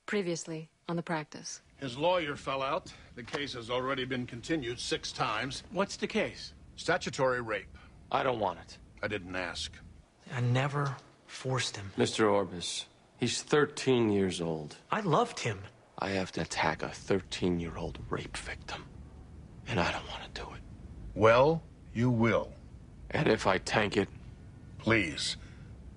Previously, on the practice. His lawyer fell out. The case has already been continued 6 times. What's the case? Statutory rape. I don't want it. I didn't ask. I never forced him. Mr. Orbis, he's 13 years old. I loved him. I have to attack a 13-year-old rape victim. And I don't want to do it. Well, you will. And if I tank it? Please.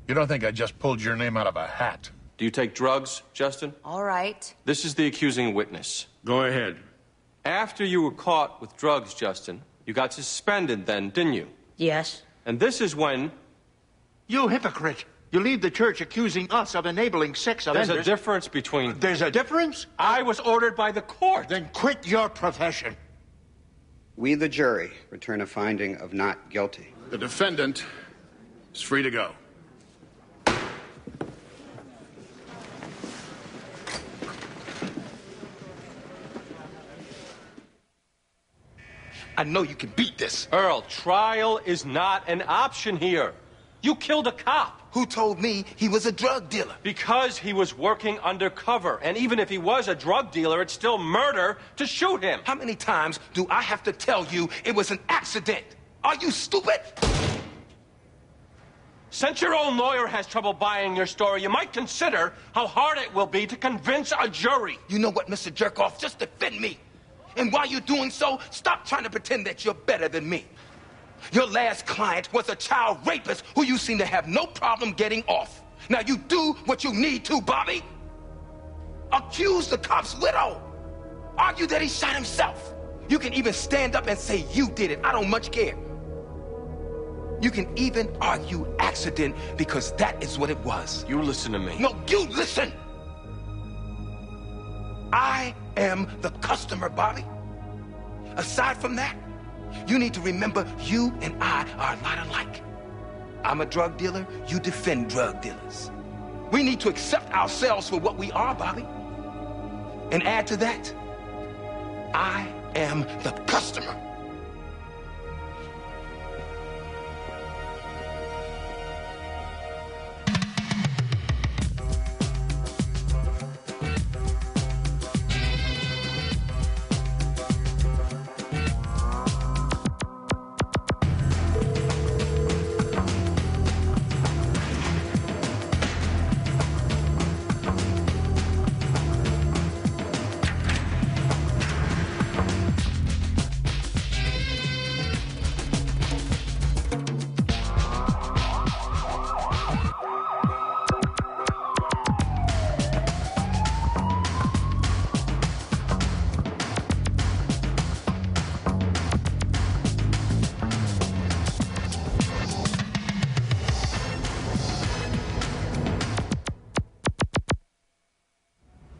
You don't think I just pulled your name out of a hat? Do you take drugs, Justin? All right. This is the accusing witness. Go ahead. After you were caught with drugs, Justin, you got suspended then, didn't you? Yes. And this is when... You hypocrite! You leave the church accusing us of enabling sex offenders. There's a difference between... There's a difference? I was ordered by the court. Then quit your profession. We, the jury, return a finding of not guilty. The defendant is free to go. I know you can beat this. Earl, trial is not an option here. You killed a cop. Who told me he was a drug dealer? Because he was working undercover. And even if he was a drug dealer, it's still murder to shoot him. How many times do I have to tell you it was an accident? Are you stupid? Since your own lawyer has trouble buying your story, you might consider how hard it will be to convince a jury. You know what, Mr. Jerkoff? Just defend me. And while you're doing so, stop trying to pretend that you're better than me. Your last client was a child rapist who you seem to have no problem getting off. Now you do what you need to, Bobby. Accuse the cop's widow. Argue that he shot himself. You can even stand up and say you did it. I don't much care. You can even argue accident because that is what it was. You listen to me. No, you listen. I am the customer, Bobby. Aside from that, you need to remember you and I are a lot alike. I'm a drug dealer, you defend drug dealers. We need to accept ourselves for what we are, Bobby. And add to that, I am the customer.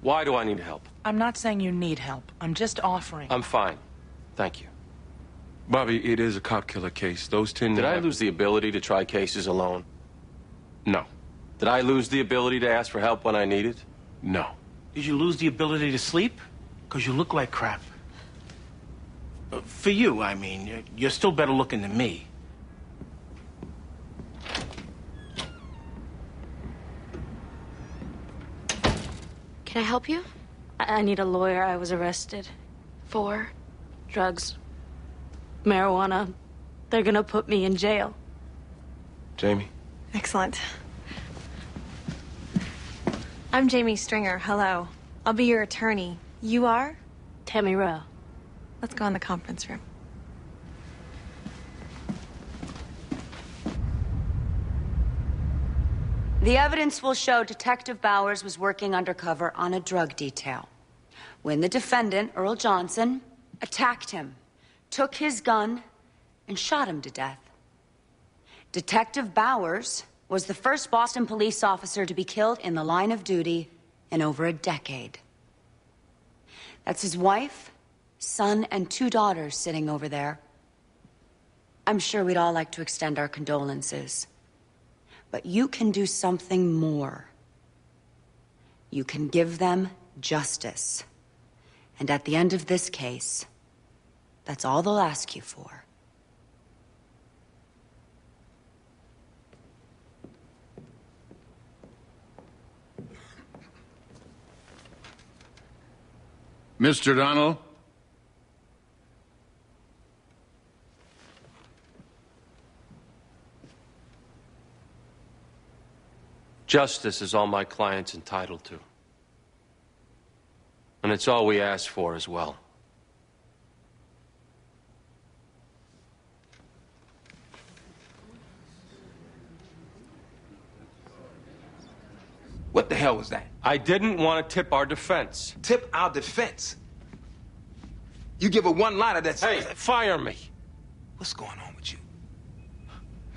Why do I need help? I'm not saying you need help. I'm just offering. I'm fine. Thank you. Bobby, it is a cop killer case. Those 10... Did I lose the ability to try cases alone? No. Did I lose the ability to ask for help when I need it? No. Did you lose the ability to sleep? Because you look like crap. For you, I mean. You're still better looking than me. Can I help you? I need a lawyer. I was arrested. For? Drugs. Marijuana. They're gonna put me in jail. Jamie? Excellent. I'm Jamie Stringer. Hello. I'll be your attorney. You are? Tammy Rowe. Let's go in the conference room. The evidence will show Detective Bowers was working undercover on a drug detail when the defendant, Earl Johnson, attacked him, took his gun, and shot him to death. Detective Bowers was the first Boston police officer to be killed in the line of duty in over a decade. That's his wife, son, and 2 daughters sitting over there. I'm sure we'd all like to extend our condolences. But you can do something more. You can give them justice. And at the end of this case, that's all they'll ask you for. Mr. Donnell? Justice is all my client's entitled to. And it's all we ask for as well. What the hell was that? I didn't want to tip our defense. Tip our defense? You give a one-liner that's... Hey, fire me. What's going on with you?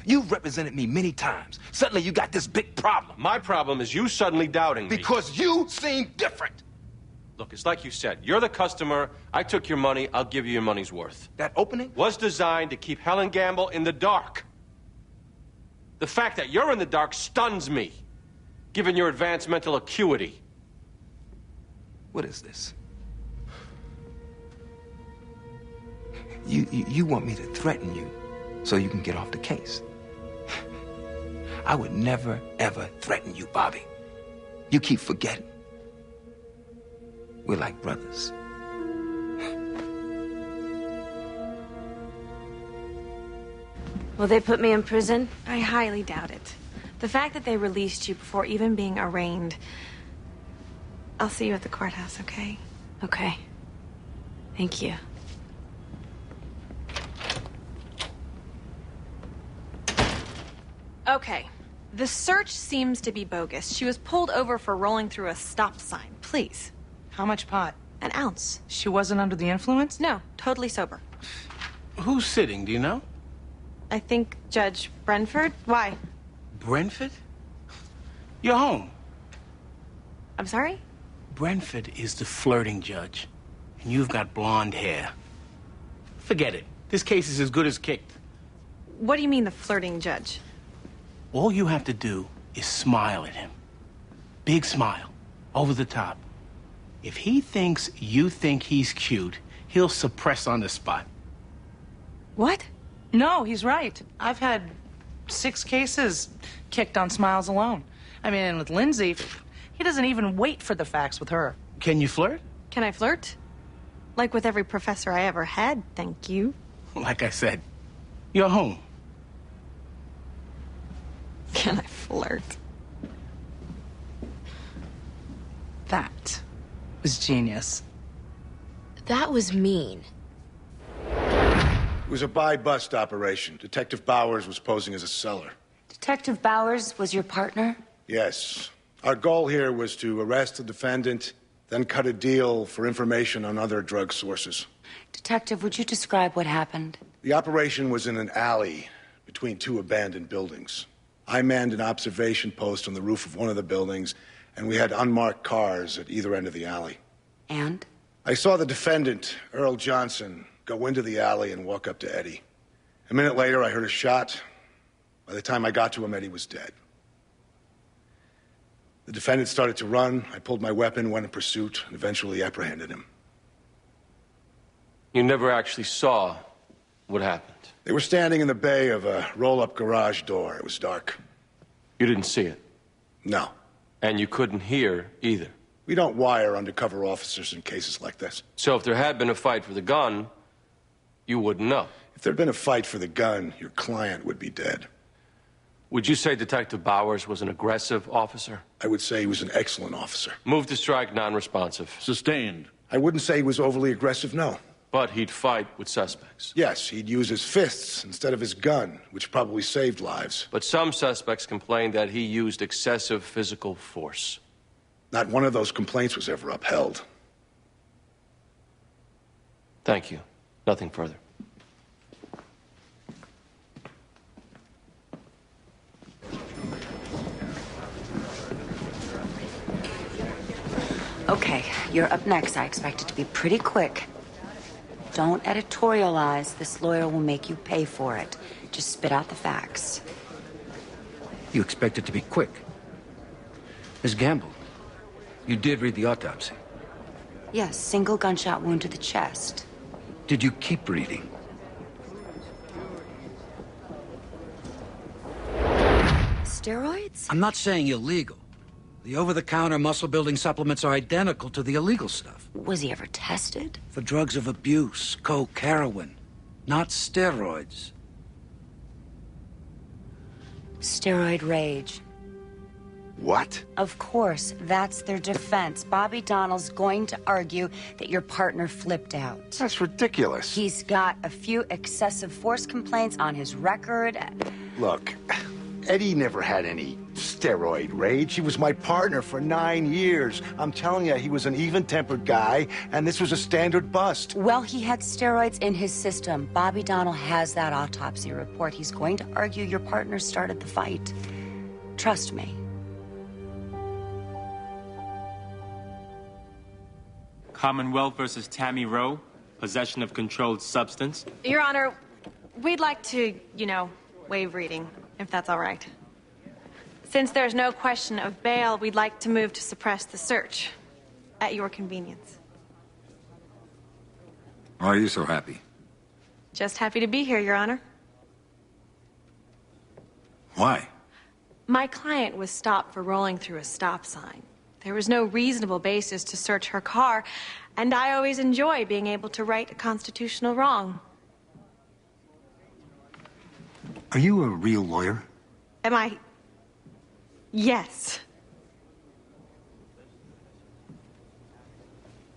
You've represented me many times. Suddenly you got this big problem. My problem is you suddenly doubting me. Because you seem different. Look, it's like you said. You're the customer. I took your money. I'll give you your money's worth. That opening? Was designed to keep Helen Gamble in the dark. The fact that you're in the dark stuns me, given your advanced mental acuity. What is this? You want me to threaten you so you can get off the case? I would never, ever threaten you, Bobby. You keep forgetting. We're like brothers. Will they put me in prison? I highly doubt it. The fact that they released you before even being arraigned. I'll see you at the courthouse, okay? Okay. Thank you. Okay. The search seems to be bogus. She was pulled over for rolling through a stop sign. Please. How much pot? An ounce. She wasn't under the influence? No, totally sober. Who's sitting, do you know? I think Judge Brentford. Why? Brentford? You're home. I'm sorry? Brentford is the flirting judge, and you've got blonde hair. Forget it. This case is as good as kicked. What do you mean, the flirting judge? All you have to do is smile at him. Big smile. Over the top. If he thinks you think he's cute, he'll suppress on the spot. What? No, he's right. I've had 6 cases kicked on smiles alone. I mean, and with Lindsay, he doesn't even wait for the facts with her. Can you flirt? Can I flirt? Like with every professor I ever had, thank you. Like I said, you're home. Can I flirt? That was genius. That was mean. It was a buy-bust operation. Detective Bowers was posing as a seller. Detective Bowers was your partner? Yes. Our goal here was to arrest the defendant, then cut a deal for information on other drug sources. Detective, would you describe what happened? The operation was in an alley between 2 abandoned buildings. I manned an observation post on the roof of one of the buildings, and we had unmarked cars at either end of the alley. And? I saw the defendant, Earl Johnson, go into the alley and walk up to Eddie. A minute later, I heard a shot. By the time I got to him, Eddie was dead. The defendant started to run. I pulled my weapon, went in pursuit, and eventually apprehended him. You never actually saw what happened. They were standing in the bay of a roll-up garage door. It was dark. You didn't see it? No. And you couldn't hear either? We don't wire undercover officers in cases like this. So if there had been a fight for the gun, you wouldn't know? If there'd been a fight for the gun, your client would be dead. Would you say Detective Bowers was an aggressive officer? I would say he was an excellent officer. Move to strike, non-responsive. Sustained. I wouldn't say he was overly aggressive, no. But he'd fight with suspects. Yes, he'd use his fists instead of his gun, which probably saved lives. But some suspects complained that he used excessive physical force. Not one of those complaints was ever upheld. Thank you. Nothing further. Okay, you're up next. I expect it to be pretty quick. Don't editorialize. This lawyer will make you pay for it. Just spit out the facts. You expect it to be quick. Miss Gamble, you did read the autopsy. Yes, single gunshot wound to the chest. Did you keep reading? Steroids? I'm not saying illegal. The over-the-counter muscle-building supplements are identical to the illegal stuff. Was he ever tested? For drugs of abuse, coke, heroin, not steroids. Steroid rage. What? Of course, that's their defense. Bobby Donnell's going to argue that your partner flipped out. That's ridiculous. He's got a few excessive force complaints on his record. Look, Eddie never had any steroid rage. He was my partner for 9 years. I'm telling you, he was an even-tempered guy, and this was a standard bust. Well, he had steroids in his system. Bobby Donnell has that autopsy report. He's going to argue your partner started the fight. Trust me. Commonwealth versus Tammy Rowe, possession of controlled substance. Your Honor, we'd like to, waive reading, if that's all right. Since there's no question of bail, we'd like to move to suppress the search at your convenience. Why are you so happy? Just happy to be here, Your Honor. Why? My client was stopped for rolling through a stop sign. There was no reasonable basis to search her car, and I always enjoy being able to right a constitutional wrong. Are you a real lawyer? Am I? Yes.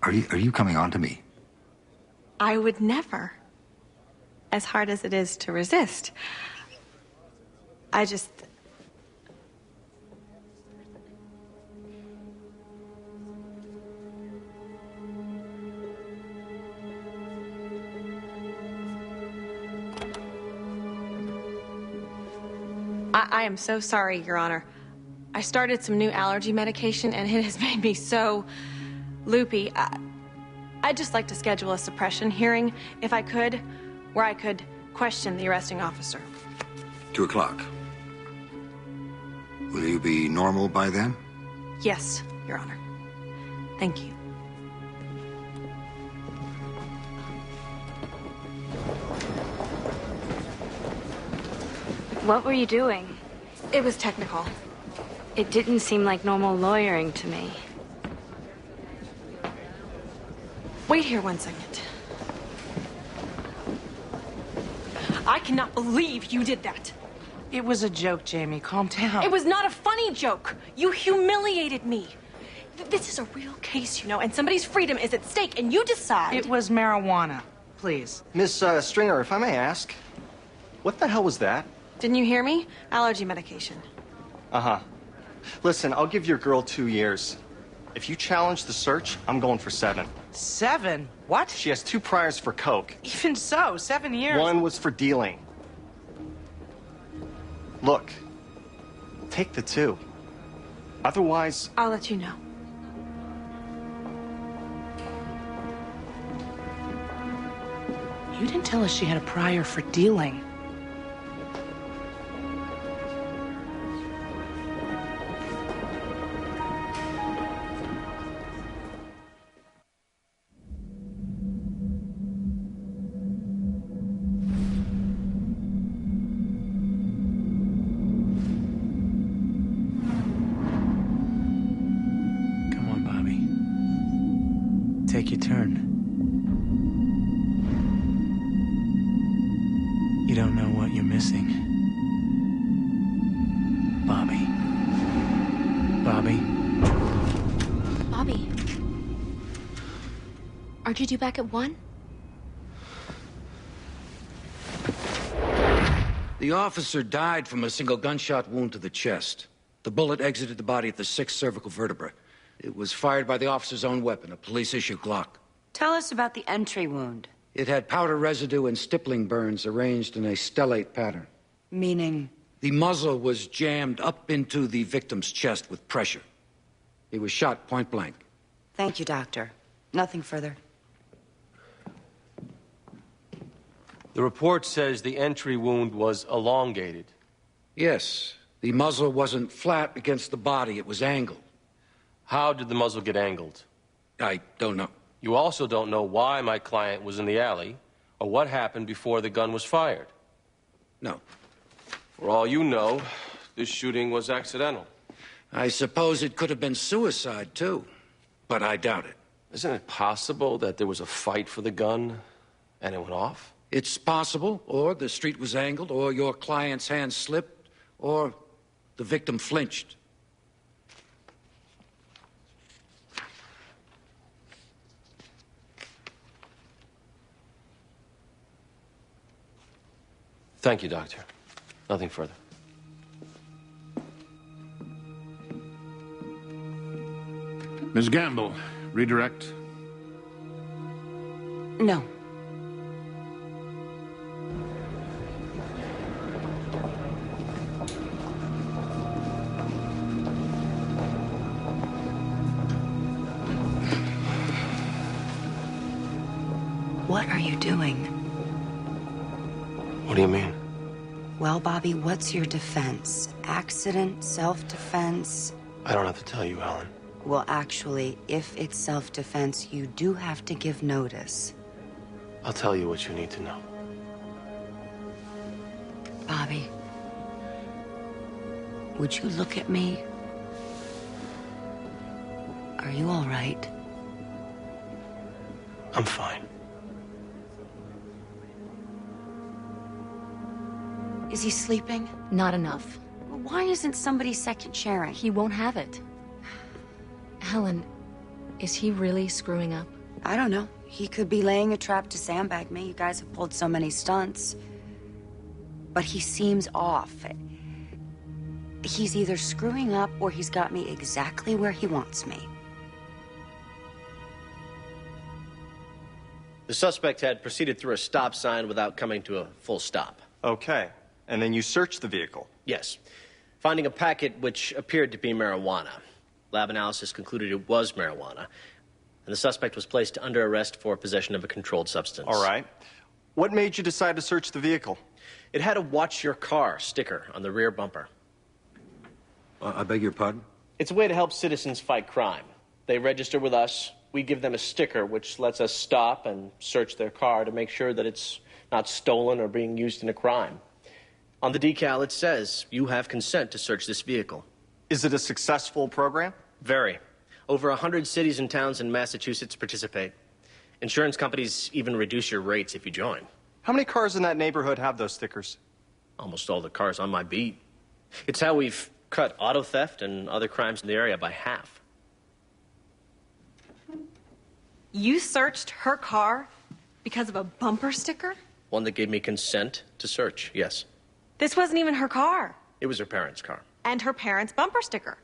Are you coming on to me? I would never. As hard as it is to resist. I just... I am so sorry, Your Honor. I started some new allergy medication, and it has made me so loopy. I'd just like to schedule a suppression hearing, if I could, where I could question the arresting officer. 2 o'clock. Will you be normal by then? Yes, Your Honor. Thank you. What were you doing? It was technical. It didn't seem like normal lawyering to me. Wait here 1 second. I cannot believe you did that. It was a joke, Jamie. Calm down. It was not a funny joke. You humiliated me. This is a real case, and somebody's freedom is at stake, and you decide... It was marijuana. Please. Miss Stringer, if I may ask, what the hell was that? Didn't you hear me? Allergy medication. Uh-huh. Listen, I'll give your girl 2 years. If you challenge the search, I'm going for 7. 7? What? She has 2 priors for coke. Even so, 7 years. 1 was for dealing. Look, take the 2. Otherwise... I'll let you know. You didn't tell us she had a prior for dealing. Take your turn. You don't know what you're missing. Bobby. Bobby. Bobby. Aren't you due back at 1? The officer died from a single gunshot wound to the chest. The bullet exited the body at the 6th cervical vertebra. It was fired by the officer's own weapon, a police-issue Glock. Tell us about the entry wound. It had powder residue and stippling burns arranged in a stellate pattern. Meaning? The muzzle was jammed up into the victim's chest with pressure. He was shot point blank. Thank you, Doctor. Nothing further. The report says the entry wound was elongated. Yes. The muzzle wasn't flat against the body, it was angled. How did the muzzle get angled? I don't know. You also don't know why my client was in the alley, or what happened before the gun was fired? No. For all you know, this shooting was accidental. I suppose it could have been suicide, too. But I doubt it. Isn't it possible that there was a fight for the gun and it went off? It's possible, or the street was angled, or your client's hand slipped, or the victim flinched. Thank you, Doctor. Nothing further. Ms. Gamble, redirect. No. What are you doing? What do you mean? Well, Bobby, what's your defense? Accident? Self-defense? I don't have to tell you, Helen. Well, actually, if it's self-defense, you do have to give notice. I'll tell you what you need to know. Bobby, would you look at me? Are you all right? I'm fine. Is he sleeping? Not enough. Why isn't somebody second sharing? He won't have it. Helen, is he really screwing up? I don't know. He could be laying a trap to sandbag me. You guys have pulled so many stunts. But he seems off. He's either screwing up or he's got me exactly where he wants me. The suspect had proceeded through a stop sign without coming to a full stop. Okay. And then you searched the vehicle? Yes. Finding a packet which appeared to be marijuana. Lab analysis concluded it was marijuana. And the suspect was placed under arrest for possession of a controlled substance. All right. What made you decide to search the vehicle? It had a "Watch Your Car" sticker on the rear bumper. I beg your pardon? It's a way to help citizens fight crime. They register with us. We give them a sticker which lets us stop and search their car to make sure that it's not stolen or being used in a crime. On the decal, it says, "You have consent to search this vehicle." Is it a successful program? Very. Over 100 cities and towns in Massachusetts participate. Insurance companies even reduce your rates if you join. How many cars in that neighborhood have those stickers? Almost all the cars on my beat. It's how we've cut auto theft and other crimes in the area by half. You searched her car because of a bumper sticker? One that gave me consent to search, yes. This wasn't even her car. It was her parents' car. And her parents' bumper sticker.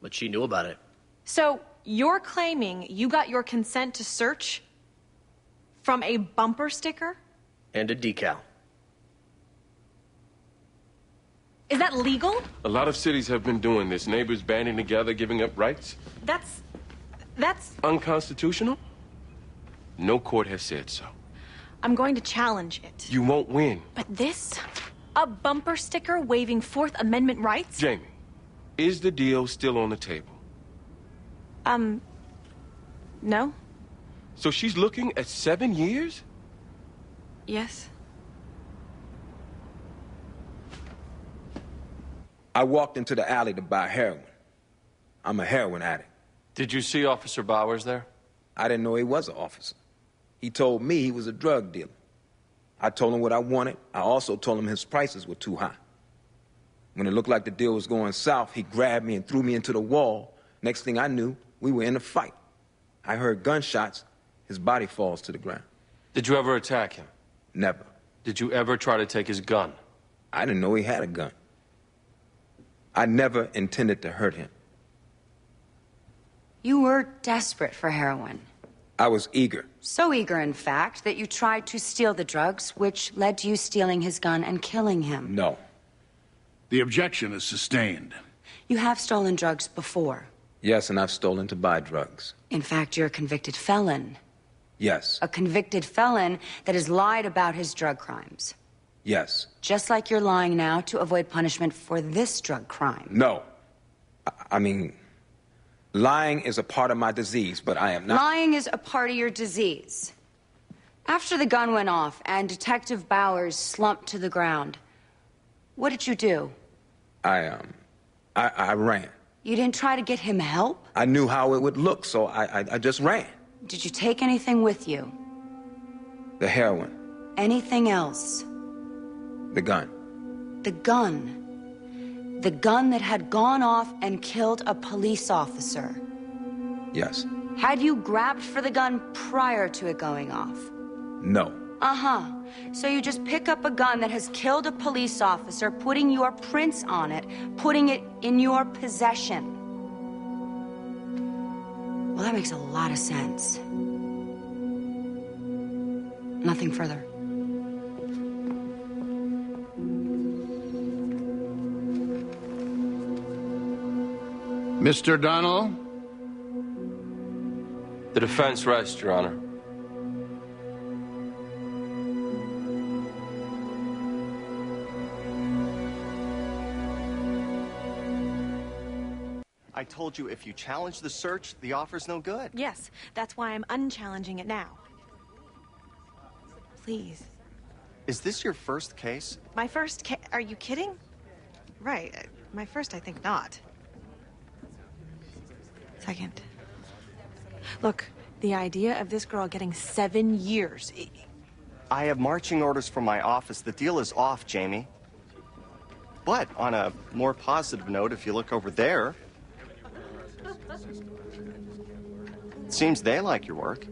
But she knew about it. So, you're claiming you got your consent to search from a bumper sticker? And a decal. Is that legal? A lot of cities have been doing this. Neighbors banding together, giving up rights. That's... Unconstitutional? No court has said so. I'm going to challenge it. You won't win. But this? A bumper sticker waiving Fourth Amendment rights? Jamie, is the deal still on the table? No. So she's looking at 7 years? Yes. I walked into the alley to buy heroin. I'm a heroin addict. Did you see Officer Bowers there? I didn't know he was an officer. He told me he was a drug dealer. I told him what I wanted. I also told him his prices were too high. When it looked like the deal was going south, he grabbed me and threw me into the wall. Next thing I knew, we were in a fight. I heard gunshots. His body falls to the ground. Did you ever attack him? Never. Did you ever try to take his gun? I didn't know he had a gun. I never intended to hurt him. You were desperate for heroin. I was eager. So eager, in fact, that you tried to steal the drugs, which led to you stealing his gun and killing him. No. The objection is sustained. You have stolen drugs before. Yes, and I've stolen to buy drugs. In fact, you're a convicted felon. Yes. A convicted felon that has lied about his drug crimes. Yes. Just like you're lying now to avoid punishment for this drug crime. No. I mean, lying is a part of my disease, but I am not... Lying is a part of your disease. After the gun went off and Detective Bowers slumped to the ground, what did you do? I ran. You didn't try to get him help? I knew how it would look, so I just ran. Did you take anything with you? The heroin, Anything else? the gun. The gun. The gun that had gone off and killed a police officer. Yes. Had you grabbed for the gun prior to it going off? No. Uh-huh. So you just pick up a gun that has killed a police officer, putting your prints on it, putting it in your possession. Well, that makes a lot of sense. Nothing further. Mr. Donnell? The defense rests, Your Honor. I told you if you challenge the search, the offer's no good. Yes, that's why I'm unchallenging it now. Please. Is this your first case? My first Are you kidding? Right. My first, I think not. Second. Look, the idea of this girl getting 7 years... I have marching orders from my office. The deal is off, Jamie. But on a more positive note, if you look over there, it seems they like your work.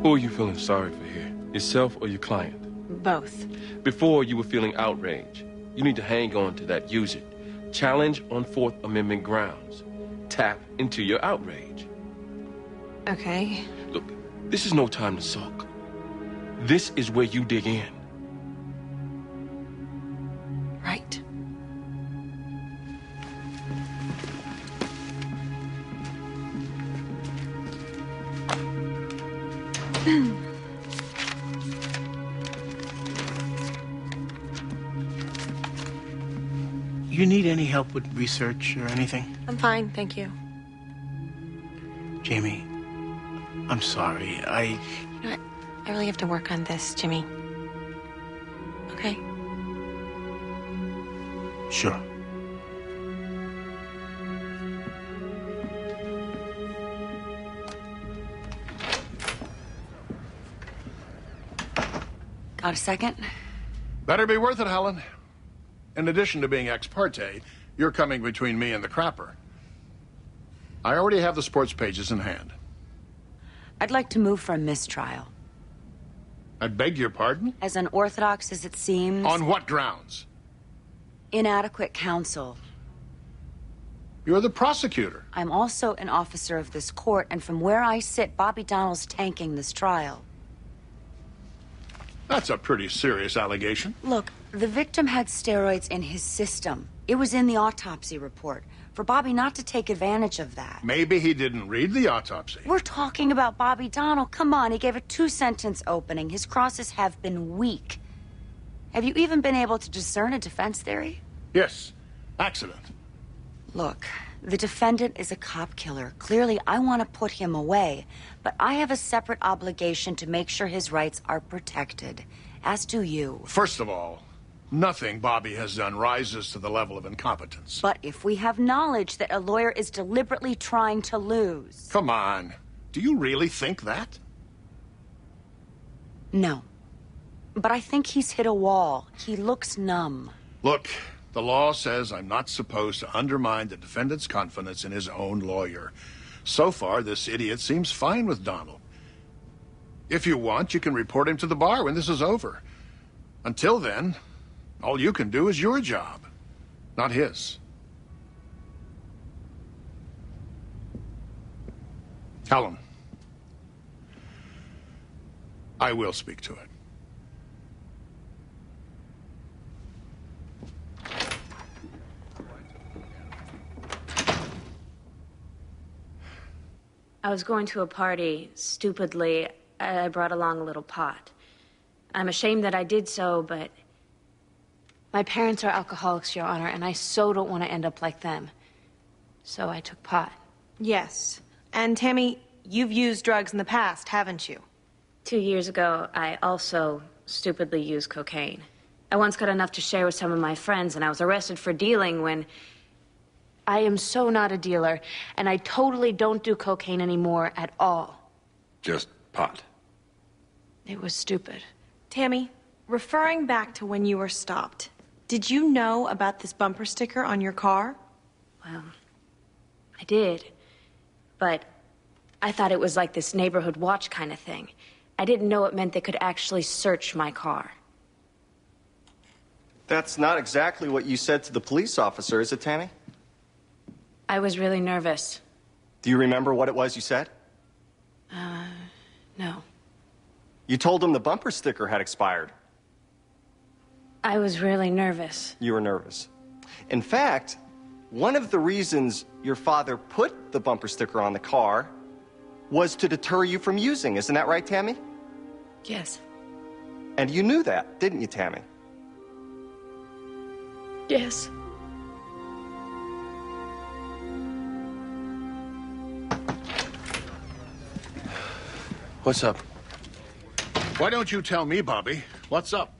Who are you feeling sorry for here? Yourself or your client? Both. Before, you were feeling outrage. You need to hang on to that. Use it. Challenge on Fourth Amendment grounds. Tap into your outrage. Okay. Look, this is no time to sulk. This is where you dig in. Right. You need any help with research or anything? I'm fine, thank you. Jamie, I'm sorry. You know what? I really have to work on this, Jimmy. Okay? Sure. Got a second? Better be worth it, Helen. In addition to being ex parte, you're coming between me and the crapper. I already have the sports pages in hand. I'd like to move for a mistrial. I beg your pardon? As unorthodox as it seems... On what grounds? Inadequate counsel. You're the prosecutor. I'm also an officer of this court, and from where I sit, Bobby Donnell's tanking this trial. That's a pretty serious allegation. Look, the victim had steroids in his system. It was in the autopsy report. For Bobby not to take advantage of that. Maybe he didn't read the autopsy. We're talking about Bobby Donnell. Come on, he gave a 2-sentence opening. His crosses have been weak. Have you even been able to discern a defense theory? Yes. Accident. Look, the defendant is a cop killer. Clearly, I want to put him away. But I have a separate obligation to make sure his rights are protected. As do you. First of all, nothing Bobby has done rises to the level of incompetence. But if we have knowledge that a lawyer is deliberately trying to lose... Come on. Do you really think that? No. But I think he's hit a wall. He looks numb. Look, the law says I'm not supposed to undermine the defendant's confidence in his own lawyer. So far, this idiot seems fine with Donald. If you want, you can report him to the bar when this is over. Until then, all you can do is your job, not his. Helen, I will speak to it. I was going to a party. Stupidly, I brought along a little pot. I'm ashamed that I did so, but... My parents are alcoholics, Your Honor, and I so don't want to end up like them. So I took pot. Yes. And Tammy, you've used drugs in the past, haven't you? 2 years ago, I also stupidly used cocaine. I once got enough to share with some of my friends, and I was arrested for dealing when... I am so not a dealer, and I totally don't do cocaine anymore at all. Just pot. It was stupid. Tammy, referring back to when you were stopped, did you know about this bumper sticker on your car? Well, I did. But I thought it was like this neighborhood watch kind of thing. I didn't know it meant they could actually search my car. That's not exactly what you said to the police officer, is it, Tammy? I was really nervous. Do you remember what it was you said? No. You told him the bumper sticker had expired. I was really nervous. You were nervous. In fact, one of the reasons your father put the bumper sticker on the car was to deter you from using. Isn't that right, Tammy? Yes. And you knew that, didn't you, Tammy? Yes. What's up? Why don't you tell me, Bobby? What's up?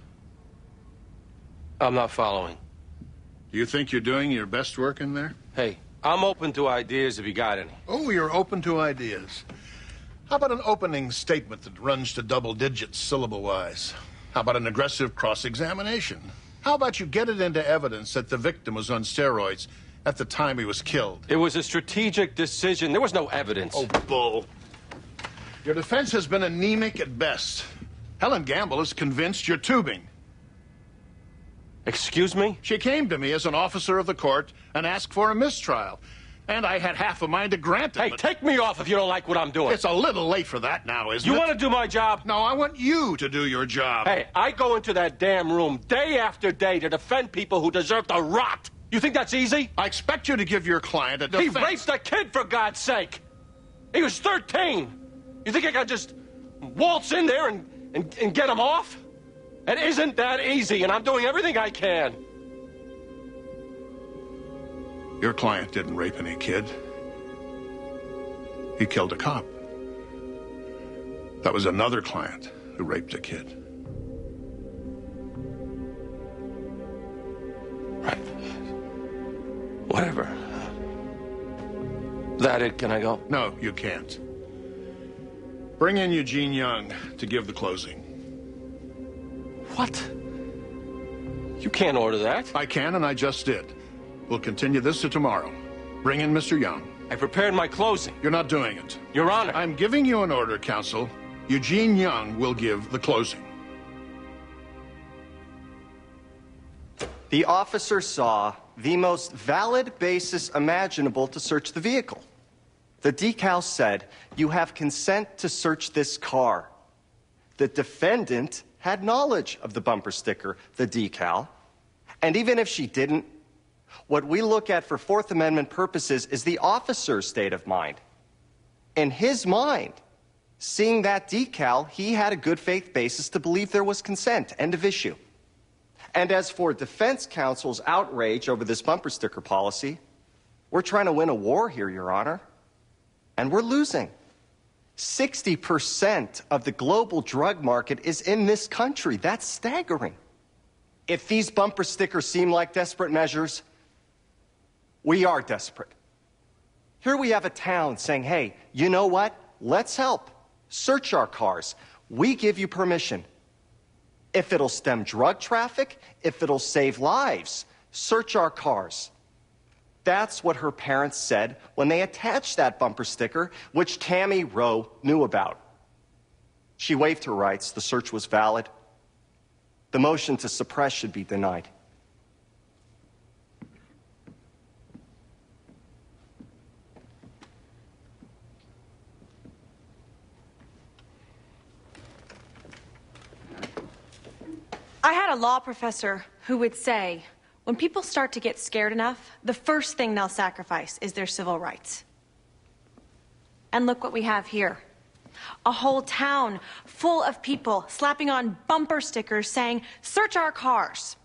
I'm not following. Do you think you're doing your best work in there? Hey, I'm open to ideas if you got any. Oh, you're open to ideas. How about an opening statement that runs to double digits syllable-wise? How about an aggressive cross-examination? How about you get it into evidence that the victim was on steroids at the time he was killed? It was a strategic decision. There was no evidence. Oh, bull. Your defense has been anemic at best. Helen Gamble is convinced you're tubing. Excuse me? She came to me as an officer of the court and asked for a mistrial. And I had half a mind to grant it. Hey, take me off if you don't like what I'm doing. It's a little late for that now, isn't it? You want to do my job? No, I want you to do your job. Hey, I go into that damn room day after day to defend people who deserve to rot. You think that's easy? I expect you to give your client a defense. He raped a kid, for God's sake. He was 13. You think I can just waltz in there and get him off? It isn't that easy, and I'm doing everything I can. Your client didn't rape any kid. He killed a cop. That was another client who raped a kid. Right. Whatever. That it? Can I go? No, you can't. Bring in Eugene Young to give the closing. What? You can't order that. I can, and I just did. We'll continue this to tomorrow. Bring in Mr. Young. I prepared my closing. You're not doing it. Your Honor. I'm giving you an order, counsel. Eugene Young will give the closing. The officer saw the most valid basis imaginable to search the vehicle. The decal said, "You have consent to search this car." The defendant had knowledge of the bumper sticker, the decal. And even if she didn't, what we look at for Fourth Amendment purposes is the officer's state of mind. In his mind, seeing that decal, he had a good faith basis to believe there was consent. End of issue. And as for defense counsel's outrage over this bumper sticker policy, we're trying to win a war here, Your Honor. And we're losing. 60% of the global drug market is in this country. That's staggering. If these bumper stickers seem like desperate measures, we are desperate. Here we have a town saying, hey, you know what? Let's help. Search our cars. We give you permission. If it'll stem drug traffic, if it'll save lives, search our cars. That's what her parents said when they attached that bumper sticker, which Tammy Rowe knew about. She waived her rights. The search was valid. The motion to suppress should be denied. I had a law professor who would say, when people start to get scared enough, the first thing they'll sacrifice is their civil rights. And look what we have here. A whole town full of people slapping on bumper stickers saying, search our cars.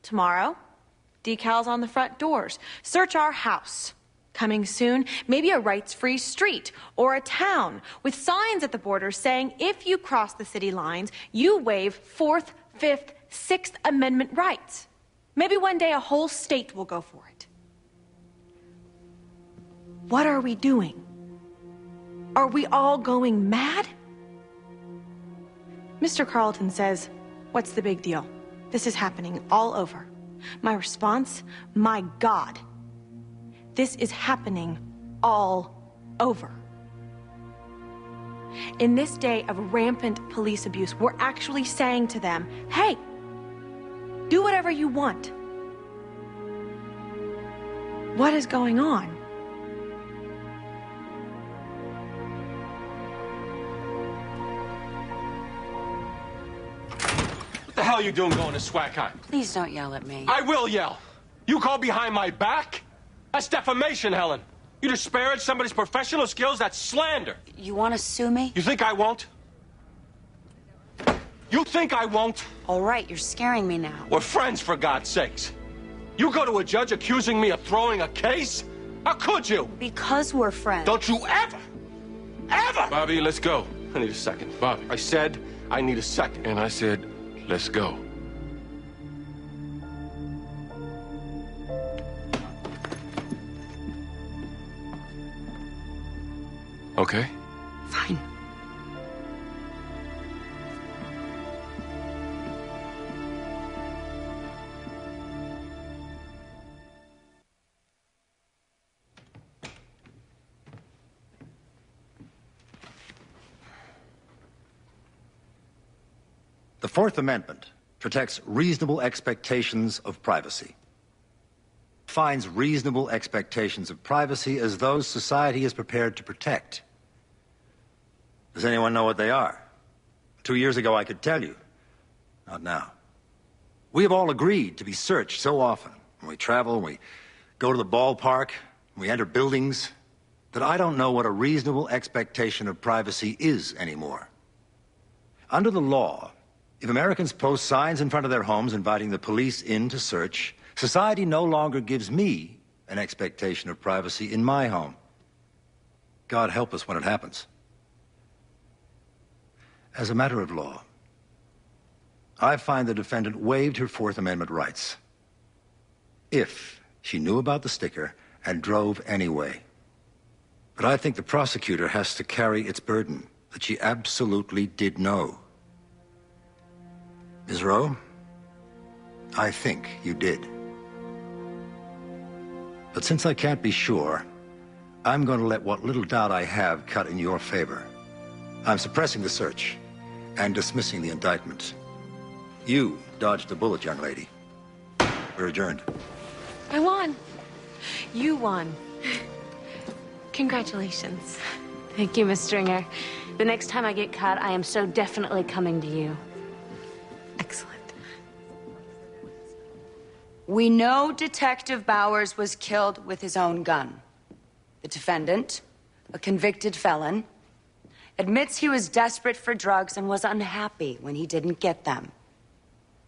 Tomorrow, decals on the front doors, search our house. coming soon. Maybe a rights-free street or a town with signs at the border saying if you cross the city lines, you waive 4th, 5th, 6th Amendment rights. Maybe one day a whole state will go for it. What are we doing? Are we all going mad? Mr. Carlton says, what's the big deal? This is happening all over. My response, my God. This is happening all over. In this day of rampant police abuse, we're actually saying to them, hey, do whatever you want. What is going on? What the hell are you doing going to Swackheim? Please don't yell at me. I will yell. You call behind my back? That's defamation, Helen. You disparage somebody's professional skills, that's slander. You want to sue me? You think I won't? You think I won't? All right, you're scaring me now. We're friends, for God's sakes. You go to a judge accusing me of throwing a case? How could you? Because we're friends. Don't you ever, Bobby, let's go. I need a second. Bobby, I said I need a second. And I said, let's go. Okay? Fine. The Fourth Amendment protects reasonable expectations of privacy. Defines reasonable expectations of privacy as those society is prepared to protect. Does anyone know what they are? 2 years ago, I could tell you. Not now. We have all agreed to be searched so often when we travel, when we go to the ballpark, when we enter buildings, that I don't know what a reasonable expectation of privacy is anymore. Under the law, if Americans post signs in front of their homes inviting the police in to search, society no longer gives me an expectation of privacy in my home. God help us when it happens. As a matter of law, I find the defendant waived her Fourth Amendment rights if she knew about the sticker and drove anyway. But I think the prosecutor has to carry its burden that she absolutely did know. Ms. Rowe, I think you did. But since I can't be sure, I'm going to let what little doubt I have cut in your favor. I'm suppressing the search and dismissing the indictment. You dodged a bullet, young lady. We're adjourned. I won. You won. Congratulations. Thank you, Miss Stringer. The next time I get caught, I am so definitely coming to you. Excellent. We know Detective Bowers was killed with his own gun. The defendant, a convicted felon, admits he was desperate for drugs and was unhappy when he didn't get them.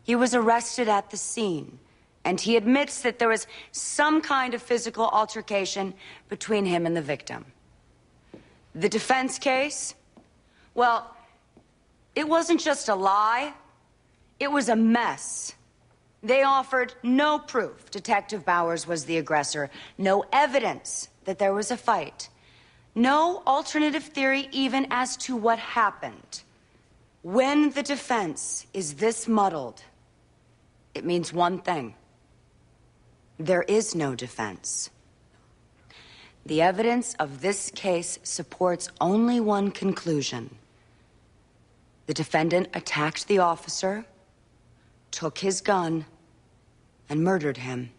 He was arrested at the scene, and he admits that there was some kind of physical altercation between him and the victim. The defense case, well, it wasn't just a lie, it was a mess. They offered no proof Detective Bowers was the aggressor, no evidence that there was a fight, no alternative theory even as to what happened. When the defense is this muddled, it means one thing. There is no defense. The evidence of this case supports only one conclusion. The defendant attacked the officer, took his gun, and murdered him.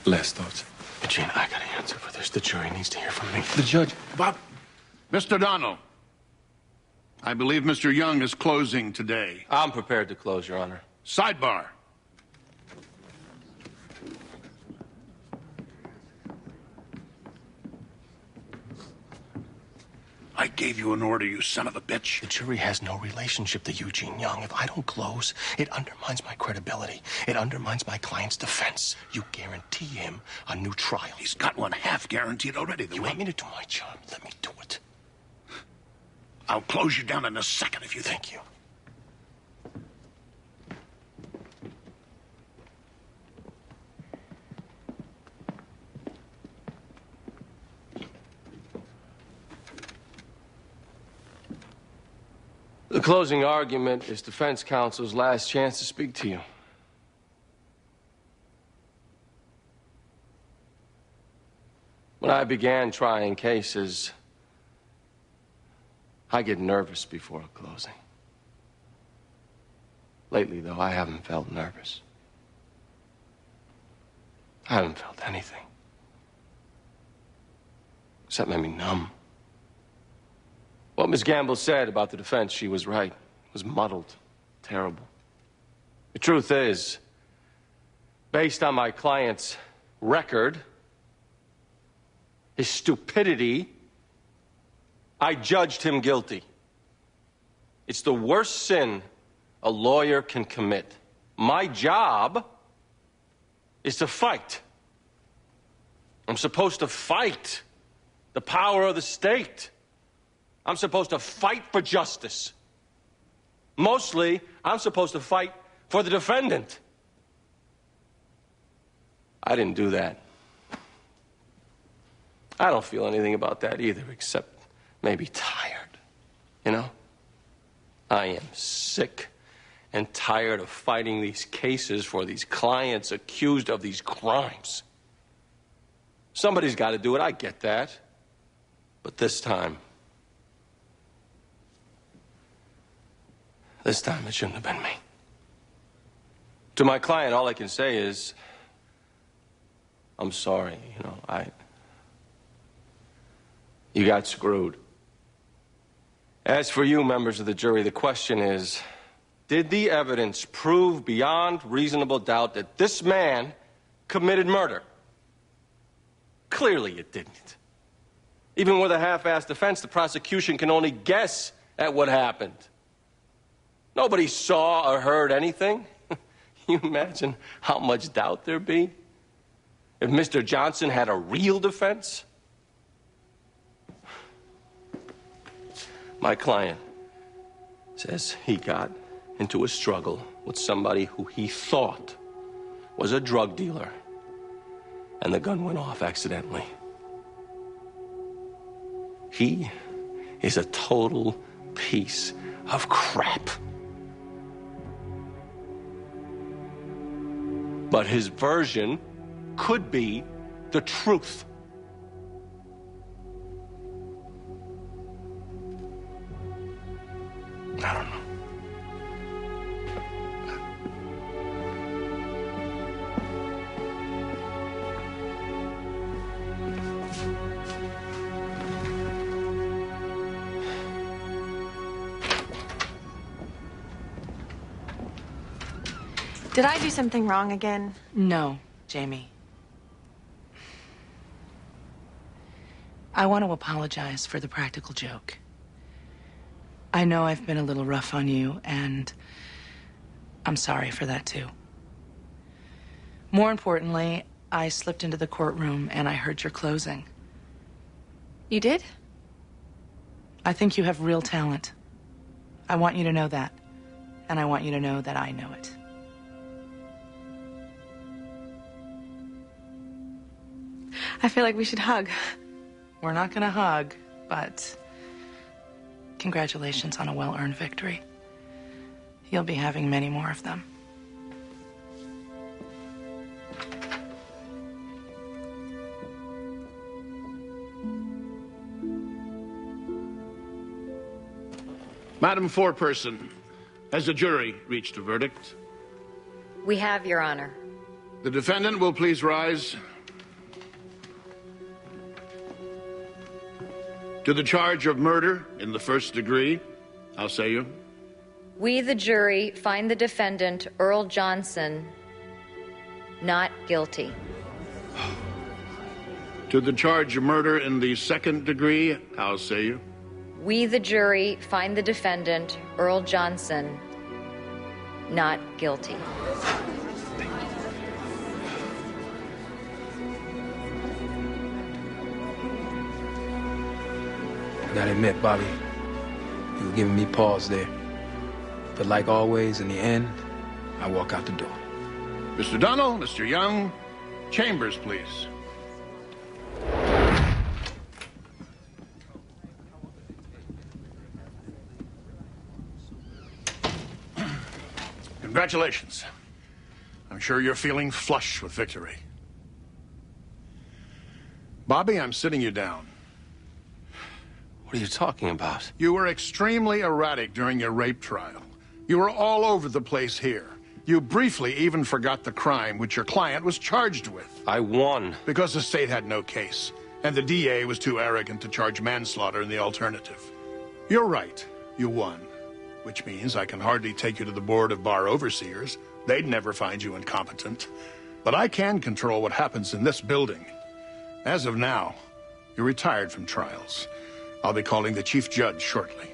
Last thoughts. Eugene, I got an answer for this. The jury needs to hear from me. The judge. Bob. Mr. Donnell. I believe Mr. Young is closing today. I'm prepared to close, Your Honor. Sidebar. I gave you an order, you son of a bitch. The jury has no relationship to Eugene Young. If I don't close, it undermines my credibility. It undermines my client's defense. You guarantee him a new trial. He's got one half guaranteed already. You want me to do my job? Let me do it. I'll close you down in a second if you Thank you. The closing argument is defense counsel's last chance to speak to you. When I began trying cases, I get nervous before a closing. Lately, though, I haven't felt nervous. I haven't felt anything. Except maybe numb. What Ms. Gamble said about the defense, she was right. It was muddled, terrible. The truth is, based on my client's record, his stupidity, I judged him guilty. It's the worst sin a lawyer can commit. My job is to fight. I'm supposed to fight the power of the state. I'm supposed to fight for justice. Mostly, I'm supposed to fight for the defendant. I didn't do that. I don't feel anything about that either, except maybe tired. You know? I am sick and tired of fighting these cases for these clients accused of these crimes. Somebody's got to do it, I get that. But this time it shouldn't have been me. To my client, all I can say is, I'm sorry, you got screwed. As for you, members of the jury, the question is, did the evidence prove beyond reasonable doubt that this man committed murder? Clearly it didn't. Even with a half-assed defense, the prosecution can only guess at what happened. Nobody saw or heard anything. Can you imagine how much doubt there'd be if Mr. Johnson had a real defense? My client says he got into a struggle with somebody who he thought was a drug dealer, and the gun went off accidentally. He is a total piece of crap. But his version could be the truth. I don't know. Did I do something wrong again? No, Jamie. I want to apologize for the practical joke. I know I've been a little rough on you, and I'm sorry for that, too. More importantly, I slipped into the courtroom and I heard your closing. You did? I think you have real talent. I want you to know that, and I want you to know that I know it. I feel like we should hug. We're not gonna hug, but congratulations on a well-earned victory. You'll be having many more of them. Madam Foreperson, has the jury reached a verdict? We have, Your Honor. The defendant will please rise. To the charge of murder in the first degree, how say you? We, the jury, find the defendant, Earl Johnson, not guilty. To the charge of murder in the second degree, how say you? We, the jury, find the defendant, Earl Johnson, not guilty. I gotta admit, Bobby, you were giving me pause there. But like always, in the end, I walk out the door. Mr. Donnell, Mr. Young, chambers, please. Congratulations. I'm sure you're feeling flush with victory. Bobby, I'm sitting you down. What are you talking about? You were extremely erratic during your rape trial. You were all over the place here. You briefly even forgot the crime which your client was charged with. I won. Because the state had no case, and the DA was too arrogant to charge manslaughter in the alternative. You're right, you won. Which means I can hardly take you to the Board of Bar Overseers. They'd never find you incompetent. But I can control what happens in this building. As of now, you're retired from trials. I'll be calling the chief judge shortly.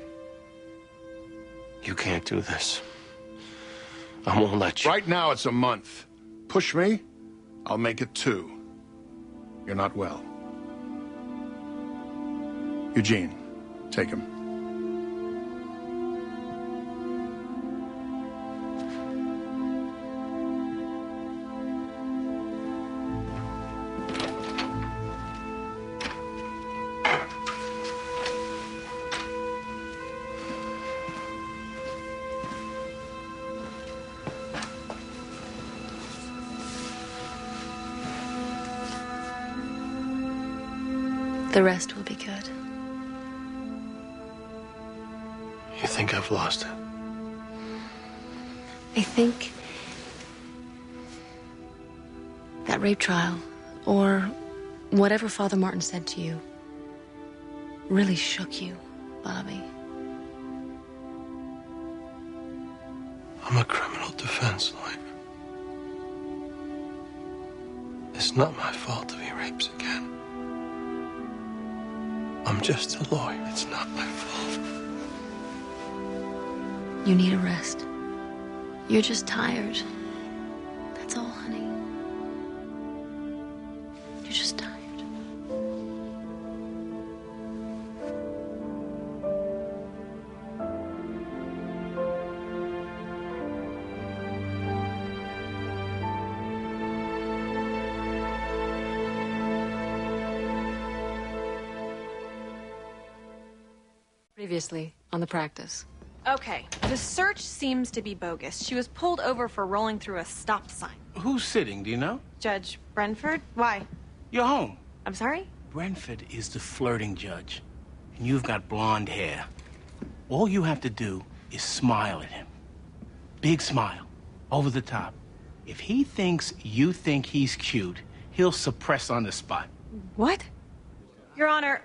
You can't do this. I won't let you. Right now, it's a month. Push me, I'll make it 2. You're not well. Eugene, take him. The rest will be good. You think I've lost it? I think that rape trial, or whatever Father Martin said to you, really shook you, Bobby. I'm a criminal defense lawyer. It's not my fault if he rapes again. I'm just a lawyer. It's not my fault. You need a rest. You're just tired. That's all, honey. You're just tired. Previously on The Practice. Okay, the search seems to be bogus. She was pulled over for rolling through a stop sign. Who's sitting, do you know? Judge Brentford? Why? You're home. I'm sorry? Brentford is the flirting judge, and you've got blonde hair. All you have to do is smile at him. Big smile, over the top. If he thinks you think he's cute, he'll suppress on the spot. What? Your Honor,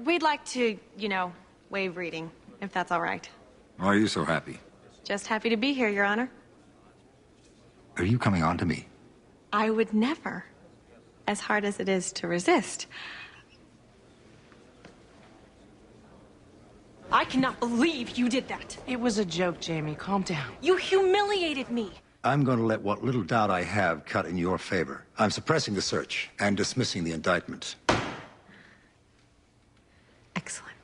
we'd like to, waive reading, if that's all right. Why are you so happy? Just happy to be here, Your Honor. Are you coming on to me? I would never, as hard as it is to resist. I cannot believe you did that. It was a joke, Jamie. Calm down. You humiliated me. I'm going to let what little doubt I have cut in your favor. I'm suppressing the search and dismissing the indictment. Excellent.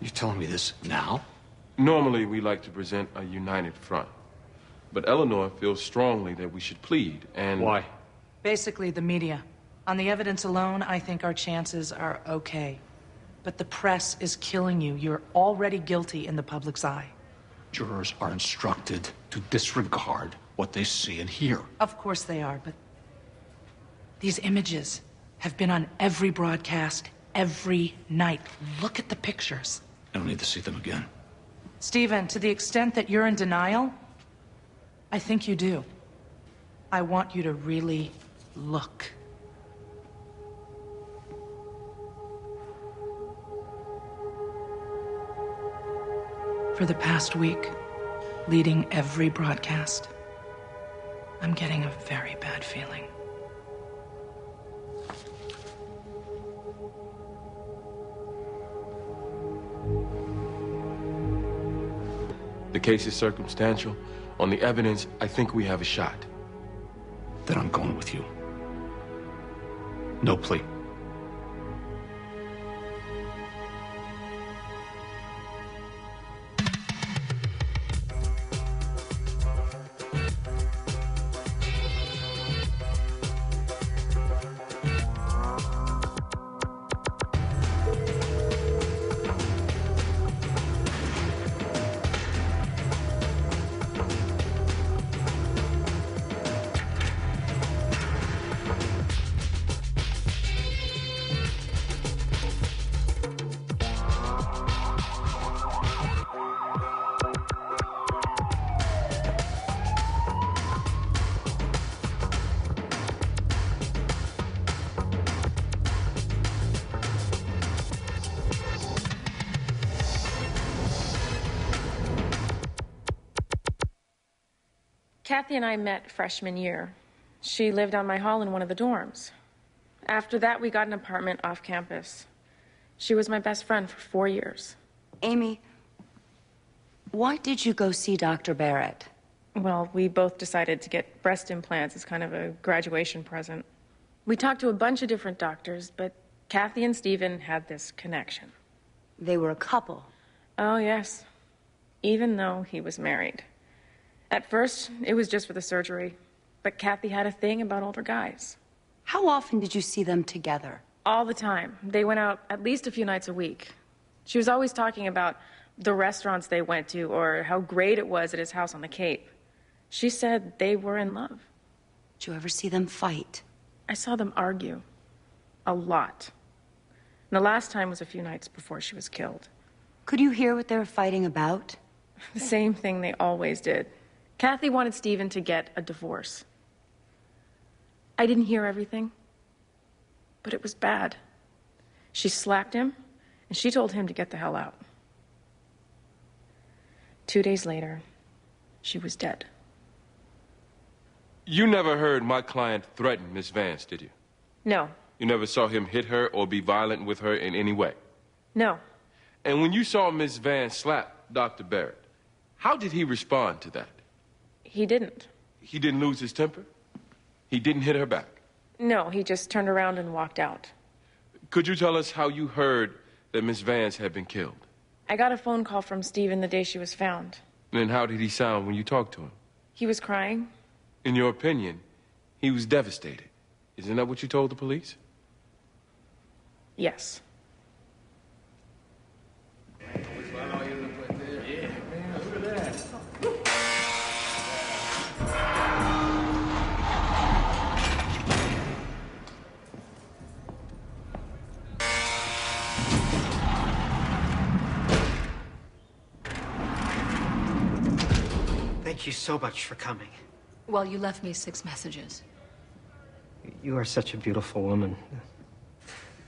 You telling me this now? Normally, we like to present a united front. But Eleanor feels strongly that we should plead, and... Why? Basically, the media. On the evidence alone, I think our chances are okay. But the press is killing you. You're already guilty in the public's eye. Jurors are instructed to disregard what they see and hear. Of course they are, but these images have been on every broadcast, every night. Look at the pictures. I don't need to see them again. Stephen, to the extent that you're in denial, I think you do. I want you to really look. For the past week, leading every broadcast, I'm getting a very bad feeling. The case is circumstantial. On the evidence, I think we have a shot. Then I'm going with you. No plea. Kathy and I met freshman year. She lived on my hall in one of the dorms. After that, we got an apartment off campus. She was my best friend for 4 years. Amy, why did you go see Dr. Barrett? Well, we both decided to get breast implants as kind of a graduation present. We talked to a bunch of different doctors, but Kathy and Stephen had this connection. They were a couple. Oh, yes. Even though he was married. At first, it was just for the surgery, but Kathy had a thing about older guys. How often did you see them together? All the time. They went out at least a few nights a week. She was always talking about the restaurants they went to or how great it was at his house on the Cape. She said they were in love. Did you ever see them fight? I saw them argue. A lot. And the last time was a few nights before she was killed. Could you hear what they were fighting about? The same thing they always did. Kathy wanted Stephen to get a divorce. I didn't hear everything, but it was bad. She slapped him, and she told him to get the hell out. 2 days later, she was dead. You never heard my client threaten Miss Vance, did you? No. You never saw him hit her or be violent with her in any way? No. And when you saw Miss Vance slap Dr. Barrett, how did he respond to that? He didn't. He didn't lose his temper? He didn't hit her back? No, he just turned around and walked out. Could you tell us how you heard that Miss Vance had been killed? I got a phone call from Stephen the day she was found. And how did he sound when you talked to him? He was crying. In your opinion, he was devastated. Isn't that what you told the police? Yes. Thank you so much for coming. Well, you left me 6 messages. You are such a beautiful woman.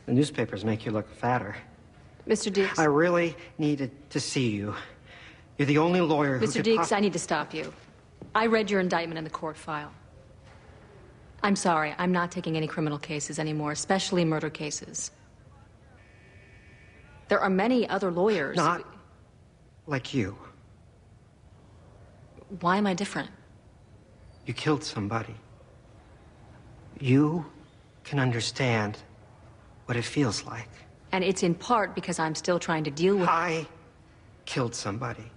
The newspapers make you look fatter. Mr. Deeks. I really needed to see you. You're the only lawyer who Mr. Deeks, I need to stop you. I read your indictment in the court file. I'm sorry, I'm not taking any criminal cases anymore, especially murder cases. There are many other lawyers. Not like you. Why am I different? You killed somebody. You can understand what it feels like. And it's in part because I'm still trying to deal with... I killed somebody.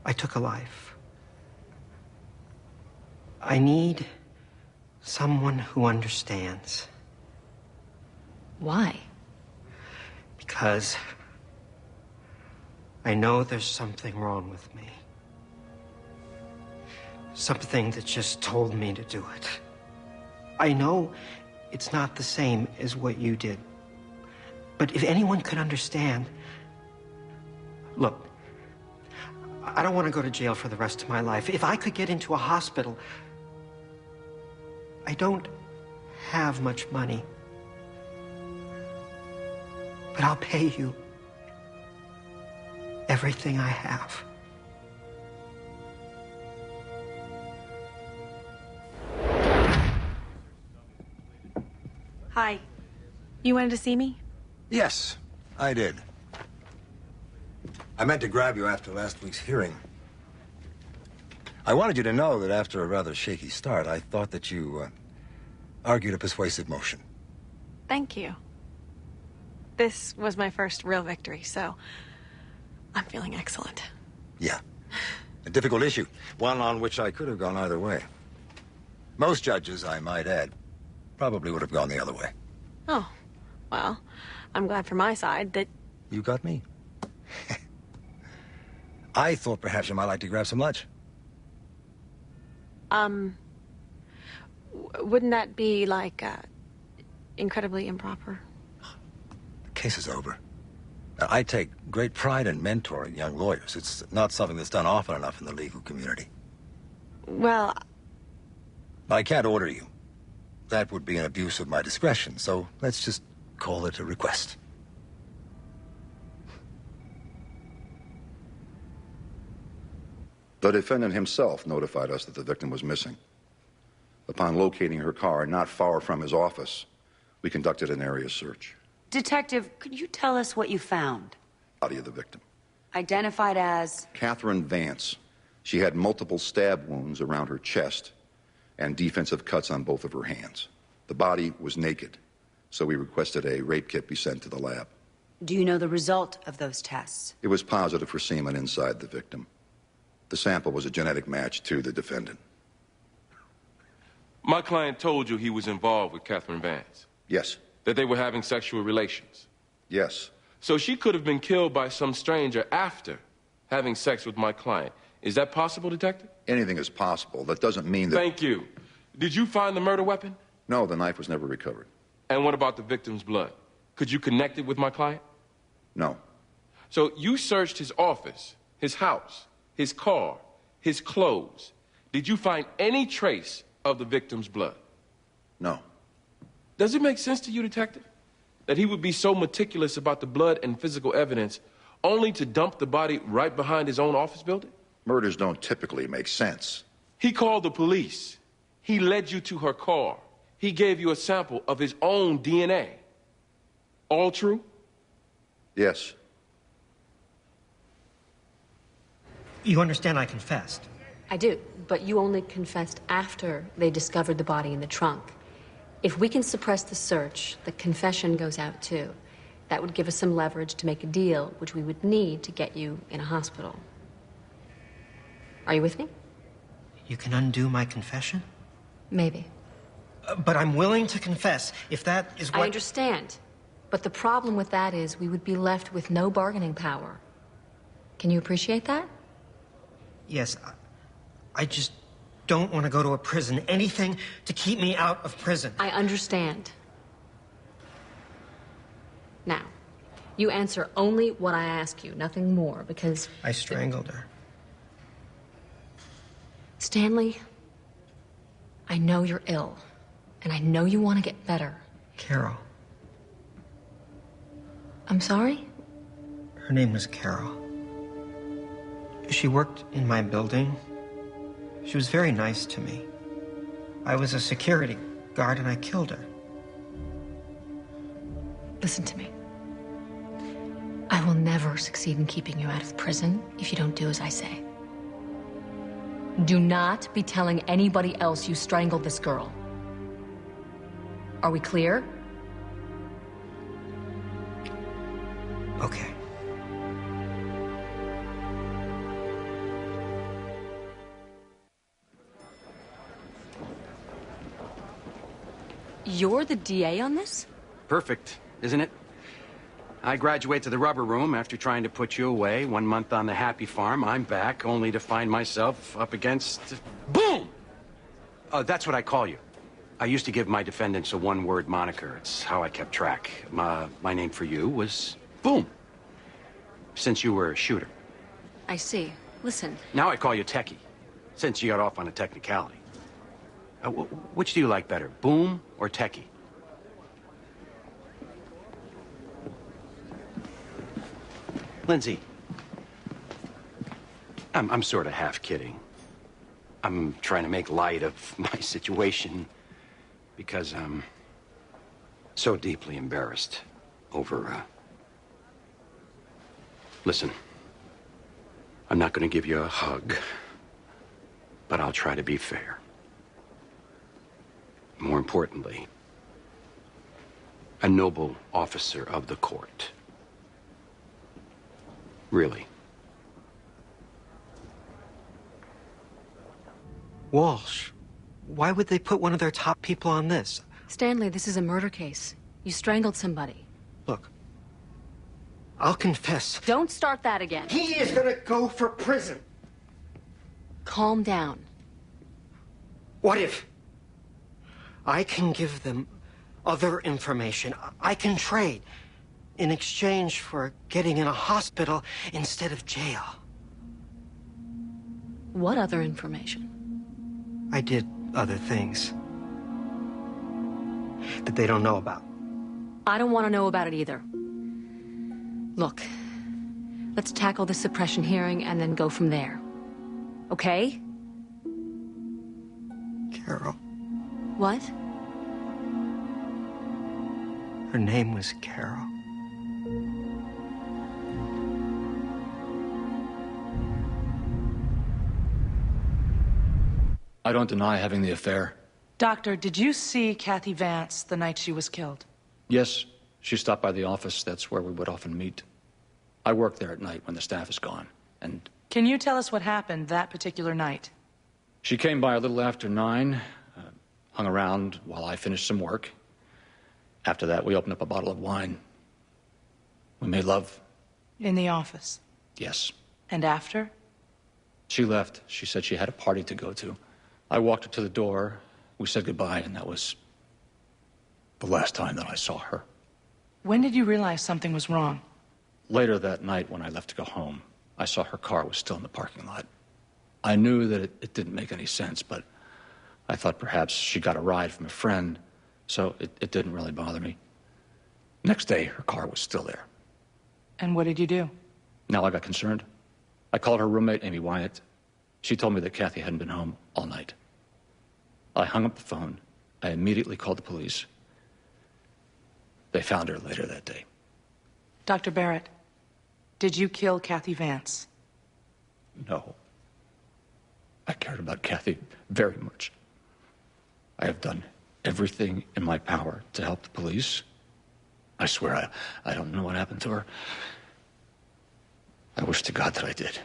I took a life. I need someone who understands. Why? Because I know there's something wrong with me. Something that just told me to do it. I know it's not the same as what you did. But if anyone could understand... Look, I don't want to go to jail for the rest of my life. If I could get into a hospital... I don't have much money. But I'll pay you everything I have. Hi. You wanted to see me? Yes, I did. I meant to grab you after last week's hearing. I wanted you to know that after a rather shaky start, I thought that you argued a persuasive motion. Thank you. This was my first real victory, so I'm feeling excellent. Yeah. A difficult issue. One on which I could have gone either way. Most judges, I might add, probably would have gone the other way. Oh, well, I'm glad for my side that... You got me. I thought perhaps you might like to grab some lunch. Wouldn't that be, like, incredibly improper? The case is over. Now, I take great pride in mentoring young lawyers. It's not something that's done often enough in the legal community. Well... I can't order you. That would be an abuse of my discretion, so let's just call it a request. The defendant himself notified us that the victim was missing. Upon locating her car not far from his office, we conducted an area search. Detective, could you tell us what you found? Body of the victim. Identified as? Catherine Vance. She had multiple stab wounds around her chest and defensive cuts on both of her hands. The body was naked, so we requested a rape kit be sent to the lab. Do you know the result of those tests? It was positive for semen inside the victim. The sample was a genetic match to the defendant. My client told you he was involved with Catherine Vance? Yes. That they were having sexual relations? Yes. So she could have been killed by some stranger after having sex with my client. Is that possible, Detective? Anything is possible. That doesn't mean that... Thank you. Did you find the murder weapon? No, the knife was never recovered. And what about the victim's blood? Could you connect it with my client? No. So you searched his office, his house, his car, his clothes. Did you find any trace of the victim's blood? No. Does it make sense to you, Detective, that he would be so meticulous about the blood and physical evidence only to dump the body right behind his own office building? Murders don't typically make sense. He called the police. He led you to her car. He gave you a sample of his own DNA. All true? Yes. You understand I confessed? I do, but you only confessed after they discovered the body in the trunk. If we can suppress the search, the confession goes out too. That would give us some leverage to make a deal, which we would need to get you in a hospital. Are you with me? You can undo my confession? Maybe. But I'm willing to confess, if that is what... I understand. But the problem with that is we would be left with no bargaining power. Can you appreciate that? Yes, I just don't want to go to a prison. Anything to keep me out of prison. I understand. Now, you answer only what I ask you, nothing more, because... I strangled her. Stanley, I know you're ill, and I know you want to get better. Carol. I'm sorry? Her name was Carol. She worked in my building. She was very nice to me. I was a security guard and I killed her. Listen to me. I will never succeed in keeping you out of prison if you don't do as I say. Do not be telling anybody else you strangled this girl. Are we clear? Okay. You're the DA on this? Perfect, isn't it? I graduate to the rubber room after trying to put you away. 1 month on the happy farm, I'm back, only to find myself up against... Boom! That's what I call you. I used to give my defendants a one-word moniker. It's how I kept track. My name for you was Boom. Since you were a shooter. I see. Listen. Now I call you Techie, since you got off on a technicality. Which do you like better, Boom or Techie? Lindsay, I'm sort of half kidding. I'm trying to make light of my situation because I'm so deeply embarrassed over, Listen, I'm not going to give you a hug, but I'll try to be fair. More importantly, a noble officer of the court. Really. Walsh, why would they put one of their top people on this? Stanley, this is a murder case. You strangled somebody. Look, I'll confess. Don't start that again. He is gonna go for prison. Calm down. What if I can give them other information? I can trade in exchange for getting in a hospital instead of jail. What other information? I did other things that they don't know about. I don't want to know about it either. Look, let's tackle this suppression hearing and then go from there. Okay? Carol. What? Her name was Carol. I don't deny having the affair. Doctor, did you see Kathy Vance the night she was killed? Yes, she stopped by the office. That's where we would often meet. I work there at night when the staff is gone, and Can you tell us what happened that particular night? she came by a little after 9, hung around while I finished some work. After that, we opened up a bottle of wine. We made love. In the office. Yes. And after? She left. She said she had a party to go to. I walked her to the door. We said goodbye, and that was the last time that I saw her. When did you realize something was wrong? Later that night, when I left to go home, I saw her car was still in the parking lot. I knew that it didn't make any sense, but I thought perhaps she got a ride from a friend, so it didn't really bother me. Next day, her car was still there. And what did you do? Now I got concerned. I called her roommate, Amy Wyatt. She told me that Kathy hadn't been home all night. I hung up the phone. I immediately called the police. They found her later that day. Dr. Barrett, did you kill Kathy Vance? No. I cared about Kathy very much. I have done everything in my power to help the police. I swear I don't know what happened to her. I wish to God that I did.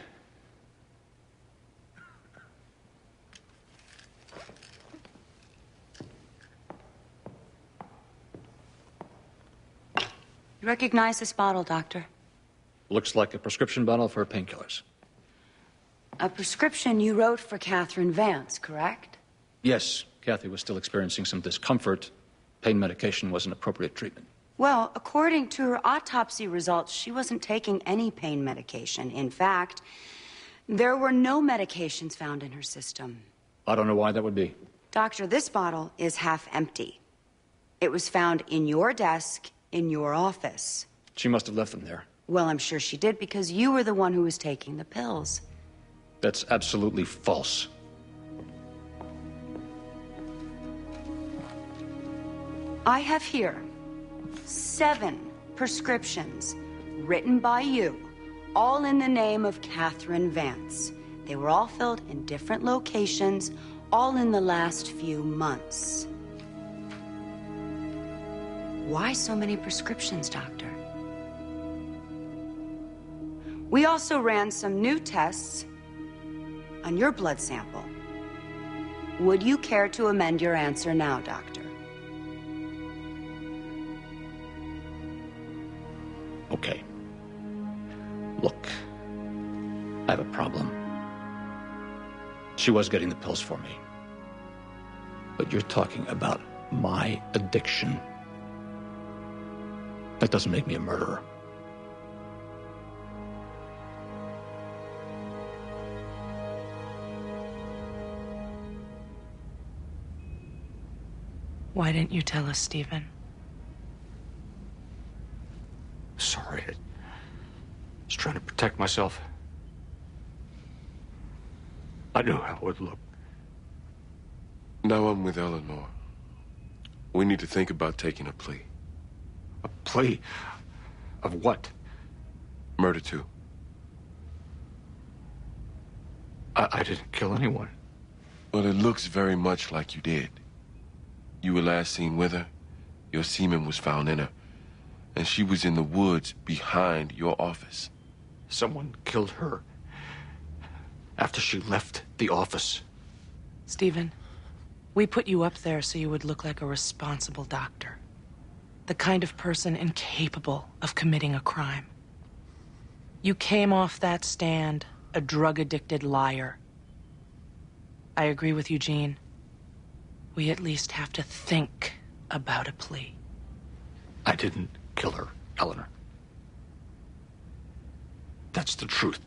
You recognize this bottle, Doctor? Looks like a prescription bottle for painkillers. A prescription you wrote for Catherine Vance, correct? Yes, Kathy was still experiencing some discomfort. Pain medication was an appropriate treatment. Well, according to her autopsy results, she wasn't taking any pain medication. In fact, there were no medications found in her system. I don't know why that would be. Doctor, this bottle is half empty. It was found in your desk in your office. She must have left them there. Well, I'm sure she did because you were the one who was taking the pills. That's absolutely false. I have here 7 prescriptions written by you, all in the name of Catherine Vance. They were all filled in different locations, all in the last few months. Why so many prescriptions, Doctor? We also ran some new tests on your blood sample. Would you care to amend your answer now, Doctor? Okay. Look, I have a problem. She was getting the pills for me. But you're talking about my addiction. That doesn't make me a murderer. Why didn't you tell us, Stephen? Sorry. I was trying to protect myself. I knew how it would look. Now I'm with Eleanor. We need to think about taking a plea. A plea? Of what? Murder too. I didn't kill anyone. Well, it looks very much like you did. You were last seen with her. Your semen was found in her. And she was in the woods behind your office. Someone killed her after she left the office. Stephen, we put you up there so you would look like a responsible doctor. The kind of person incapable of committing a crime. You came off that stand a drug-addicted liar. I agree with Eugene. We at least have to think about a plea. I didn't kill her, Eleanor. That's the truth.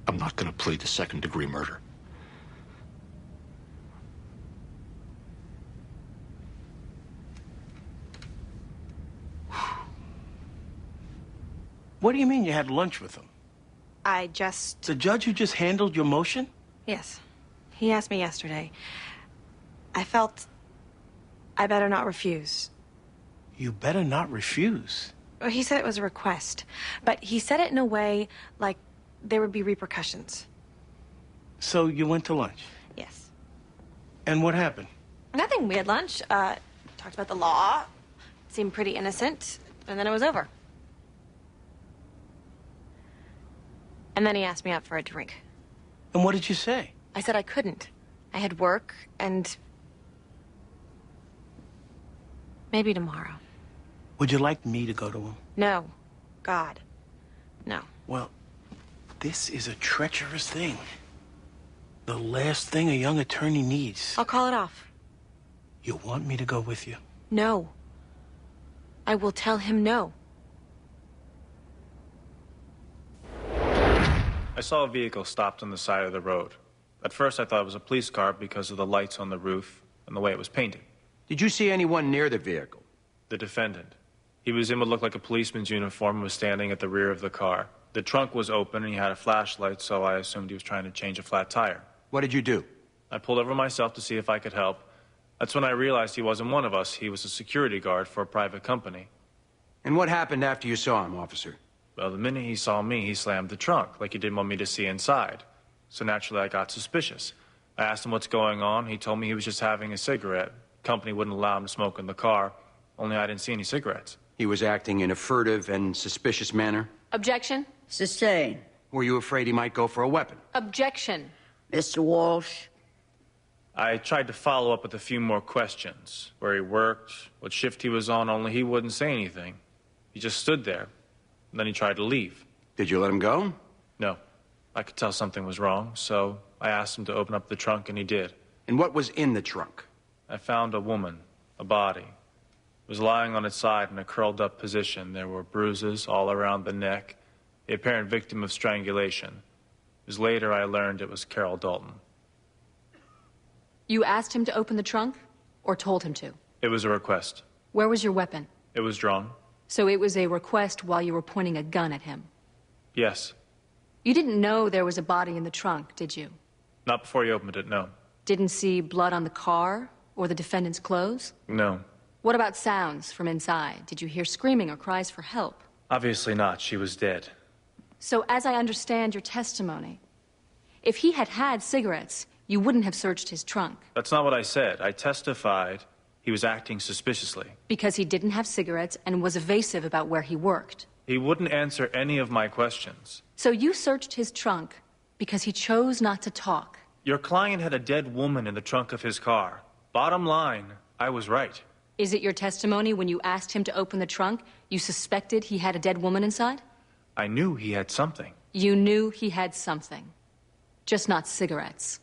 I'm not going to plead to second-degree murder. What do you mean you had lunch with him? I just... The judge who just handled your motion? Yes. He asked me yesterday. I felt I better not refuse. You better not refuse. Well, he said it was a request, but he said it in a way like there would be repercussions. So you went to lunch? Yes. And what happened? Nothing. We had lunch, talked about the law, seemed pretty innocent, and then it was over. And then he asked me out for a drink. And what did you say? I said I couldn't. I had work, and maybe tomorrow. Would you like me to go to him? No. God. No. Well, this is a treacherous thing. The last thing a young attorney needs. I'll call it off. You want me to go with you? No. I will tell him no. I saw a vehicle stopped on the side of the road. At first, I thought it was a police car because of the lights on the roof and the way it was painted. Did you see anyone near the vehicle? The defendant. He was in what looked like a policeman's uniform and was standing at the rear of the car. The trunk was open and he had a flashlight, so I assumed he was trying to change a flat tire. What did you do? I pulled over myself to see if I could help. That's when I realized he wasn't one of us. He was a security guard for a private company. And what happened after you saw him, officer? Well, the minute he saw me, he slammed the trunk, like he didn't want me to see inside. So naturally, I got suspicious. I asked him what's going on. He told me he was just having a cigarette. Company wouldn't allow him to smoke in the car, only I didn't see any cigarettes. He was acting in a furtive and suspicious manner? Objection? Sustain. Were you afraid he might go for a weapon? Objection. Mr. Walsh. I tried to follow up with a few more questions. Where he worked, what shift he was on, only he wouldn't say anything. He just stood there. And then he tried to leave. Did you let him go? No. I could tell something was wrong, so I asked him to open up the trunk, and he did. And what was in the trunk? I found a woman, a body. It was lying on its side in a curled-up position. There were bruises all around the neck, the apparent victim of strangulation. It was later I learned it was Carol Dalton. You asked him to open the trunk, or told him to? It was a request. Where was your weapon? It was drawn. So it was a request while you were pointing a gun at him? Yes. You didn't know there was a body in the trunk, did you? Not before you opened it, no. Didn't see blood on the car or the defendant's clothes? No. What about sounds from inside? Did you hear screaming or cries for help? Obviously not. She was dead. So as I understand your testimony, if he had had cigarettes, you wouldn't have searched his trunk. That's not what I said. I testified he was acting suspiciously. Because he didn't have cigarettes and was evasive about where he worked. He wouldn't answer any of my questions. So you searched his trunk because he chose not to talk. Your client had a dead woman in the trunk of his car. Bottom line, I was right. Is it your testimony when you asked him to open the trunk, you suspected he had a dead woman inside? I knew he had something. You knew he had something. Just not cigarettes.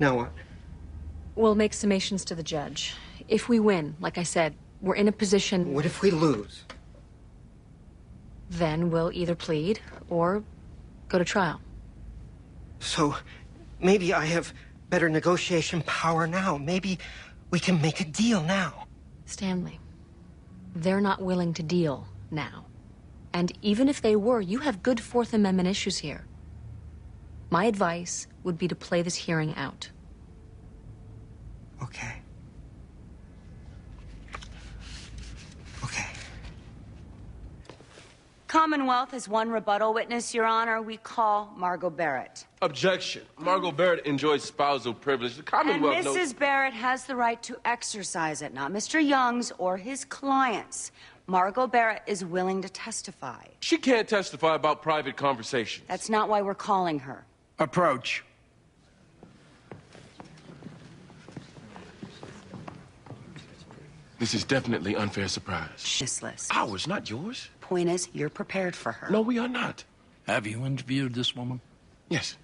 Now what? We'll make summations to the judge. If we win, like I said, we're in a position... What if we lose? Then we'll either plead or go to trial. So, maybe I have better negotiation power now. Maybe we can make a deal now. Stanley, they're not willing to deal now. And even if they were, you have good Fourth Amendment issues here. My advice would be to play this hearing out. Okay. Commonwealth has one rebuttal witness, Your Honor. We call Margot Barrett. Objection. Margot Barrett enjoys spousal privilege. The Commonwealth And Mrs. Barrett has the right to exercise it, not Mr. Young's or his clients. Margot Barrett is willing to testify. She can't testify about private conversations. That's not why we're calling her. Approach. This is definitely unfair surprise. This list. Ours, not yours. Point is, you're prepared for her. No, we are not. Have you interviewed this woman? Yes.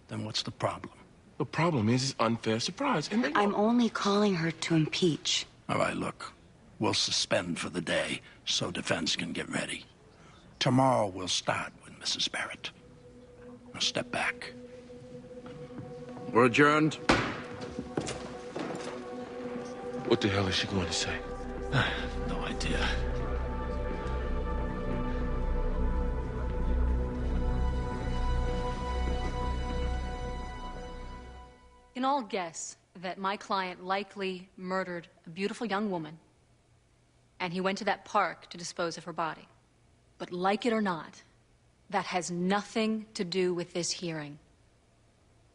Then what's the problem? The problem is it's unfair surprise. And I'm only calling her to impeach. All right, look. We'll suspend for the day so defense can get ready. Tomorrow we'll start with Mrs. Barrett. Now step back. We're adjourned. What the hell is she going to say? No idea. You can all guess that my client likely murdered a beautiful young woman, and he went to that park to dispose of her body. But like it or not, that has nothing to do with this hearing.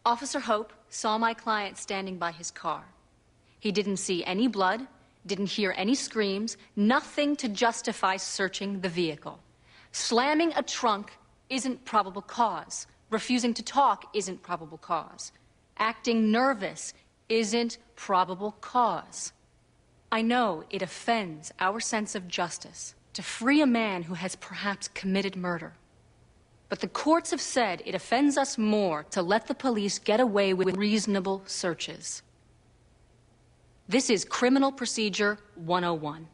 Officer Hope saw my client standing by his car. He didn't see any blood, didn't hear any screams, nothing to justify searching the vehicle. Slamming a trunk isn't probable cause. Refusing to talk isn't probable cause. Acting nervous isn't probable cause. I know it offends our sense of justice to free a man who has perhaps committed murder. But the courts have said it offends us more to let the police get away with reasonable searches. This is Criminal Procedure 101.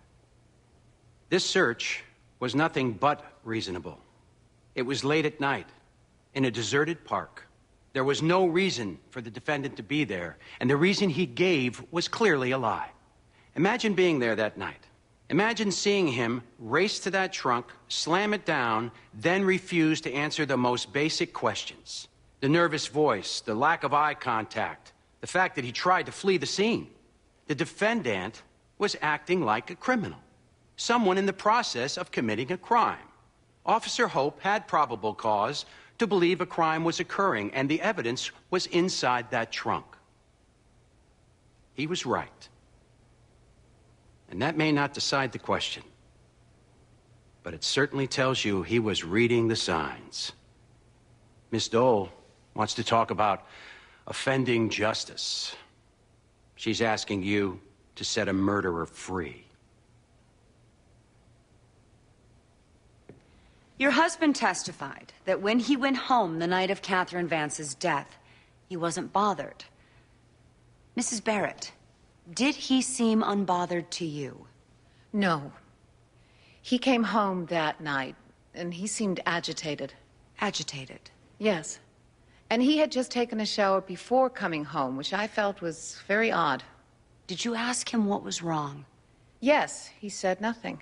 This search was nothing but reasonable. It was late at night, in a deserted park. There was no reason for the defendant to be there, and the reason he gave was clearly a lie. Imagine being there that night. Imagine seeing him race to that trunk, slam it down, then refuse to answer the most basic questions. The nervous voice, the lack of eye contact, the fact that he tried to flee the scene. The defendant was acting like a criminal, someone in the process of committing a crime. Officer Hope had probable cause to believe a crime was occurring, and the evidence was inside that trunk. He was right. And that may not decide the question, but it certainly tells you he was reading the signs. Miss Dole wants to talk about offending justice. She's asking you to set a murderer free. Your husband testified that when he went home the night of Catherine Vance's death, he wasn't bothered. Mrs. Barrett, did he seem unbothered to you? No. He came home that night, and he seemed agitated. Agitated? Yes. And he had just taken a shower before coming home, which I felt was very odd. Did you ask him what was wrong? Yes, he said nothing.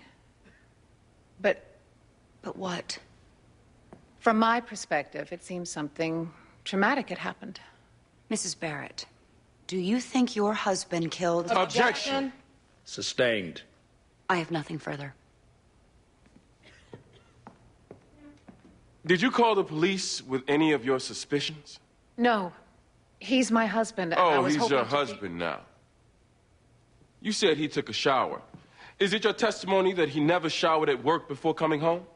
But what? From my perspective, it seems something traumatic had happened. Mrs. Barrett, do you think your husband killed... Objection. Sustained. I have nothing further. Did you call the police with any of your suspicions? No. He's my husband. I Oh, was he's hoping your to husband now. You said he took a shower. Is it your testimony that he never showered at work before coming home?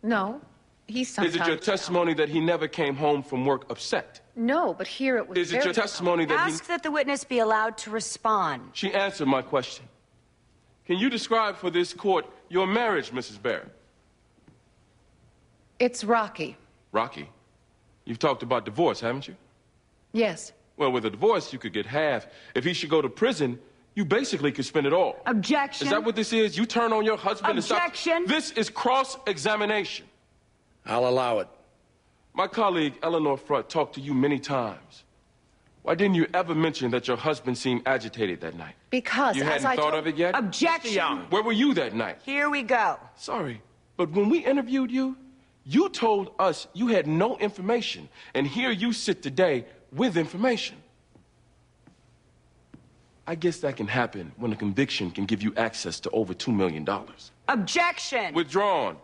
No. He sometimes... Is it your testimony that he never came home from work upset? No, but here it was Is it your testimony that Ask that the witness be allowed to respond. She answered my question. Can you describe for this court your marriage, Mrs. Barrett? It's rocky. Rocky? You've talked about divorce, haven't you? Yes. Well, with a divorce, you could get half. If he should go to prison, you basically could spend it all. Objection. Is that what this is? You turn on your husband Objection. and stop... This is cross-examination. I'll allow it. My colleague, Eleanor Front, talked to you many times. Why didn't you ever mention that your husband seemed agitated that night? Because, You hadn't thought of it yet? Objection. Where were you that night? Here we go. Sorry, but when we interviewed you, you told us you had no information, and here you sit today with information. I guess that can happen when a conviction can give you access to over $2 million. Objection. Withdrawn.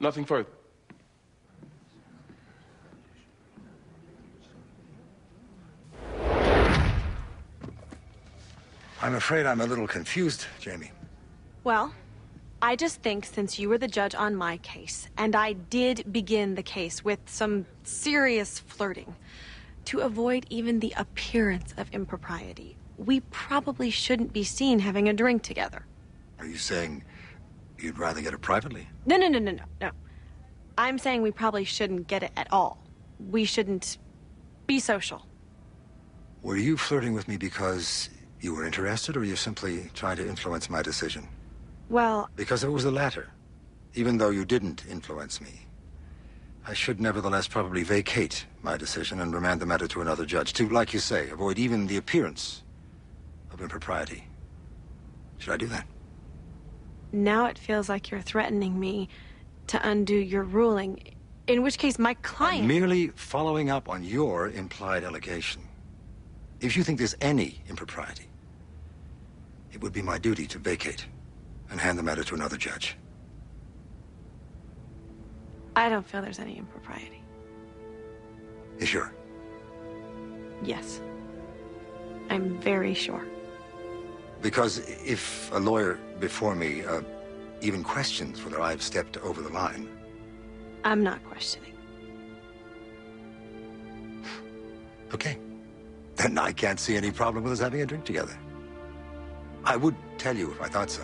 Nothing further. I'm afraid I'm a little confused, Jamie. Well, I just think since you were the judge on my case, and I did begin the case with some serious flirting, to avoid even the appearance of impropriety, we probably shouldn't be seen having a drink together. Are you saying you'd rather get it privately? No. I'm saying we probably shouldn't get it at all. We shouldn't be social. Were you flirting with me because you were interested, or were you simply trying to influence my decision? Well... Because it was the latter. Even though you didn't influence me, I should nevertheless probably vacate my decision and remand the matter to another judge to, like you say, avoid even the appearance of impropriety. Should I do that? Now it feels like you're threatening me to undo your ruling, in which case my client... I'm merely following up on your implied allegation. If you think there's any impropriety, it would be my duty to vacate and hand the matter to another judge. I don't feel there's any impropriety. You sure? Yes. I'm very sure. Because if a lawyer before me even questions whether I've stepped over the line... I'm not questioning. Okay. Then I can't see any problem with us having a drink together. I would tell you if I thought so.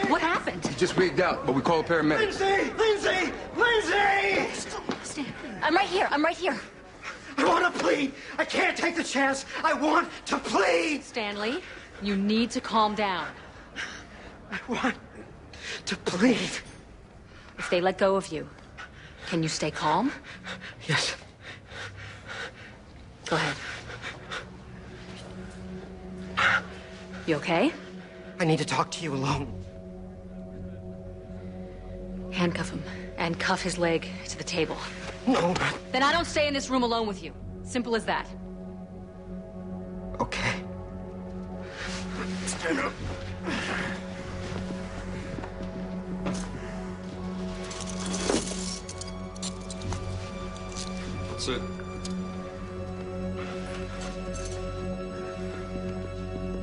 What happened? He just wigged out, but we called paramedics. Lindsay! Stan, I'm right here. I want to plead. I can't take the chance. I want to plead. Stanley, you need to calm down. I want to plead. If they let go of you, can you stay calm? Yes. Go ahead. You okay? I need to talk to you alone. Handcuff him and cuff his leg to the table. No. Then I don't stay in this room alone with you. Simple as that. Okay. Stand up. That's it.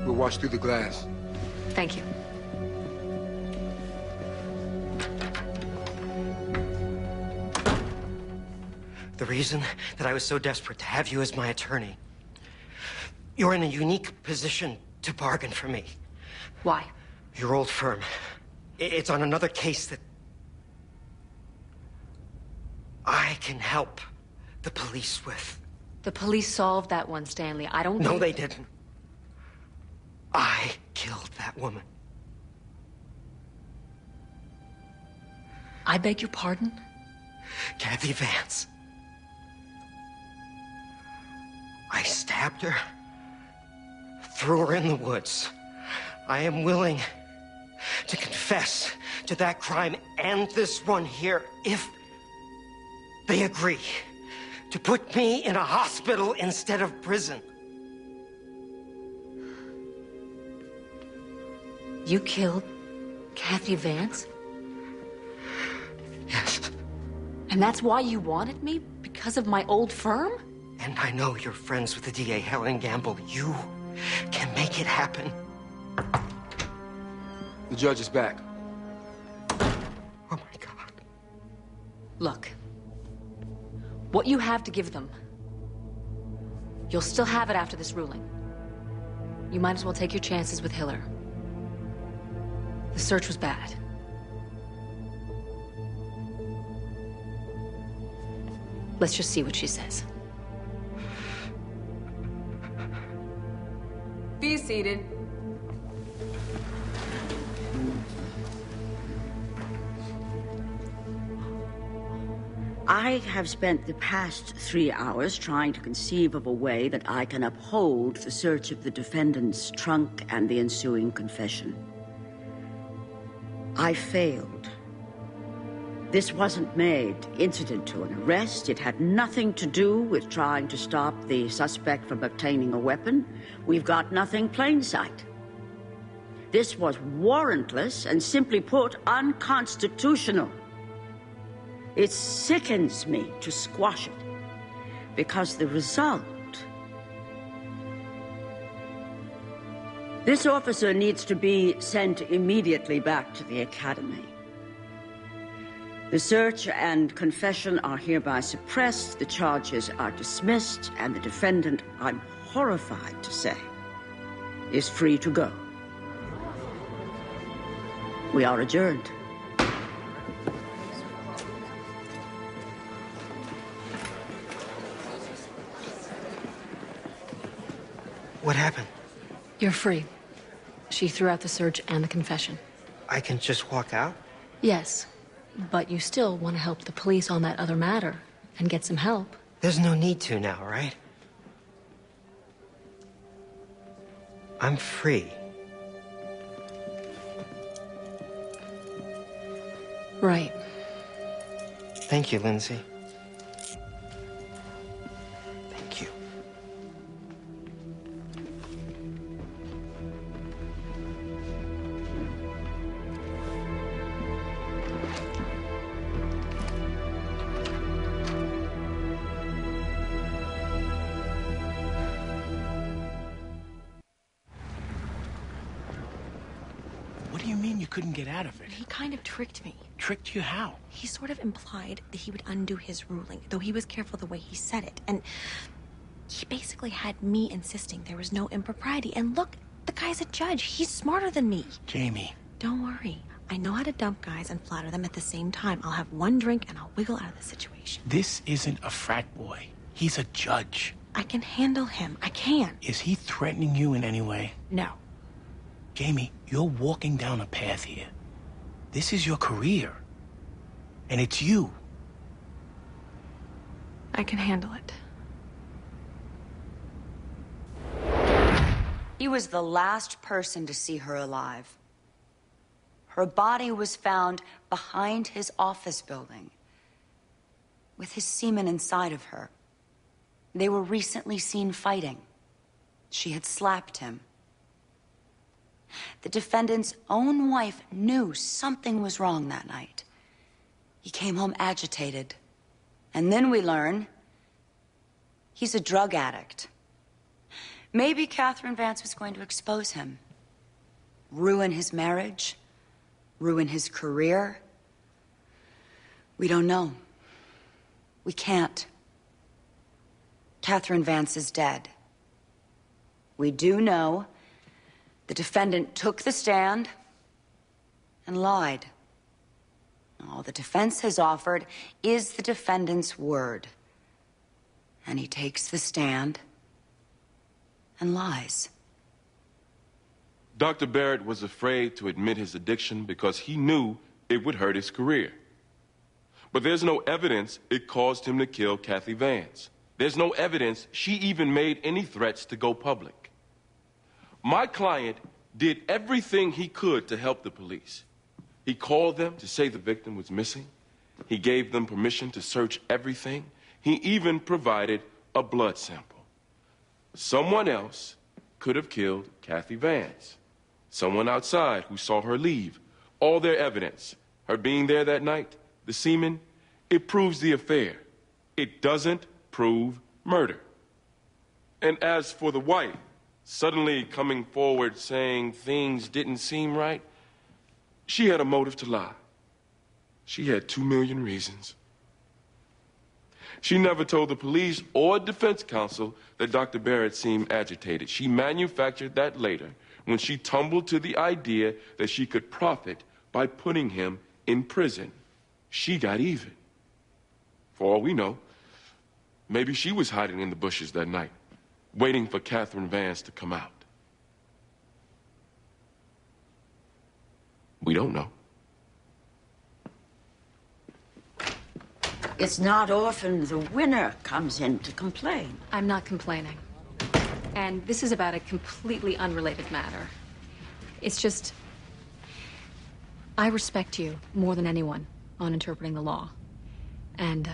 We'll watch through the glass. Thank you. The reason that I was so desperate to have you as my attorney, you're in a unique position to bargain for me. Why? Your old firm. It's on another case that I can help the police with. The police solved that one, Stanley. I don't... No, they didn't. I killed that woman. I beg your pardon? Kathy Vance. I stabbed her, threw her in the woods. I am willing to confess to that crime and this one here if they agree to put me in a hospital instead of prison. You killed Kathy Vance? Yes. And that's why you wanted me? Because of my old firm? And I know you're friends with the DA, Helen Gamble. You can make it happen. The judge is back. Oh my God. Look. What you have to give them, you'll still have it after this ruling. You might as well take your chances with Hiller. The search was bad. Let's just see what she says. Be seated. I have spent the past 3 hours trying to conceive of a way that I can uphold the search of the defendant's trunk and the ensuing confession. I failed. This wasn't made incident to an arrest. It had nothing to do with trying to stop the suspect from obtaining a weapon. We've got nothing plain sight. This was warrantless and, simply put, unconstitutional. It sickens me to squash it, because the result... This officer needs to be sent immediately back to the academy. The search and confession are hereby suppressed, the charges are dismissed, and the defendant, I'm horrified to say, is free to go. We are adjourned. What happened? You're free. She threw out the search and the confession. I can just walk out? Yes, but you still want to help the police on that other matter and get some help. There's no need to now, right? I'm free. Right. Thank you, Lindsay. Thank you. What do you mean you couldn't get out of it? He kind of tricked me. Tricked you how? He sort of implied that he would undo his ruling, though he was careful the way he said it. And he basically had me insisting there was no impropriety. And look, the guy's a judge. He's smarter than me. Jamie. Don't worry. I know how to dump guys and flatter them at the same time. I'll have one drink and I'll wiggle out of the situation. This isn't a frat boy. He's a judge. I can handle him. I can. Is he threatening you in any way? No. Jamie, you're walking down a path here. This is your career. And it's you. I can handle it. He was the last person to see her alive. Her body was found behind his office building, with his semen inside of her. They were recently seen fighting. She had slapped him. The defendant's own wife knew something was wrong that night. He came home agitated. And then we learn he's a drug addict. Maybe Catherine Vance was going to expose him. Ruin his marriage. Ruin his career. We don't know. We can't. Catherine Vance is dead. We do know the defendant took the stand and lied. All the defense has offered is the defendant's word. And he takes the stand and lies. Dr. Barrett was afraid to admit his addiction because he knew it would hurt his career. But there's no evidence it caused him to kill Kathy Vance. There's no evidence she even made any threats to go public. My client did everything he could to help the police. He called them to say the victim was missing. He gave them permission to search everything. He even provided a blood sample. Someone else could have killed Kathy Vance. Someone outside who saw her leave. All their evidence, her being there that night, the semen, it proves the affair. It doesn't prove murder. And as for the wife, suddenly coming forward saying things didn't seem right, she had a motive to lie. She had 2 million reasons. She never told the police or defense counsel that Dr. Barrett seemed agitated. She manufactured that later when she tumbled to the idea that she could profit by putting him in prison. She got even. For all we know, maybe she was hiding in the bushes that night, waiting for Catherine Vance to come out. We don't know. It's not often the winner comes in to complain. I'm not complaining. And this is about a completely unrelated matter. It's just, I respect you more than anyone on interpreting the law. And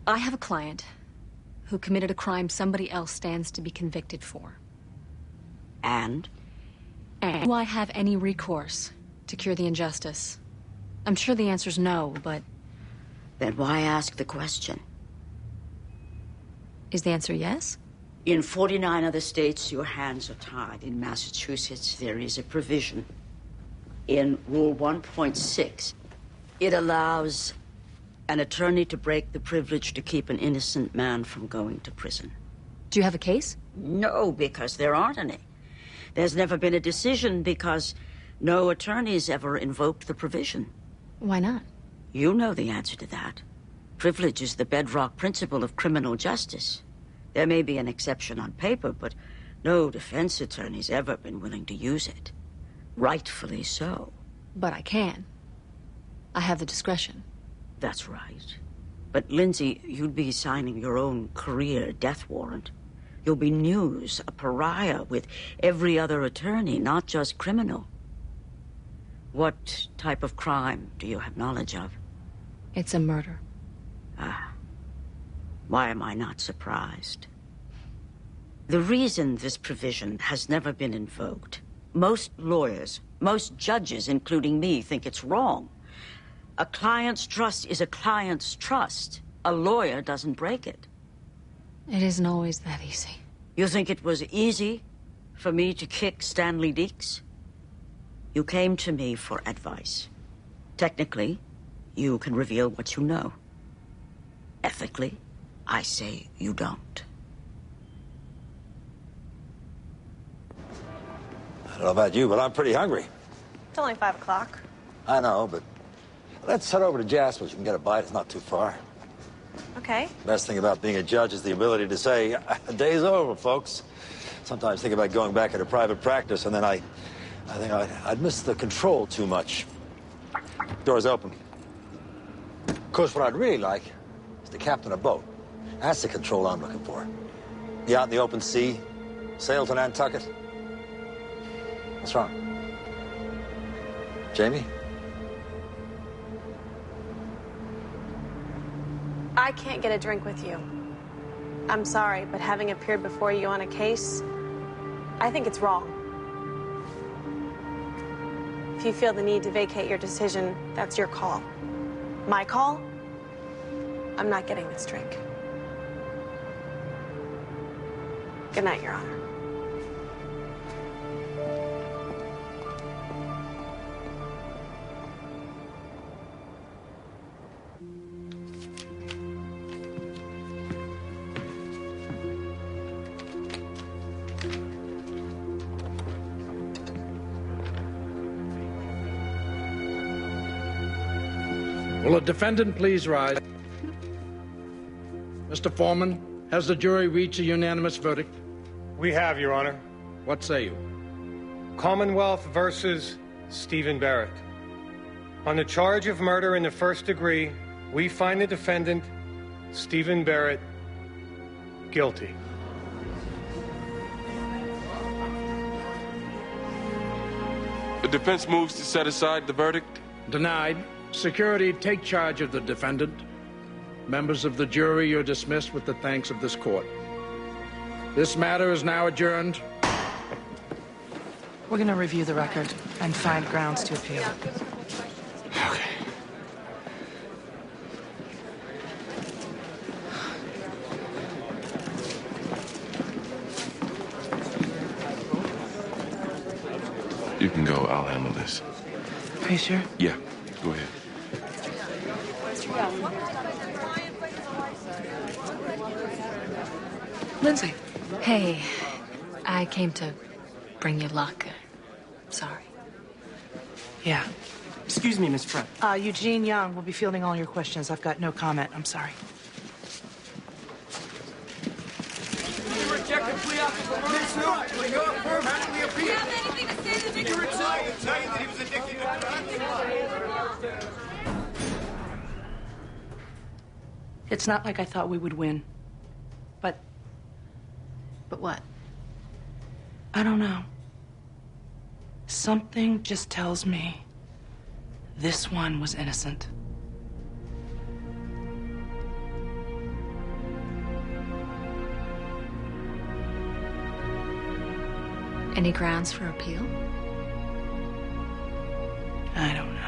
I have a client who committed a crime somebody else stands to be convicted for. And? Do I have any recourse to cure the injustice? I'm sure the answer's no, but... Then why ask the question? Is the answer yes? In 49 other states, your hands are tied. In Massachusetts, there is a provision. In Rule 1.6, it allows an attorney to break the privilege to keep an innocent man from going to prison. Do you have a case? No, because there aren't any. There's never been a decision because no attorneys ever invoked the provision. Why not? You know the answer to that. Privilege is the bedrock principle of criminal justice. There may be an exception on paper, but no defense attorney's ever been willing to use it. Rightfully so. But I can. I have the discretion. That's right. But, Lindsay, you'd be signing your own career death warrant. You'll be news, a pariah with every other attorney, not just criminal. What type of crime do you have knowledge of? It's a murder. Ah. Why am I not surprised? The reason this provision has never been invoked, most lawyers, most judges, including me, think it's wrong. A client's trust is a client's trust. A lawyer doesn't break it. It isn't always that easy. You think it was easy for me to kick Stanley Deeks? You came to me for advice. Technically, you can reveal what you know. Ethically, I say you don't. I don't know about you, but I'm pretty hungry. It's only 5 o'clock. I know, but let's head over to Jasper's. You can get a bite. It's not too far. Okay. Best thing about being a judge is the ability to say, "The day's over, folks." Sometimes think about going back into private practice, and then I think I'd miss the control too much. Door's open. Of course, what I'd really like is to captain a boat. That's the control I'm looking for. You out in the open sea, sail to Nantucket. What's wrong? Jamie? I can't get a drink with you. I'm sorry, but having appeared before you on a case, I think it's wrong. If you feel the need to vacate your decision, that's your call. My call? I'm not getting this drink. Good night, Your Honor. Will the defendant please rise? Mr. Foreman, has the jury reached a unanimous verdict? We have, Your Honor. What say you? Commonwealth versus Stephen Barrett. On the charge of murder in the first degree, we find the defendant, Stephen Barrett, guilty. The defense moves to set aside the verdict. Denied. Security, take charge of the defendant. Members of the jury, you're dismissed with the thanks of this court. This matter is now adjourned. We're going to review the record and find grounds to appeal. Okay. You can go. I'll handle this. Are you sure? Yeah, go ahead. Lindsay. Hey, I came to bring you luck. Sorry. Yeah. Excuse me, Miss Friend. Eugene Young will be fielding all your questions. I've got no comment. I'm sorry. It's not like I thought we would win. But what? I don't know. Something just tells me this one was innocent. Any grounds for appeal? I don't know.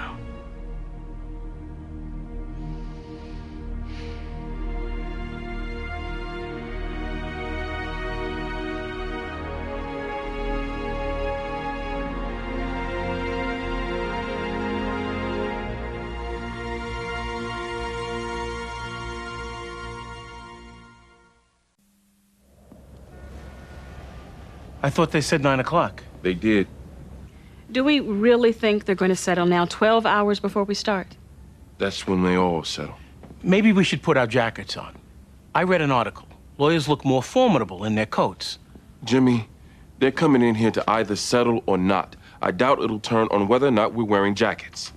I thought they said 9 o'clock. They did. Do we really think they're going to settle now, 12 hours before we start? That's when they all settle. Maybe we should put our jackets on. I read an article. Lawyers look more formidable in their coats. Jimmy, they're coming in here to either settle or not. I doubt it'll turn on whether or not we're wearing jackets.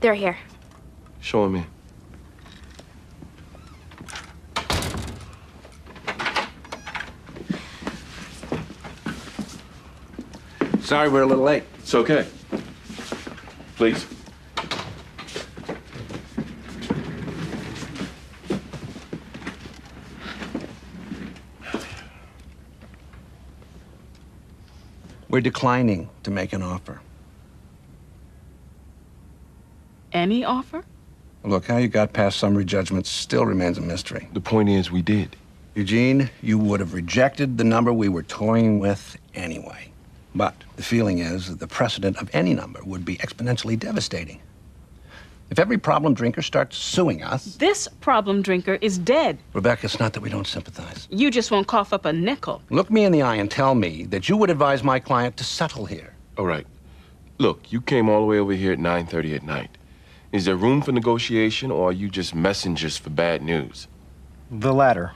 They're here. Show them in. Sorry we're a little late. It's okay. Please. We're declining to make an offer. Any offer? Look, how you got past summary judgment still remains a mystery. The point is, we did. Eugene, you would have rejected the number we were toying with anyway. But the feeling is that the precedent of any number would be exponentially devastating. If every problem drinker starts suing us... This problem drinker is dead. Rebecca, it's not that we don't sympathize. You just won't cough up a nickel. Look me in the eye and tell me that you would advise my client to settle here. All right. Look, you came all the way over here at 9:30 at night. Is there room for negotiation, or are you just messengers for bad news? The latter.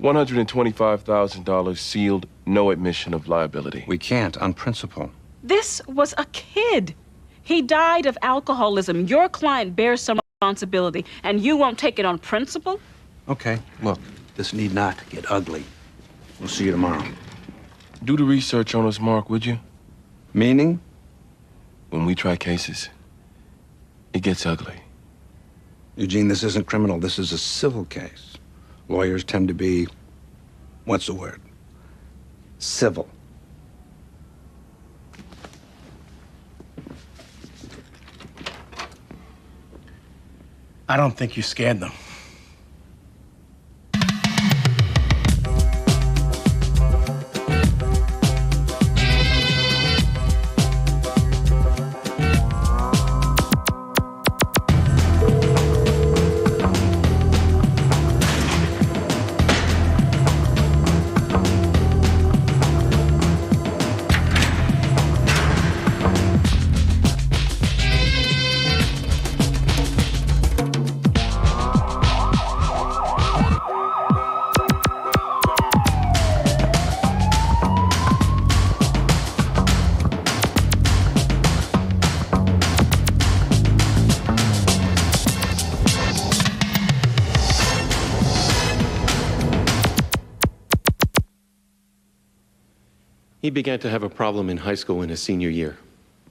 $125,000 sealed, no admission of liability. We can't, on principle. This was a kid. He died of alcoholism. Your client bears some responsibility, and you won't take it on principle? Okay, look, this need not get ugly. We'll see you tomorrow. Do the research on us, Mark, would you? Meaning? When we try cases, it gets ugly. Eugene, this isn't criminal. This is a civil case. Lawyers tend to be, what's the word? Civil. I don't think you scared them. He began to have a problem in high school in his senior year.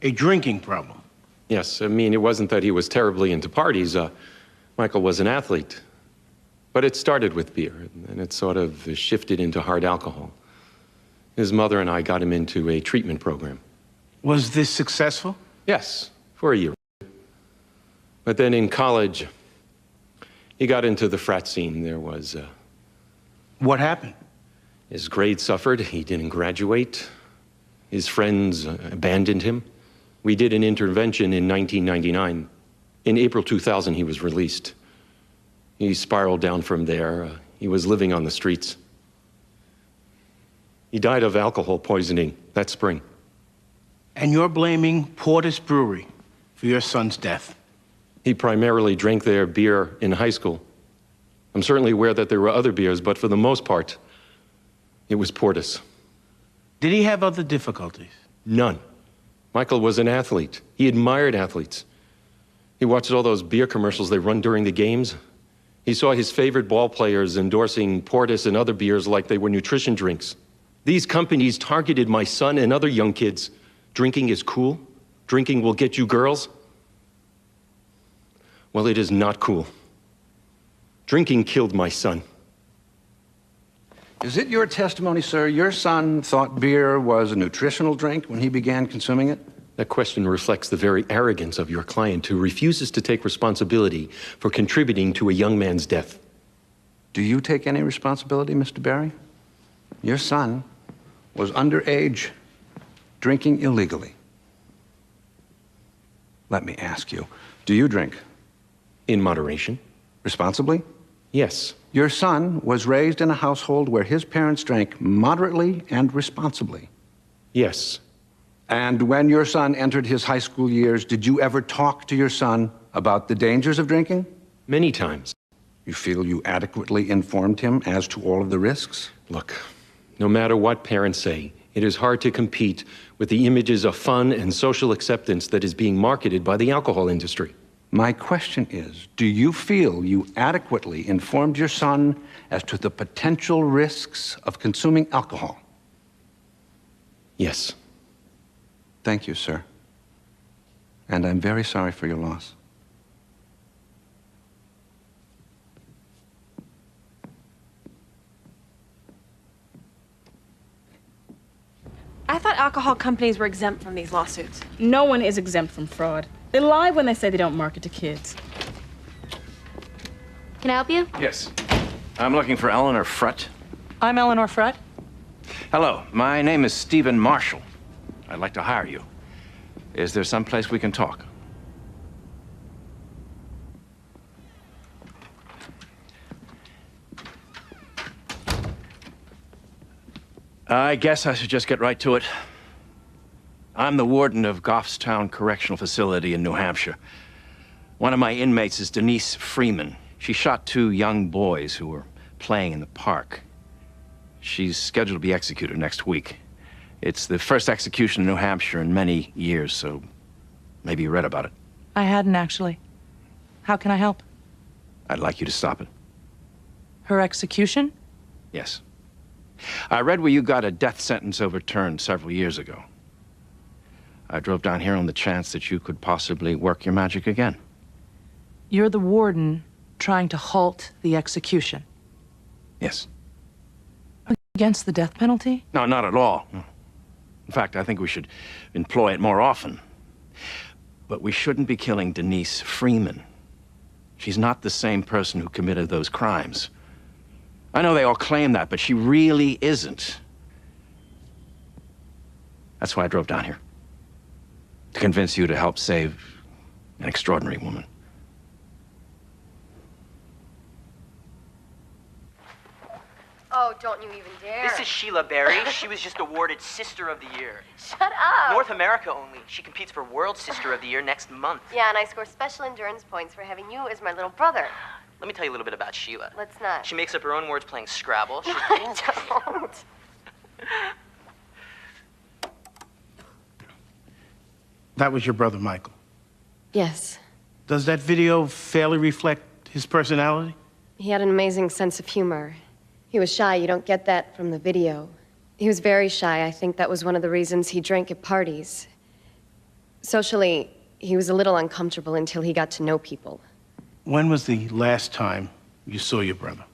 A drinking problem? Yes, I mean, it wasn't that he was terribly into parties. Michael was an athlete. But it started with beer, and it sort of shifted into hard alcohol. His mother and I got him into a treatment program. Was this successful? Yes, for a year. But then in college, he got into the frat scene. There was... What happened? His grades suffered. He didn't graduate. His friends abandoned him. We did an intervention in 1999. In April 2000, he was released. He spiraled down from there. He was living on the streets. He died of alcohol poisoning that spring. And you're blaming Portis Brewery for your son's death? He primarily drank their beer in high school. I'm certainly aware that there were other beers, but for the most part, it was Portis. Did he have other difficulties? None. Michael was an athlete. He admired athletes. He watched all those beer commercials they run during the games. He saw his favorite ball players endorsing Portis and other beers like they were nutrition drinks. These companies targeted my son and other young kids. Drinking is cool. Drinking will get you girls. Well, it is not cool. Drinking killed my son. Is it your testimony, sir, your son thought beer was a nutritional drink when he began consuming it? That question reflects the very arrogance of your client who refuses to take responsibility for contributing to a young man's death. Do you take any responsibility, Mr. Barry? Your son was underage, drinking illegally. Let me ask you, do you drink? In moderation. Responsibly? Yes. Your son was raised in a household where his parents drank moderately and responsibly. Yes. And when your son entered his high school years, did you ever talk to your son about the dangers of drinking? Many times. You feel you adequately informed him as to all of the risks? Look, no matter what parents say, it is hard to compete with the images of fun and social acceptance that is being marketed by the alcohol industry. My question is, do you feel you adequately informed your son as to the potential risks of consuming alcohol? Yes. Thank you, sir. And I'm very sorry for your loss. I thought alcohol companies were exempt from these lawsuits. No one is exempt from fraud. They lie when they say they don't market to kids. Can I help you? Yes. I'm looking for Eleanor Frutt. I'm Eleanor Frutt. Hello, my name is Stephen Marshall. I'd like to hire you. Is there some place we can talk? I guess I should just get right to it. I'm the warden of Goffstown Correctional Facility in New Hampshire. One of my inmates is Denise Freeman. She shot 2 young boys who were playing in the park. She's scheduled to be executed next week. It's the first execution in New Hampshire in many years, so maybe you read about it. I hadn't, actually. How can I help? I'd like you to stop it. Her execution? Yes. I read where you got a death sentence overturned several years ago. I drove down here on the chance that you could possibly work your magic again. You're the warden trying to halt the execution. Yes. Against the death penalty? No, not at all. In fact, I think we should employ it more often. But we shouldn't be killing Denise Freeman. She's not the same person who committed those crimes. I know they all claim that, but she really isn't. That's why I drove down here. To convince you to help save an extraordinary woman. Oh, don't you even dare. This is Sheila Berry. She was just awarded Sister of the Year. Shut up. North America only. She competes for World Sister of the Year next month. Yeah, and I score special endurance points for having you as my little brother. Let me tell you a little bit about Sheila. Let's not. She makes up her own words playing Scrabble. She... I don't. That was your brother, Michael. Yes. Does that video fairly reflect his personality? He had an amazing sense of humor. He was shy. You don't get that from the video. He was very shy. I think that was one of the reasons he drank at parties. Socially, he was a little uncomfortable until he got to know people. When was the last time you saw your brother?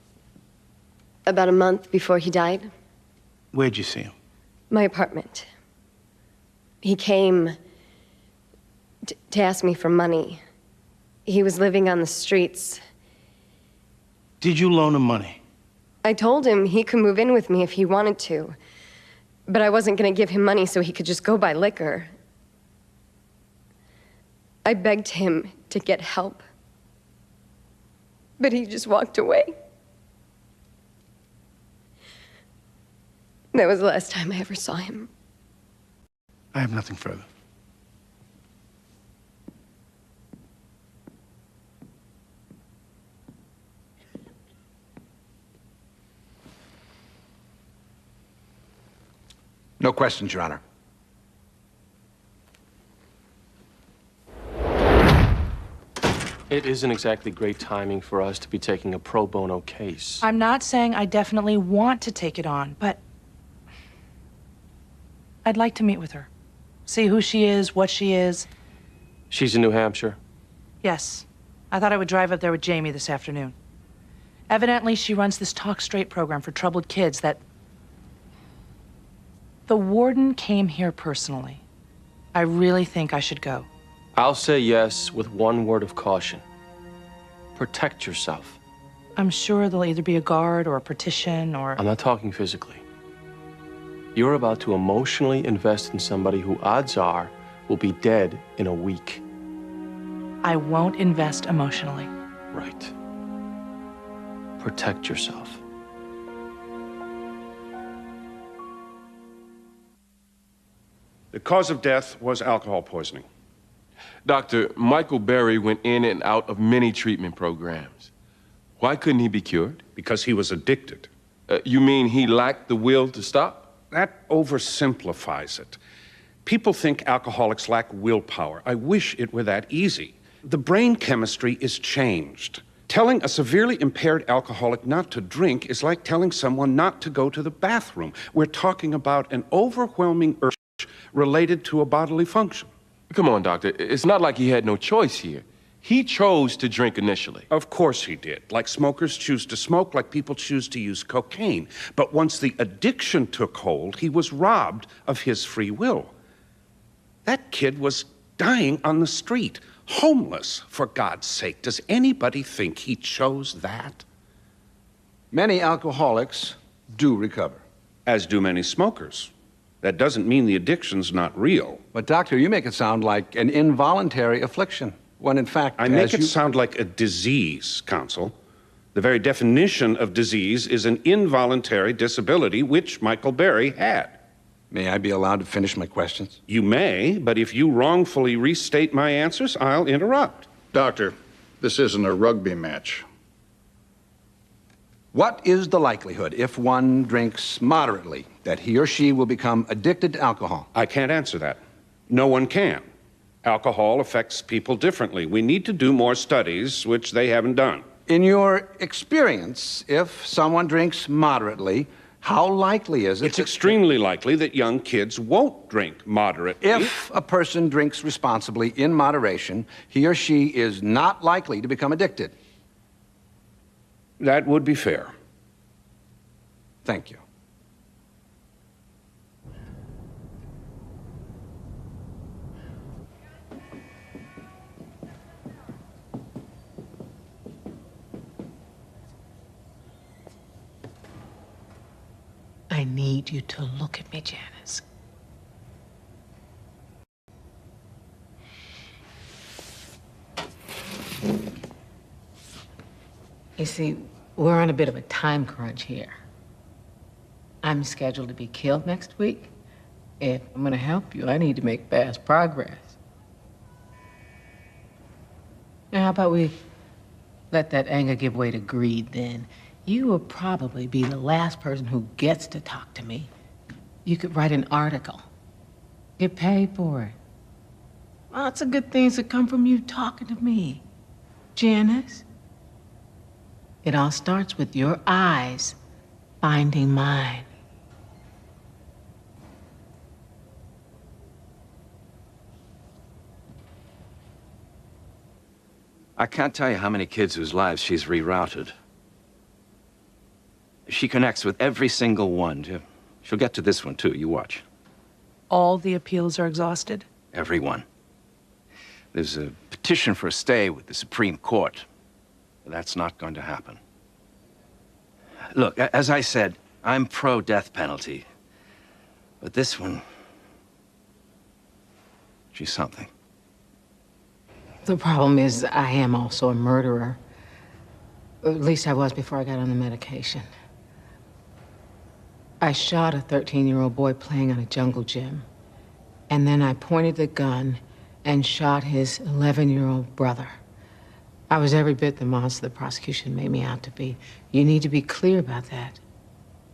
About a month before he died. Where'd you see him? My apartment. He came to ask me for money. He was living on the streets. Did you loan him money? I told him he could move in with me if he wanted to. But I wasn't going to give him money so he could just go buy liquor. I begged him to get help. But he just walked away. That was the last time I ever saw him. I have nothing further. No questions, Your Honor. It isn't exactly great timing for us to be taking a pro bono case. I'm not saying I definitely want to take it on, but I'd like to meet with her. See who she is, what she is. She's in New Hampshire. Yes. I thought I would drive up there with Jamie this afternoon. Evidently, she runs this Talk Straight program for troubled kids that... The warden came here personally. I really think I should go. I'll say yes with one word of caution. Protect yourself. I'm sure there'll either be a guard or a partition or... I'm not talking physically. You're about to emotionally invest in somebody who, odds are, will be dead in a week. I won't invest emotionally. Right. Protect yourself. The cause of death was alcohol poisoning. Dr. Michael Berry went in and out of many treatment programs. Why couldn't he be cured? Because he was addicted. You mean he lacked the will to stop? That oversimplifies it. People think alcoholics lack willpower. I wish it were that easy. The brain chemistry is changed. Telling a severely impaired alcoholic not to drink is like telling someone not to go to the bathroom. We're talking about an overwhelming urge related to a bodily function. Come on, doctor. It's not like he had no choice here. He chose to drink initially. Of course he did. Like smokers choose to smoke, like people choose to use cocaine. But once the addiction took hold, he was robbed of his free will. That kid was dying on the street, homeless, for God's sake. Does anybody think he chose that? Many alcoholics do recover. As do many smokers. That doesn't mean the addiction's not real. But doctor, you make it sound like an involuntary affliction, when in fact... I make it sound like a disease, counsel. The very definition of disease is an involuntary disability, which Michael Berry had. May I be allowed to finish my questions? You may, but if you wrongfully restate my answers, I'll interrupt. Doctor, this isn't a rugby match. What is the likelihood, if one drinks moderately, that he or she will become addicted to alcohol? I can't answer that. No one can. Alcohol affects people differently. We need to do more studies, which they haven't done. In your experience, if someone drinks moderately, how likely is it? It's extremely likely that young kids won't drink moderately. If a person drinks responsibly in moderation, he or she is not likely to become addicted. That would be fair. Thank you. I need you to look at me, Janice. You see, we're on a bit of a time crunch here. I'm scheduled to be killed next week. If I'm gonna help you, I need to make fast progress. Now, how about we let that anger give way to greed, then? You will probably be the last person who gets to talk to me. You could write an article. Get paid for it. Lots of good things that come from you talking to me. Janice? It all starts with your eyes finding mine. I can't tell you how many kids whose lives she's rerouted. She connects with every single one. She'll get to this one, too. You watch. All the appeals are exhausted? Every one. There's a petition for a stay with the Supreme Court. But that's not going to happen. Look, as I said, I'm pro-death penalty. But this one... she's something. The problem is I am also a murderer. At least I was before I got on the medication. I shot a 13-year-old boy playing on a jungle gym. And then I pointed the gun and shot his 11-year-old brother. I was every bit the monster the prosecution made me out to be. You need to be clear about that.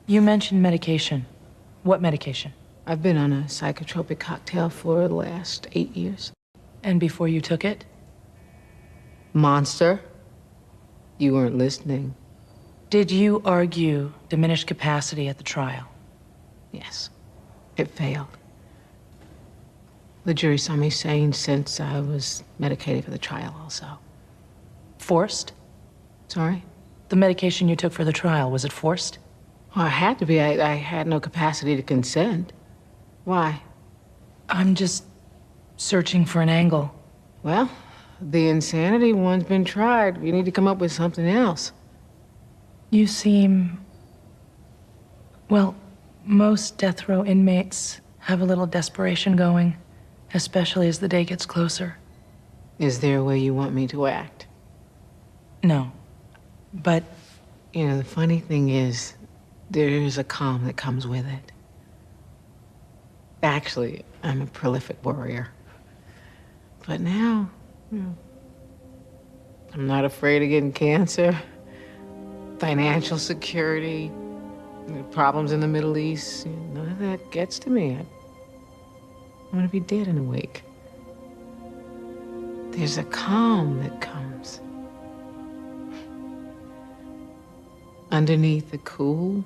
You mentioned medication. What medication? I've been on a psychotropic cocktail for the last 8 years. And before you took it? Monster? You weren't listening. Did you argue diminished capacity at the trial? Yes. It failed. The jury saw me sane since I was medicated for the trial also. Forced? Sorry? The medication you took for the trial, was it forced? Well, I had to be. I had no capacity to consent. Why? I'm just searching for an angle. Well, the insanity one's been tried. We need to come up with something else. You seem... Well, most death row inmates have a little desperation going, especially as the day gets closer. Is there a way you want me to act? No. But... You know, the funny thing is, there's a calm that comes with it. Actually, I'm a prolific warrior. But now, I'm not afraid of getting cancer, financial security, problems in the Middle East. None of that gets to me. I'm gonna be dead in a week. There's a calm that comes. Underneath the cool,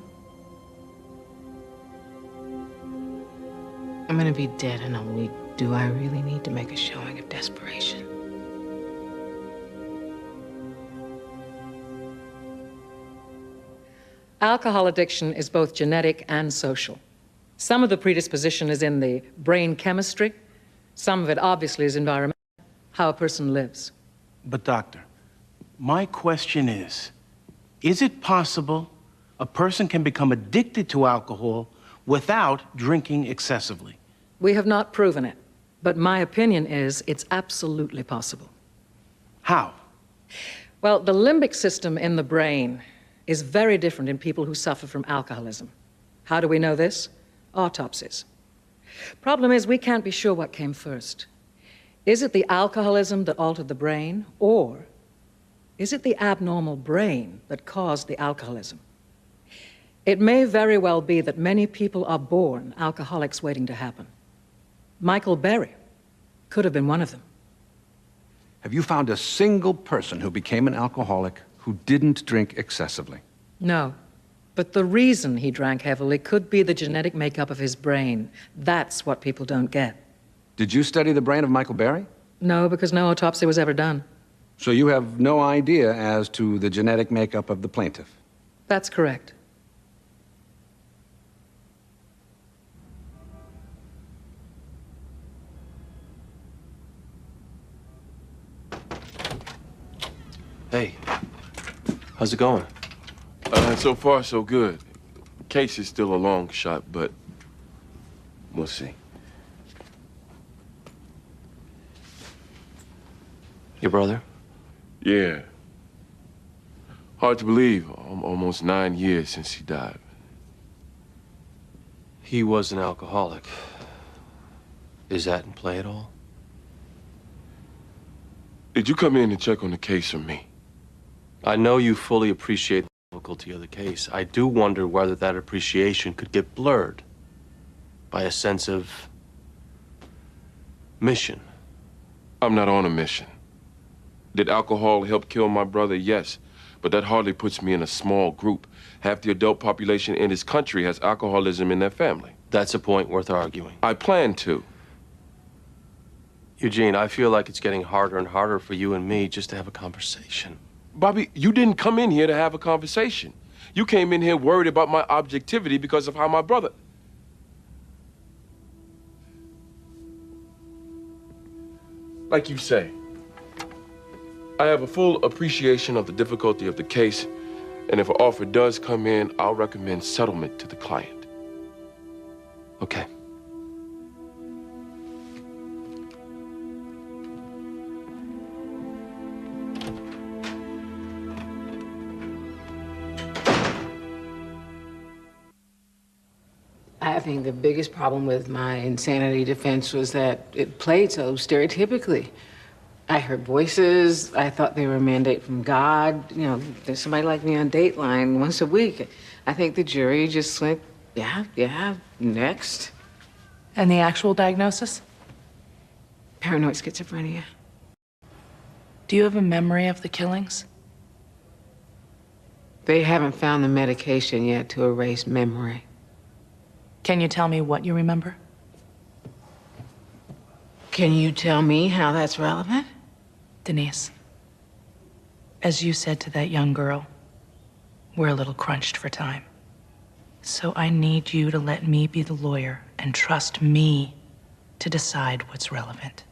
I'm gonna be dead in a week. Do I really need to make a showing of desperation? Alcohol addiction is both genetic and social. Some of the predisposition is in the brain chemistry. Some of it obviously is environmental, how a person lives. But doctor, my question is it possible a person can become addicted to alcohol without drinking excessively? We have not proven it, but my opinion is it's absolutely possible. How? Well, the limbic system in the brain is very different in people who suffer from alcoholism. How do we know this? Autopsies. Problem is, we can't be sure what came first. Is it the alcoholism that altered the brain, or is it the abnormal brain that caused the alcoholism? It may very well be that many people are born alcoholics waiting to happen. Michael Berry could have been one of them. Have you found a single person who became an alcoholic who didn't drink excessively? No. But the reason he drank heavily could be the genetic makeup of his brain. That's what people don't get. Did you study the brain of Michael Berry? No, because no autopsy was ever done. So you have no idea as to the genetic makeup of the plaintiff? That's correct. Hey, how's it going? So far, so good. Case is still a long shot, but we'll see. Your brother? Yeah. Hard to believe. Almost 9 years since he died. He was an alcoholic. Is that in play at all? Did you come in and check on the case for me? I know you fully appreciate the difficulty of the case. I do wonder whether that appreciation could get blurred by a sense of mission. I'm not on a mission. Did alcohol help kill my brother? Yes. But that hardly puts me in a small group. Half the adult population in this country has alcoholism in their family. That's a point worth arguing. I plan to. Eugene, I feel like it's getting harder and harder for you and me just to have a conversation. Bobby, you didn't come in here to have a conversation. You came in here worried about my objectivity because of how my brother... Like you say, I have a full appreciation of the difficulty of the case, and if an offer does come in, I'll recommend settlement to the client. Okay. I think the biggest problem with my insanity defense was that it played so stereotypically. I heard voices. I thought they were a mandate from God. You know, there's somebody like me on Dateline once a week. I think the jury just went, yeah, next. And the actual diagnosis? Paranoid schizophrenia. Do you have a memory of the killings? They haven't found the medication yet to erase memory. Can you tell me what you remember? Can you tell me how that's relevant? Denise, as you said to that young girl, We're a little crunched for time. So I need you to let me be the lawyer and trust me to decide what's relevant.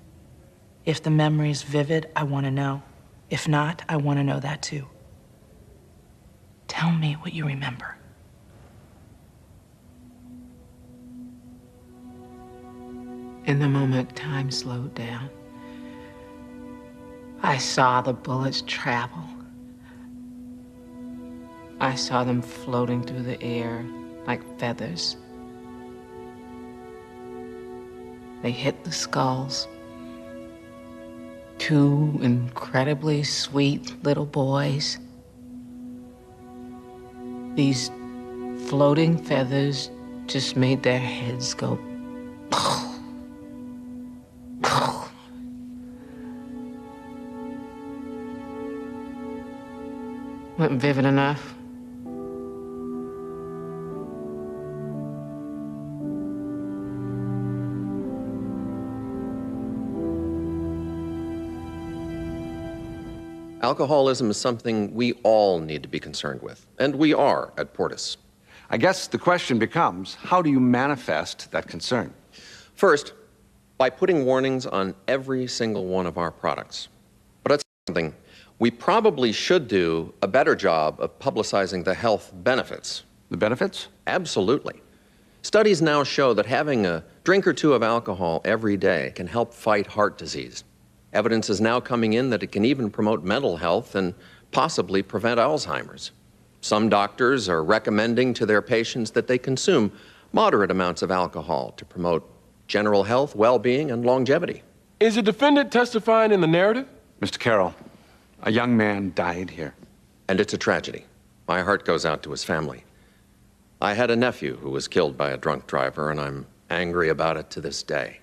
If the memory's vivid, I want to know. If not, I want to know that too. Tell me what you remember. In the moment time slowed down, I saw the bullets travel. I saw them floating through the air like feathers. They hit the skulls. Two incredibly sweet little boys. These floating feathers just made their heads go Wasn't vivid enough? Alcoholism is something we all need to be concerned with, and we are at Portis. I guess the question becomes, how do you manifest that concern? First, by putting warnings on every single one of our products. But that's something we probably should do a better job of publicizing the health benefits. The benefits? Absolutely. Studies now show that having a drink or two of alcohol every day can help fight heart disease. Evidence is now coming in that it can even promote mental health and possibly prevent Alzheimer's. Some doctors are recommending to their patients that they consume moderate amounts of alcohol to promote general health, well-being, and longevity. Is the defendant testifying in the narrative? Mr. Carroll, a young man died here. And it's a tragedy. My heart goes out to his family. I had a nephew who was killed by a drunk driver, and I'm angry about it to this day.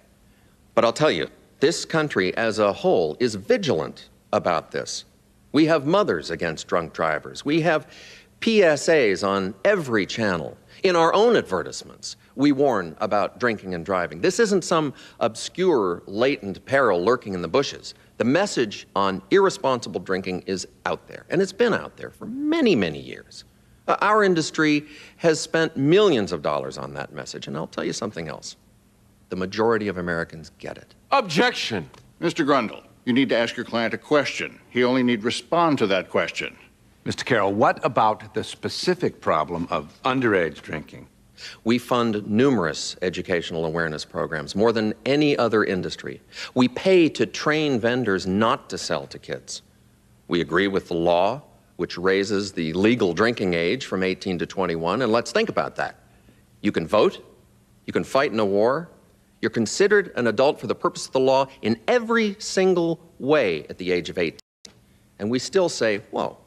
But I'll tell you, this country as a whole is vigilant about this. We have mothers against drunk drivers. We have PSAs on every channel. In our own advertisements, we warn about drinking and driving. This isn't some obscure, latent peril lurking in the bushes. The message on irresponsible drinking is out there, and it's been out there for many, many years. Our industry has spent millions of dollars on that message, and I'll tell you something else. The majority of Americans get it. Objection! Mr. Grundle, you need to ask your client a question. He only need respond to that question. Mr. Carroll, what about the specific problem of underage drinking? We fund numerous educational awareness programs, more than any other industry. We pay to train vendors not to sell to kids. We agree with the law, which raises the legal drinking age from 18 to 21, and let's think about that. You can vote, you can fight in a war, you're considered an adult for the purpose of the law in every single way at the age of 18. And we still say, whoa,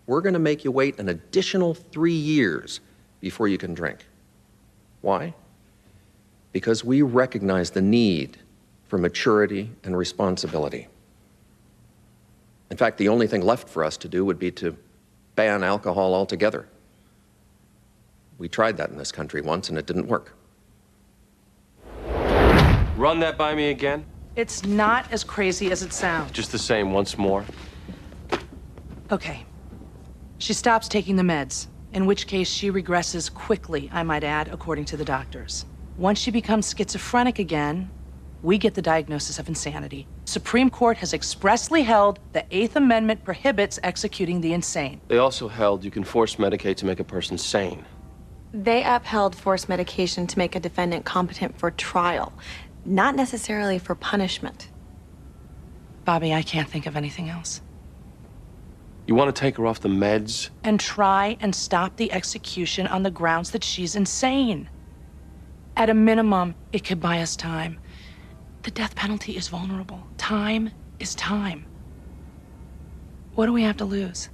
we're going to make you wait an additional 3 years before you can drink. Why? Because we recognize the need for maturity and responsibility. In fact, the only thing left for us to do would be to ban alcohol altogether. We tried that in this country once, and it didn't work. Run that by me again? It's not as crazy as it sounds. Just the same, once more. Okay. She stops taking the meds, in which case she regresses quickly, I might add, according to the doctors. Once she becomes schizophrenic again, we get the diagnosis of insanity. Supreme Court has expressly held the Eighth Amendment prohibits executing the insane. They also held you can force medicate to make a person sane. They upheld forced medication to make a defendant competent for trial, not necessarily for punishment. Bobby, I can't think of anything else. You want to take her off the meds? And try and stop the execution on the grounds that she's insane. At a minimum, it could buy us time. The death penalty is vulnerable. Time is time. What do we have to lose?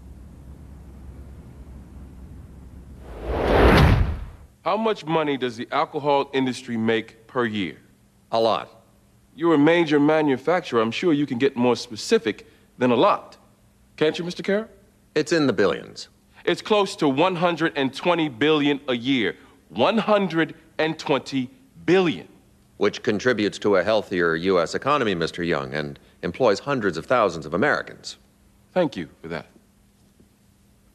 How much money does the alcohol industry make per year? A lot. You're a major manufacturer. I'm sure you can get more specific than a lot. Can't you, Mr. Carroll? It's in the billions. It's close to 120 billion a year. 120 billion. Which contributes to a healthier U.S. economy, Mr. Young, and employs hundreds of thousands of Americans. Thank you for that.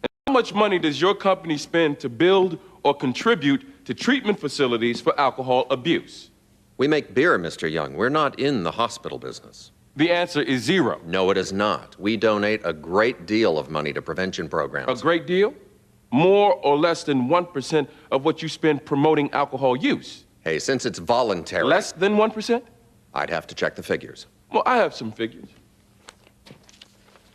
And how much money does your company spend to build or contribute to treatment facilities for alcohol abuse? We make beer, Mr. Young. We're not in the hospital business. The answer is zero. No, it is not. We donate a great deal of money to prevention programs. A great deal? More or less than 1% of what you spend promoting alcohol use? Hey, since it's voluntary... Less than 1%? I'd have to check the figures. Well, I have some figures.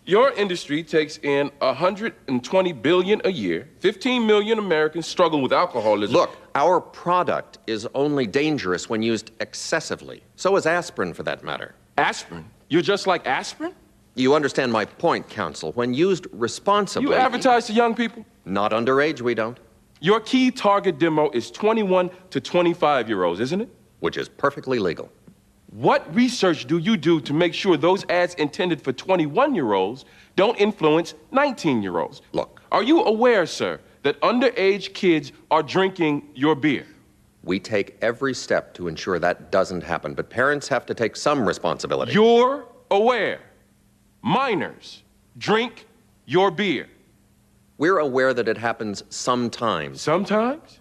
Your industry takes in $120 billion a year. 15 million Americans struggle with alcoholism. Look, our product is only dangerous when used excessively. So is aspirin, for that matter. Aspirin? You're just like aspirin? You understand my point, Counsel. When used responsibly... You advertise to young people? Not underage, we don't. Your key target demo is 21 to 25-year-olds, isn't it? Which is perfectly legal. What research do you do to make sure those ads intended for 21-year-olds don't influence 19-year-olds? Look. Are you aware, sir, that underage kids are drinking your beer? We take every step to ensure that doesn't happen, but parents have to take some responsibility. You're aware minors drink your beer. We're aware that it happens sometimes. Sometimes?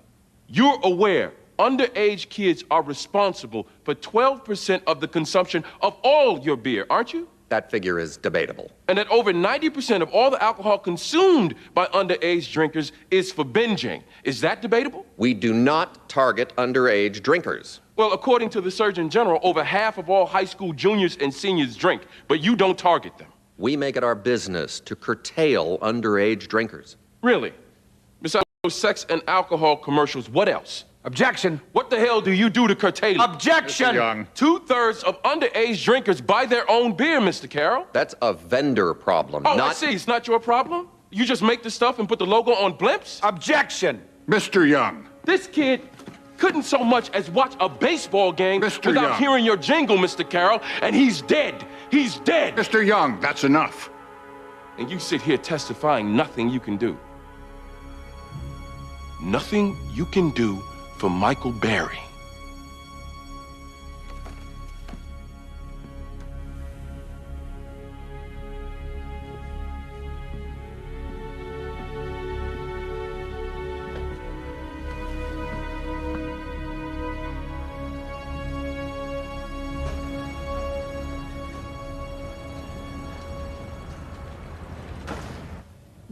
You're aware underage kids are responsible for 12% of the consumption of all your beer, aren't you? That figure is debatable. And that over 90% of all the alcohol consumed by underage drinkers is for binging. Is that debatable? We do not target underage drinkers. Well, according to the Surgeon General, over half of all high school juniors and seniors drink, but you don't target them. We make it our business to curtail underage drinkers. Really? Besides sex and alcohol commercials, what else? Objection. What the hell do you do to curtail it? Objection. Mr. Young. 2/3 of underage drinkers buy their own beer, Mr. Carroll. That's a vendor problem, Oh, I see. It's not your problem? You just make the stuff and put the logo on blimps? Objection. Mr. Young. This kid couldn't so much as watch a baseball game without Young. hearing your jingle, Mr. Carroll, and he's dead. He's dead. Mr. Young, that's enough. And you sit here testifying nothing you can do. Nothing you can do for Michael Berry.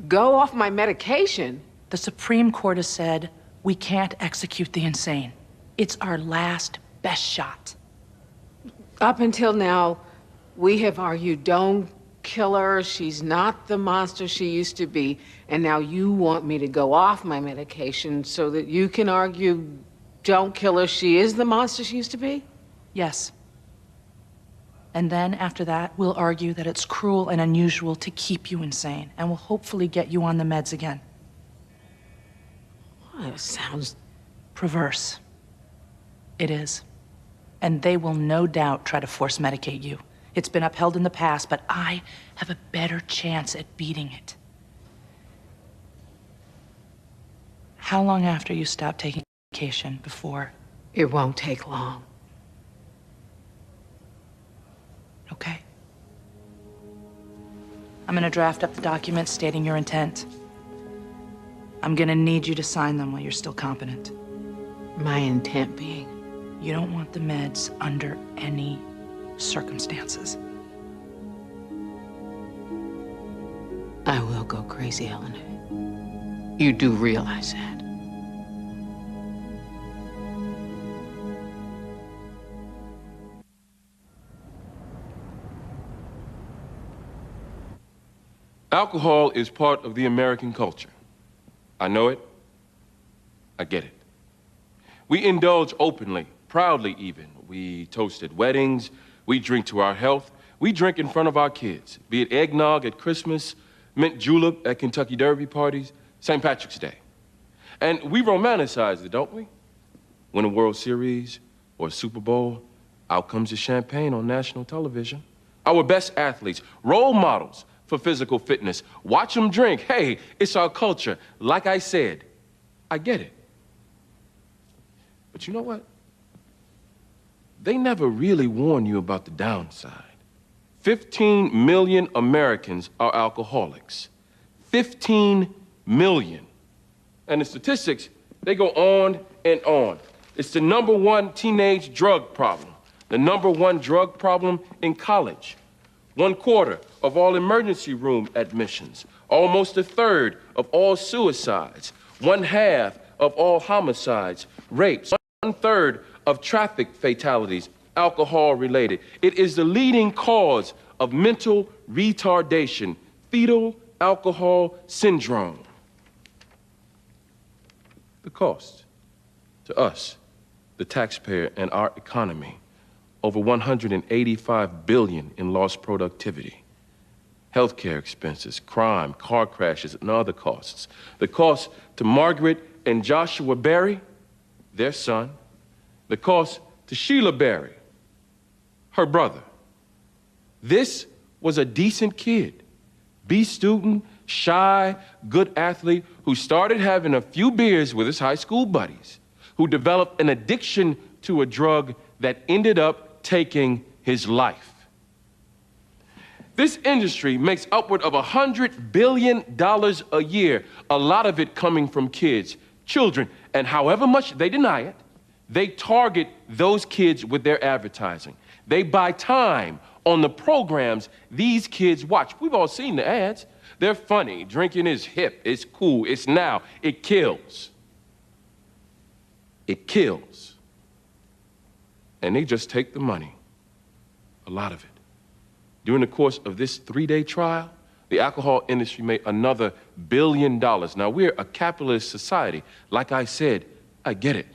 Go off my medication? The Supreme Court has said we can't execute the insane. It's our last best shot. Up until now, we have argued, don't kill her, she's not the monster she used to be, and now you want me to go off my medication so that you can argue, don't kill her, she is the monster she used to be? Yes. And then after that, we'll argue that it's cruel and unusual to keep you insane, and we'll hopefully get you on the meds again. Well, it sounds perverse. It is. And they will no doubt try to force medicate you. It's been upheld in the past, but I have a better chance at beating it. How long after you stop taking medication before? It won't take long. Okay. I'm gonna draft up the documents stating your intent. I'm gonna need you to sign them while you're still competent. My intent being? You don't want the meds under any circumstances. I will go crazy, Eleanor. You do realize that. Alcohol is part of the American culture. I know it. I get it. We indulge openly, proudly even. We toast at weddings. We drink to our health. We drink in front of our kids, be it eggnog at Christmas, mint julep at Kentucky Derby parties, St. Patrick's Day. And we romanticize it, don't we? Win a World Series or a Super Bowl, out comes the champagne on national television. Our best athletes, role models for physical fitness. Watch them drink. Hey, it's our culture. Like I said, I get it. But you know what? They never really warn you about the downside. 15 million Americans are alcoholics. 15 million. And the statistics, they go on and on. It's the #1 teenage drug problem, the #1 drug problem in college. 1/4 of all emergency room admissions, almost 1/3 of all suicides, 1/2 of all homicides, rapes, 1/3 of traffic fatalities, alcohol related. It is the leading cause of mental retardation, fetal alcohol syndrome. The cost to us, the taxpayer, and our economy, over $185 billion in lost productivity. Healthcare expenses, crime, car crashes, and other costs. The cost to Margaret and Joshua Berry, their son. The cost to Sheila Berry, her brother. This was a decent kid, B student, shy, good athlete, who started having a few beers with his high school buddies, who developed an addiction to a drug that ended up taking his life. This industry makes upward of $100 billion a year, a lot of it coming from kids, children, and however much they deny it, they target those kids with their advertising. They buy time on the programs these kids watch. We've all seen the ads. They're funny. Drinking is hip. It's cool. It's now. It kills. It kills. And they just take the money, a lot of it. During the course of this 3-day trial, the alcohol industry made another $1 billion. Now, we're a capitalist society. Like I said, I get it.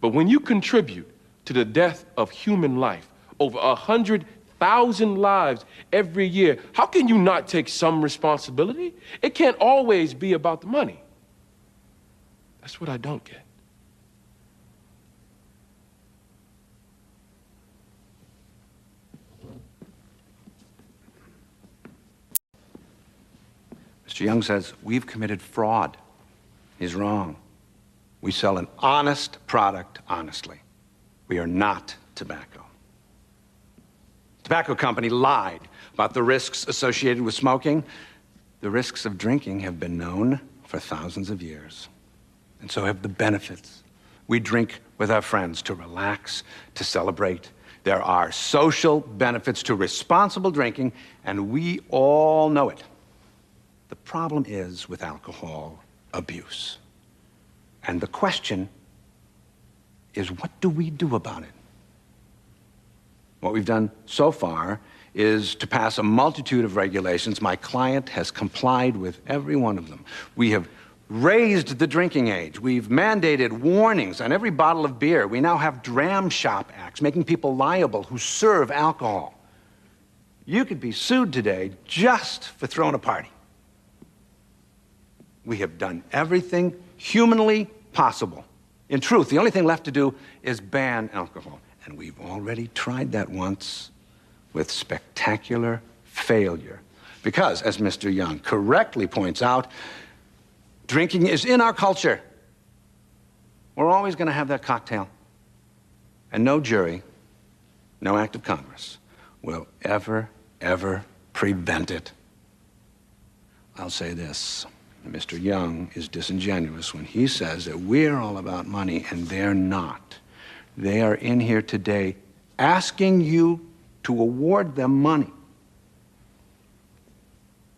But when you contribute to the death of human life, over 100,000 lives every year, how can you not take some responsibility? It can't always be about the money. That's what I don't get. Mr. Young says we've committed fraud. He's wrong. We sell an honest product honestly. We are not tobacco. The tobacco company lied about the risks associated with smoking. The risks of drinking have been known for thousands of years, and so have the benefits. We drink with our friends to relax, to celebrate. There are social benefits to responsible drinking, and we all know it. The problem is with alcohol abuse. And the question is, what do we do about it? What we've done so far is to pass a multitude of regulations. My client has complied with every one of them. We have raised the drinking age. We've mandated warnings on every bottle of beer. We now have dram shop acts making people liable who serve alcohol. You could be sued today just for throwing a party. We have done everything humanly possible. In truth, the only thing left to do is ban alcohol. And we've already tried that once with spectacular failure. Because, as Mr. Young correctly points out, drinking is in our culture. We're always going to have that cocktail. And no jury, no act of Congress will ever prevent it. I'll say this. Mr. Young is disingenuous when he says that we're all about money, and they're not. They are in here today asking you to award them money.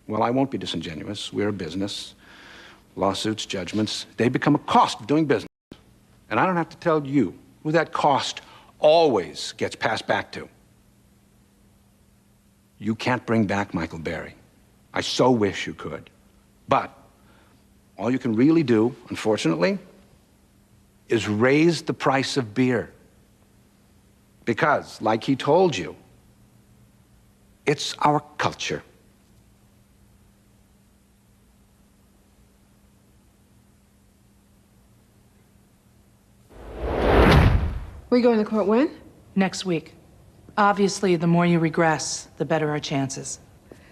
Well, I won't be disingenuous. We're a business. Lawsuits, judgments, they become a cost of doing business. And I don't have to tell you who that cost always gets passed back to. You can't bring back Michael Berry. I so wish you could. But all you can really do, unfortunately, is raise the price of beer. Because, like he told you, it's our culture. We going to court when? Next week. Obviously, the more you regress, the better our chances.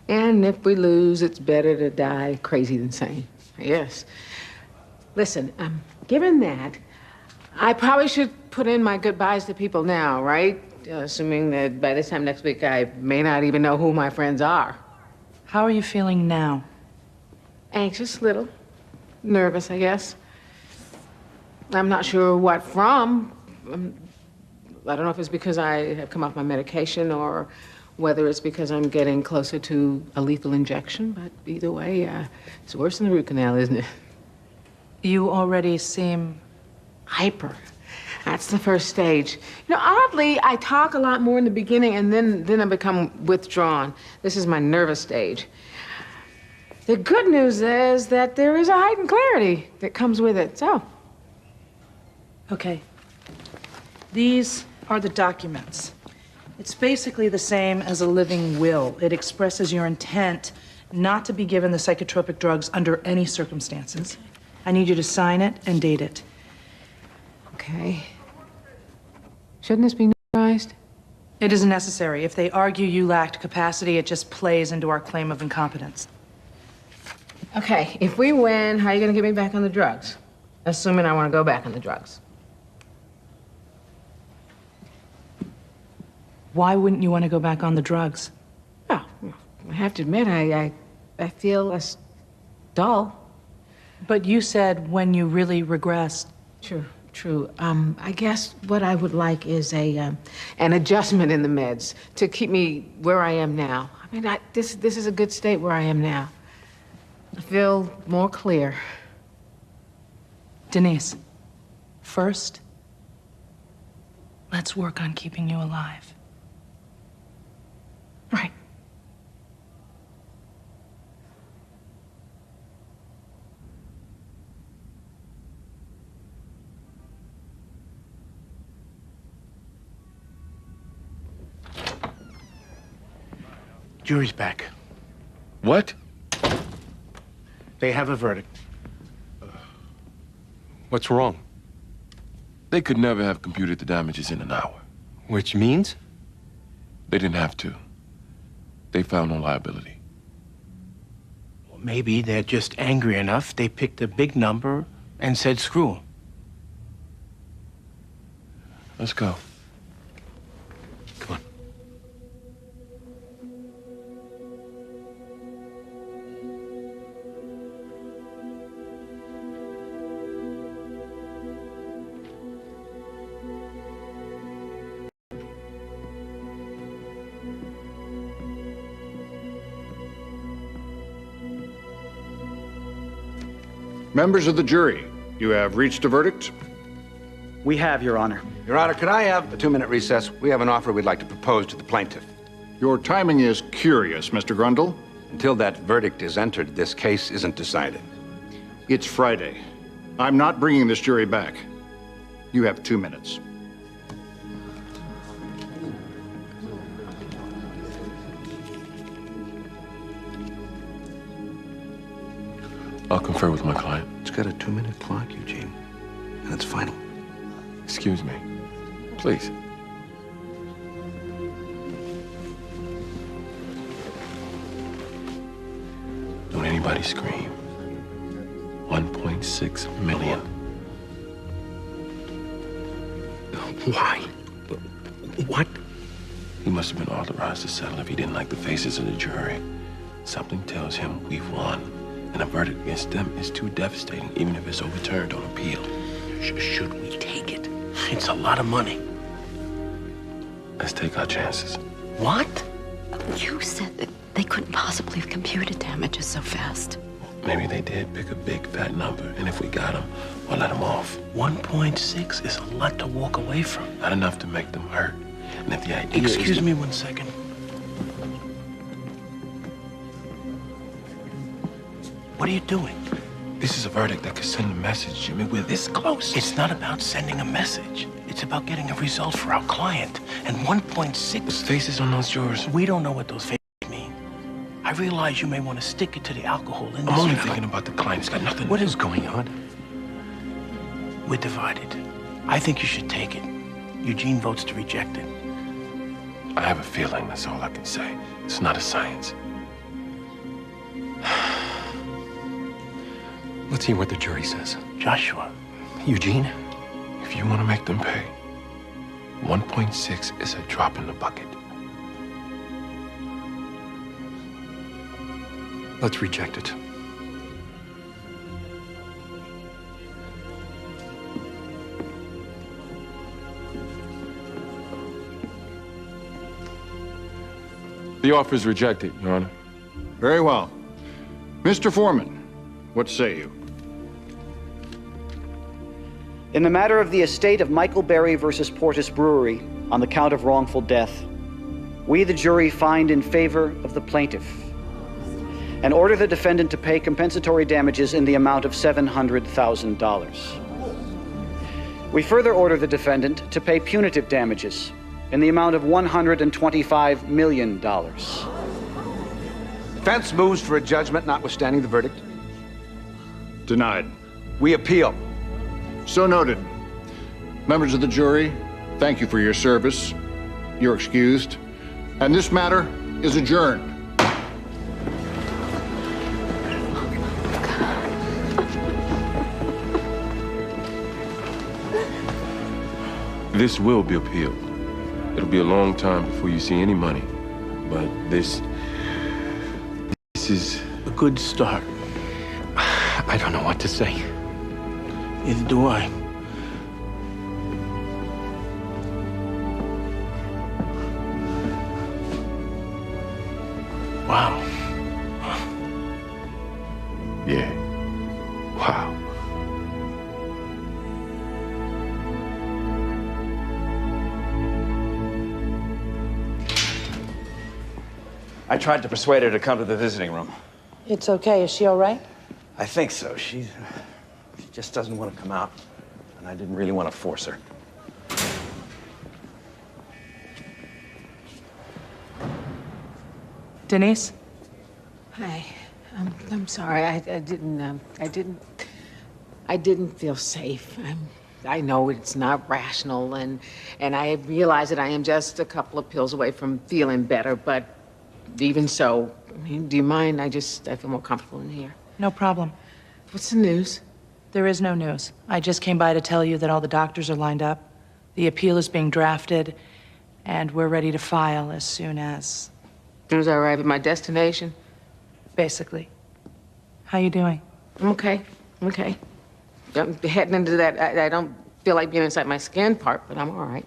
And if we lose, it's better to die crazy than sane. Yes. Listen, given that, I probably should put in my goodbyes to people now, right? Assuming that by this time next week, I may not even know who my friends are. How are you feeling now? Anxious, little. Nervous, I guess. I'm not sure what from. I don't know if it's because I have come off my medication or whether it's because I'm getting closer to a lethal injection, but either way, it's worse than the root canal, isn't it? You already seem hyper. That's the first stage. You know, oddly, I talk a lot more in the beginning and then I become withdrawn. This is my nervous stage. The good news is that there is a heightened clarity that comes with it, so. Okay. These are the documents. It's basically the same as a living will. It expresses your intent not to be given the psychotropic drugs under any circumstances. I need you to sign it and date it. Okay. Shouldn't this be notarized? It isn't necessary. If they argue you lacked capacity, it just plays into our claim of incompetence. Okay, if we win, how are you gonna get me back on the drugs? Assuming I wanna go back on the drugs. Why wouldn't you want to go back on the drugs? Oh, I have to admit, I feel less dull. But you said when you really regressed. True. I guess what I would like is an adjustment in the meds to keep me where I am now. I mean, this is a good state where I am now. I feel more clear. Denise, first, let's work on keeping you alive. Right. Jury's back. What? They have a verdict. What's wrong? They could never have computed the damages in an hour. Which means? They didn't have to. They found no liability. Well, maybe they're just angry enough. They picked a big number and said screw 'em. Let's go. Come on. Members of the jury, you have reached a verdict? We have, Your Honor. Your Honor, could I have a 2-minute recess? We have an offer we'd like to propose to the plaintiff. Your timing is curious, Mr. Grundle. Until that verdict is entered, this case isn't decided. It's Friday. I'm not bringing this jury back. You have 2 minutes. I'll confer with my client. It's got a 2-minute clock, Eugene. And it's final. Excuse me. Please. Don't anybody scream. 1.6 million. Why? What? He must have been authorized to settle if he didn't like the faces of the jury. Something tells him we've won. And a verdict against them is too devastating, even if it's overturned on appeal. Should we take it? It's a lot of money. Let's take our chances. What? You said that they couldn't possibly have computed damages so fast. Maybe they did pick a big, fat number, and if we got them, we'll let them off. 1.6 is a lot to walk away from. Not enough to make them hurt. And if the idea Excuse me 1 second. What are you doing? This is a verdict that could send a message, Jimmy. We're this close. It's not about sending a message. It's about getting a result for our client. And 1.6... Those faces on those jurors. We don't know what those faces mean. I realize you may want to stick it to the alcohol industry. I'm only thinking about the client. It's got nothing... What is going on? We're divided. I think you should take it. Eugene votes to reject it. I have a feeling, that's all I can say. It's not a science. Let's hear what the jury says. Joshua. Eugene? If you want to make them pay, 1.6 is a drop in the bucket. Let's reject it. The offer is rejected, Your Honor. Very well. Mr. Foreman, what say you? In the matter of the estate of Michael Berry versus Portis Brewery on the count of wrongful death, we, the jury, find in favor of the plaintiff and order the defendant to pay compensatory damages in the amount of $700,000. We further order the defendant to pay punitive damages in the amount of $125 million. Defense moves for a judgment notwithstanding the verdict. Denied. We appeal. So noted. Members of the jury, thank you for your service. You're excused. And this matter is adjourned. This will be appealed. It'll be a long time before you see any money. But this is a good start. I don't know what to say. Neither do I. Wow. Yeah. Wow. I tried to persuade her to come to the visiting room. It's okay. Is she all right? I think so. She just doesn't want to come out, and I didn't really want to force her. Denise? Hi. I'm sorry. I didn't feel safe. I know it's not rational, and I realize that I am just a couple of pills away from feeling better, but even so, I mean, do you mind? I feel more comfortable in here. No problem. What's the news? There is no news. I just came by to tell you that all the doctors are lined up. The appeal is being drafted, and we're ready to file as soon as I arrive at my destination? Basically. How you doing? I'm okay. I'm okay. I'm heading into that. I don't feel like being inside my skin part, but I'm all right.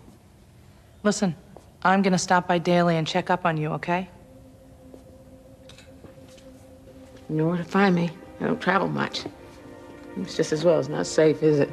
Listen, I'm gonna stop by daily and check up on you, okay? You know where to find me. I don't travel much. It's just as well. It's not safe, is it?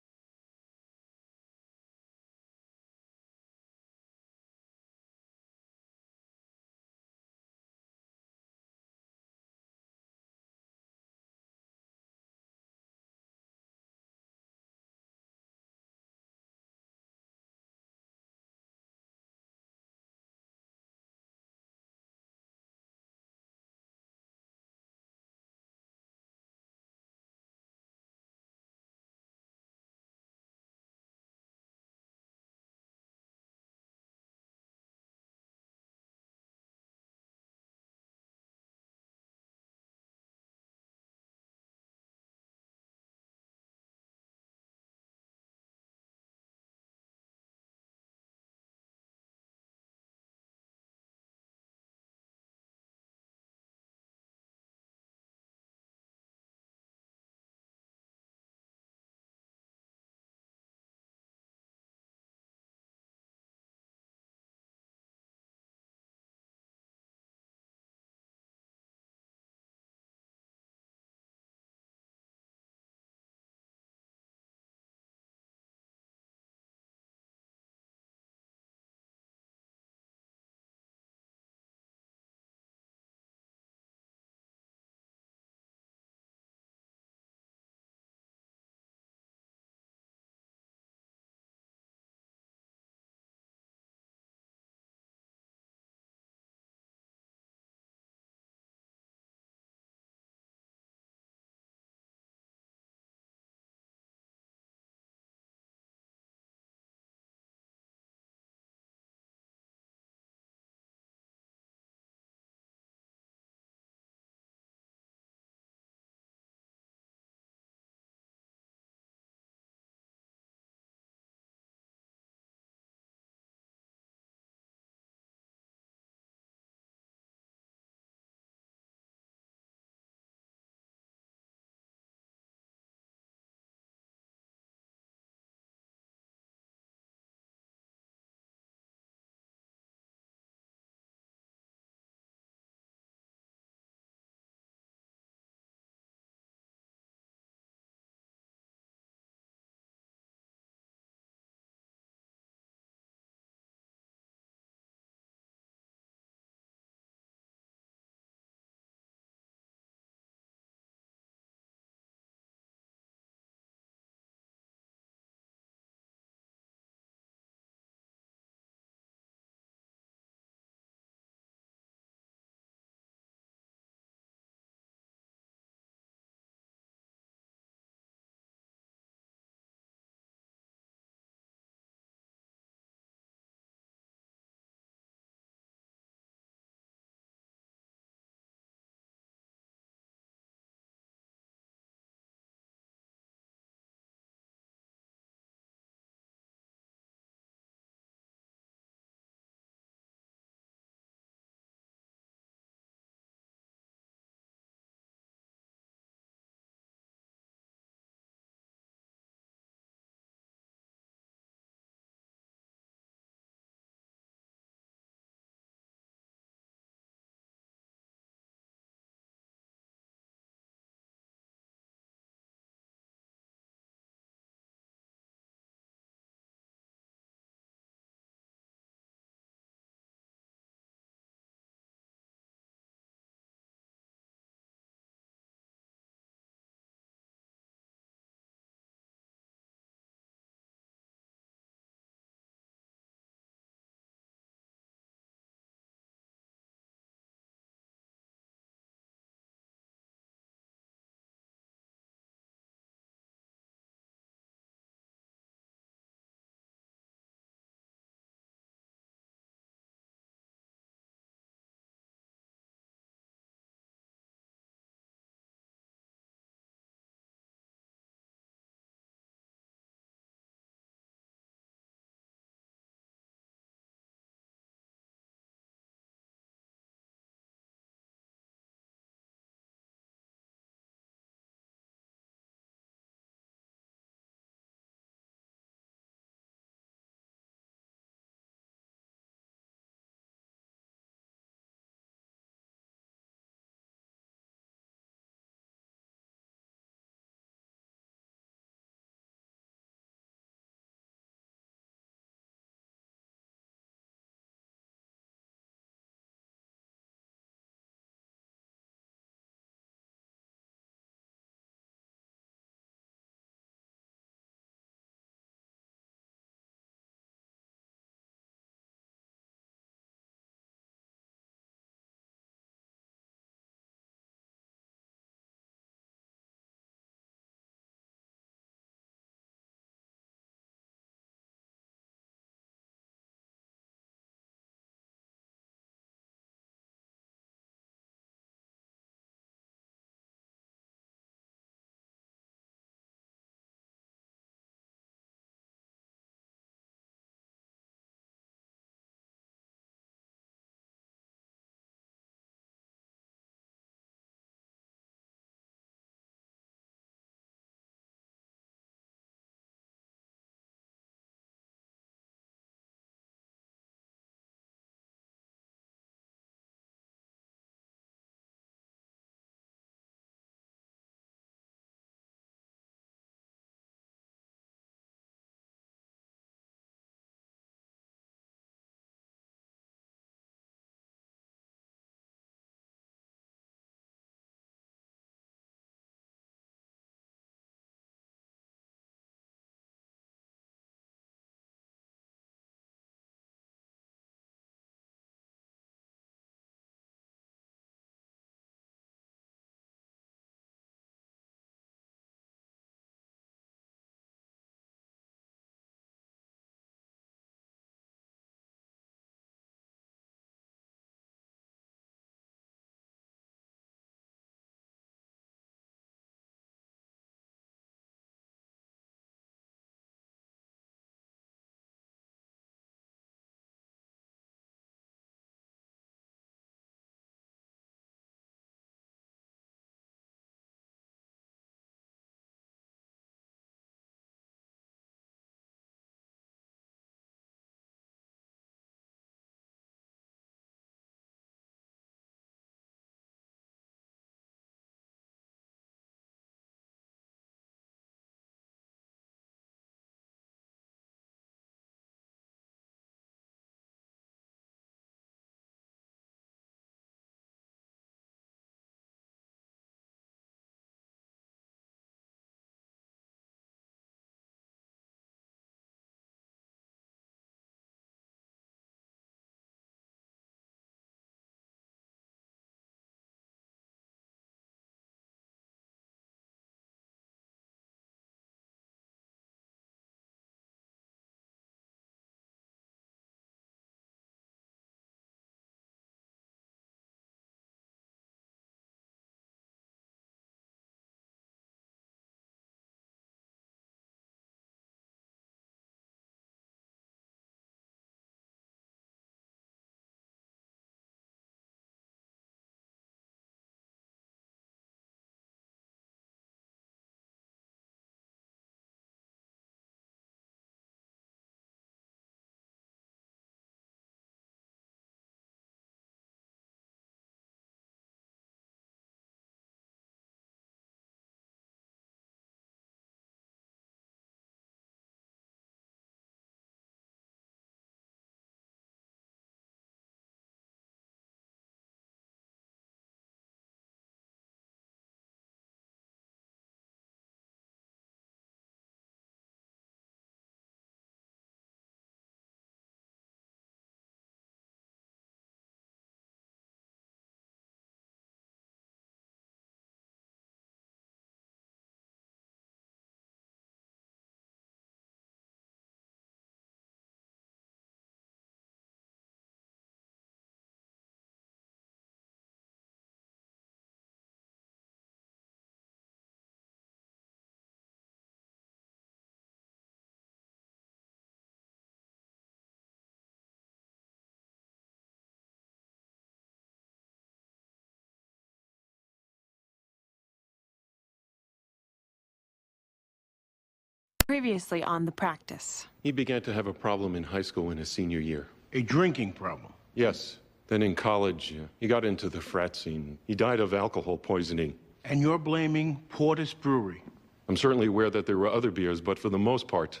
Previously on The Practice. He began to have a problem in high school in his senior year. A drinking problem? Yes. Then in college, he got into the frat scene. He died of alcohol poisoning. And you're blaming Portis Brewery? I'm certainly aware that there were other beers, but for the most part,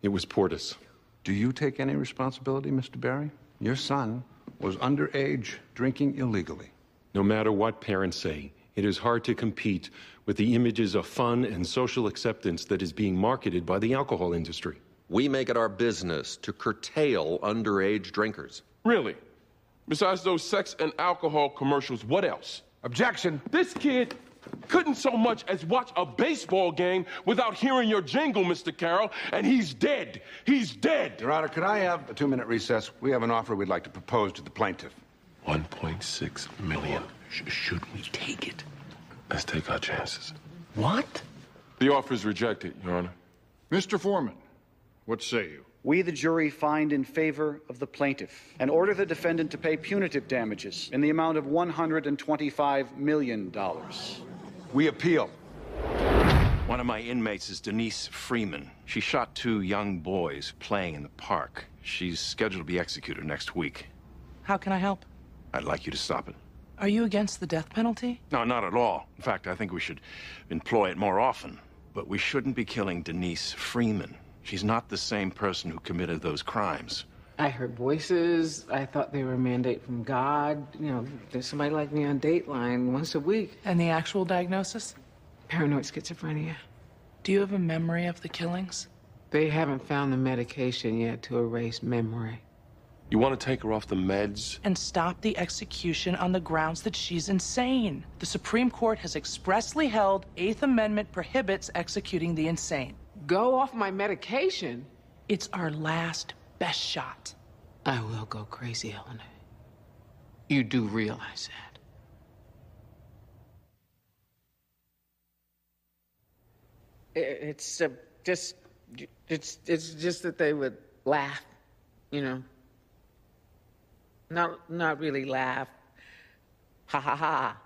it was Portis. Do you take any responsibility, Mr. Barry? Your son was underage, drinking illegally. No matter what parents say, it is hard to compete with the images of fun and social acceptance that is being marketed by the alcohol industry. We make it our business to curtail underage drinkers. Really? Besides those sex and alcohol commercials, what else? Objection! This kid couldn't so much as watch a baseball game without hearing your jingle, Mr. Carroll, and he's dead. He's dead. Your Honor, could I have a 2-minute recess? We have an offer we'd like to propose to the plaintiff. 1.6 million. Should we take it? Let's take our chances. What? The offer is rejected, Your Honor. Mr. Foreman, what say you? We, the jury, find in favor of the plaintiff and order the defendant to pay punitive damages in the amount of $125 million. We appeal. One of my inmates is Denise Freeman. She shot 2 young boys playing in the park. She's scheduled to be executed next week. How can I help? I'd like you to stop it. Are you against the death penalty? No, not at all. In fact, I think we should employ it more often. But we shouldn't be killing Denise Freeman. She's not the same person who committed those crimes. I heard voices. I thought they were a mandate from God. You know, there's somebody like me on Dateline once a week. And the actual diagnosis? Paranoid schizophrenia. Do you have a memory of the killings? They haven't found the medication yet to erase memory. You want to take her off the meds? And stop the execution on the grounds that she's insane. The Supreme Court has expressly held 8th Amendment prohibits executing the insane. Go off my medication? It's our last best shot. I will go crazy, Eleanor. You do realize that. It's just that they would laugh, you know. Not really laugh. Ha ha ha.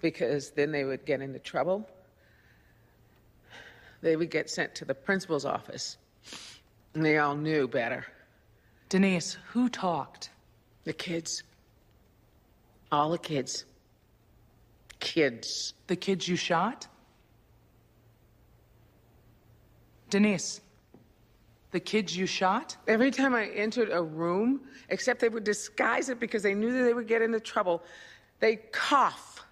Because then they would get into trouble. They would get sent to the principal's office. And they all knew better. Denise, who talked? The kids. All the kids. Kids. The kids you shot? Denise, the kids you shot? Every time I entered a room, except they would disguise it because they knew that they would get into trouble, they'd cough.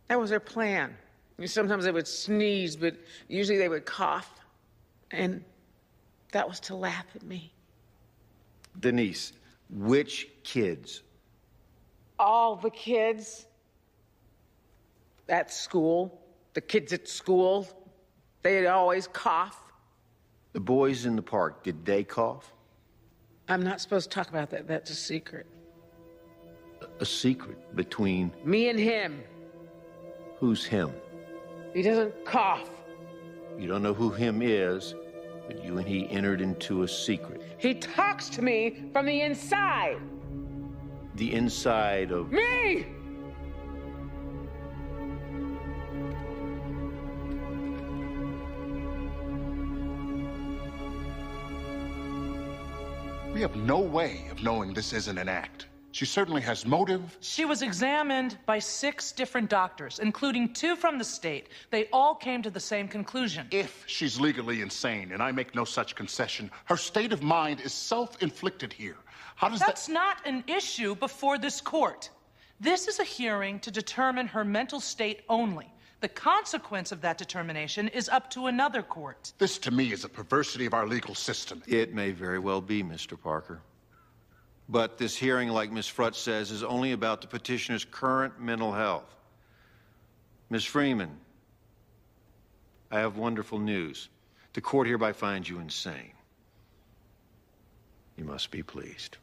That was their plan. Sometimes they would sneeze, but usually they would cough. And that was to laugh at me. Denise, which kids? All the kids. At school. The kids at school. They'd always cough. The boys in the park, did they cough? I'm not supposed to talk about that. That's a secret. A secret between... Me and him. Who's him? He doesn't cough. You don't know who him is, but you and he entered into a secret. He talks to me from the inside. The inside of... Me! We have no way of knowing this isn't an act. She certainly has motive. She was examined by 6 different doctors, including 2 from the state. They all came to the same conclusion. If she's legally insane, and I make no such concession, her state of mind is self-inflicted here. How does That's not an issue before this court. This is a hearing to determine her mental state only. The consequence of that determination is up to another court. This, to me, is a perversity of our legal system. It may very well be, Mr. Parker. But this hearing, like Ms. Frutz says, is only about the petitioner's current mental health. Ms. Freeman, I have wonderful news. The court hereby finds you insane. You must be pleased.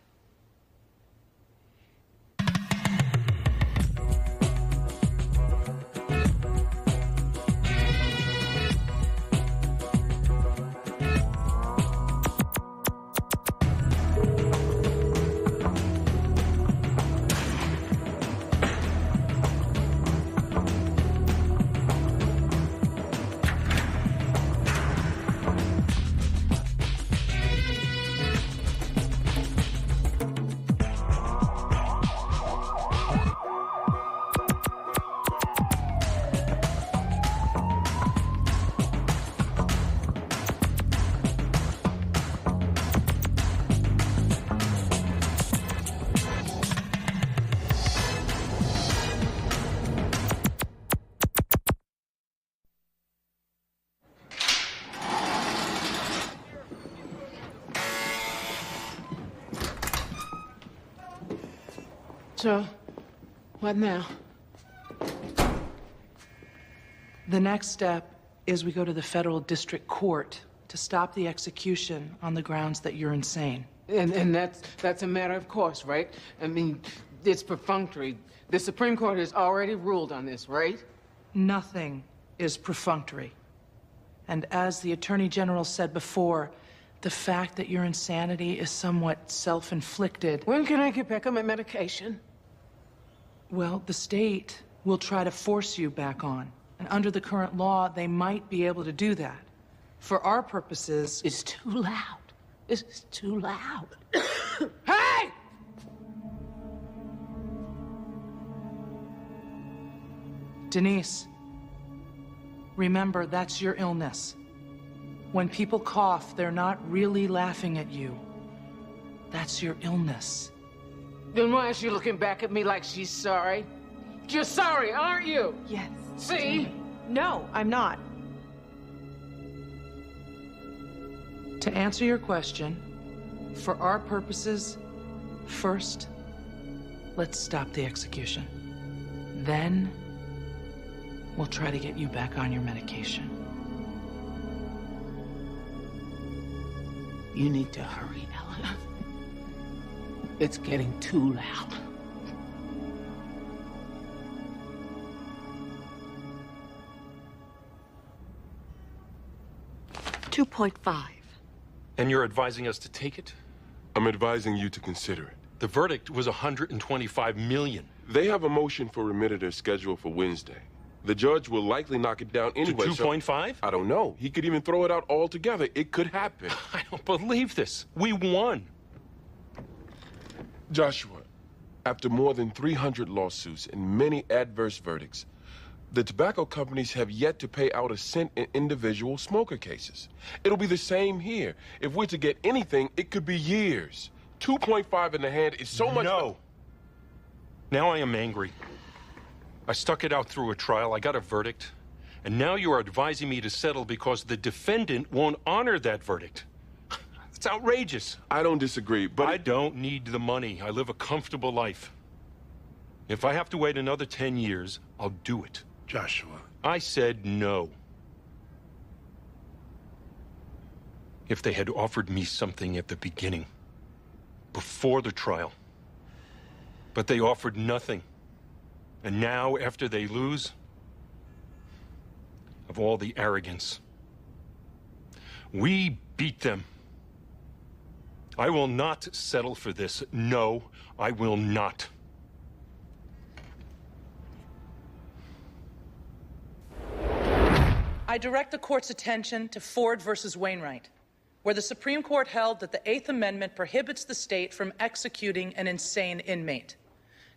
So, what now? The next step is we go to the federal district court to stop the execution on the grounds that you're insane. And that's a matter of course, right? I mean, it's perfunctory. The Supreme Court has already ruled on this, right? Nothing is perfunctory. And as the Attorney General said before, the fact that your insanity is somewhat self-inflicted. When can I get back on my medication? Well, the state will try to force you back on. And under the current law, they might be able to do that. For our purposes... It's too loud. This is too loud. Hey! Denise, remember, that's your illness. When people cough, they're not really laughing at you. That's your illness. Then why is she looking back at me like she's sorry? You're sorry, aren't you? Yes. See? No, I'm not. To answer your question, for our purposes, first, let's stop the execution. Then, we'll try to get you back on your medication. You need to hurry, Eleanor. It's getting too loud. $2.5. And you're advising us to take it? I'm advising you to consider it. The verdict was $125 million. They have a motion for remitted scheduled for Wednesday. The judge will likely knock it down anyway. To 2.5? I don't know. He could even throw it out altogether. It could happen. I don't believe this. We won. Joshua, after more than 300 lawsuits and many adverse verdicts, the tobacco companies have yet to pay out a cent in individual smoker cases. It'll be the same here. If we're to get anything, it could be years. 2.5 in the hand is so much... No. Now I am angry. I stuck it out through a trial, I got a verdict, and now you are advising me to settle because the defendant won't honor that verdict. It's outrageous. I don't disagree, but... I don't need the money. I live a comfortable life. If I have to wait another 10 years, I'll do it. Joshua. I said no. If they had offered me something at the beginning, before the trial, but they offered nothing. And now, after they lose, of all the arrogance, we beat them. I will not settle for this. No, I will not. I direct the court's attention to Ford versus Wainwright, where the Supreme Court held that the Eighth Amendment prohibits the state from executing an insane inmate.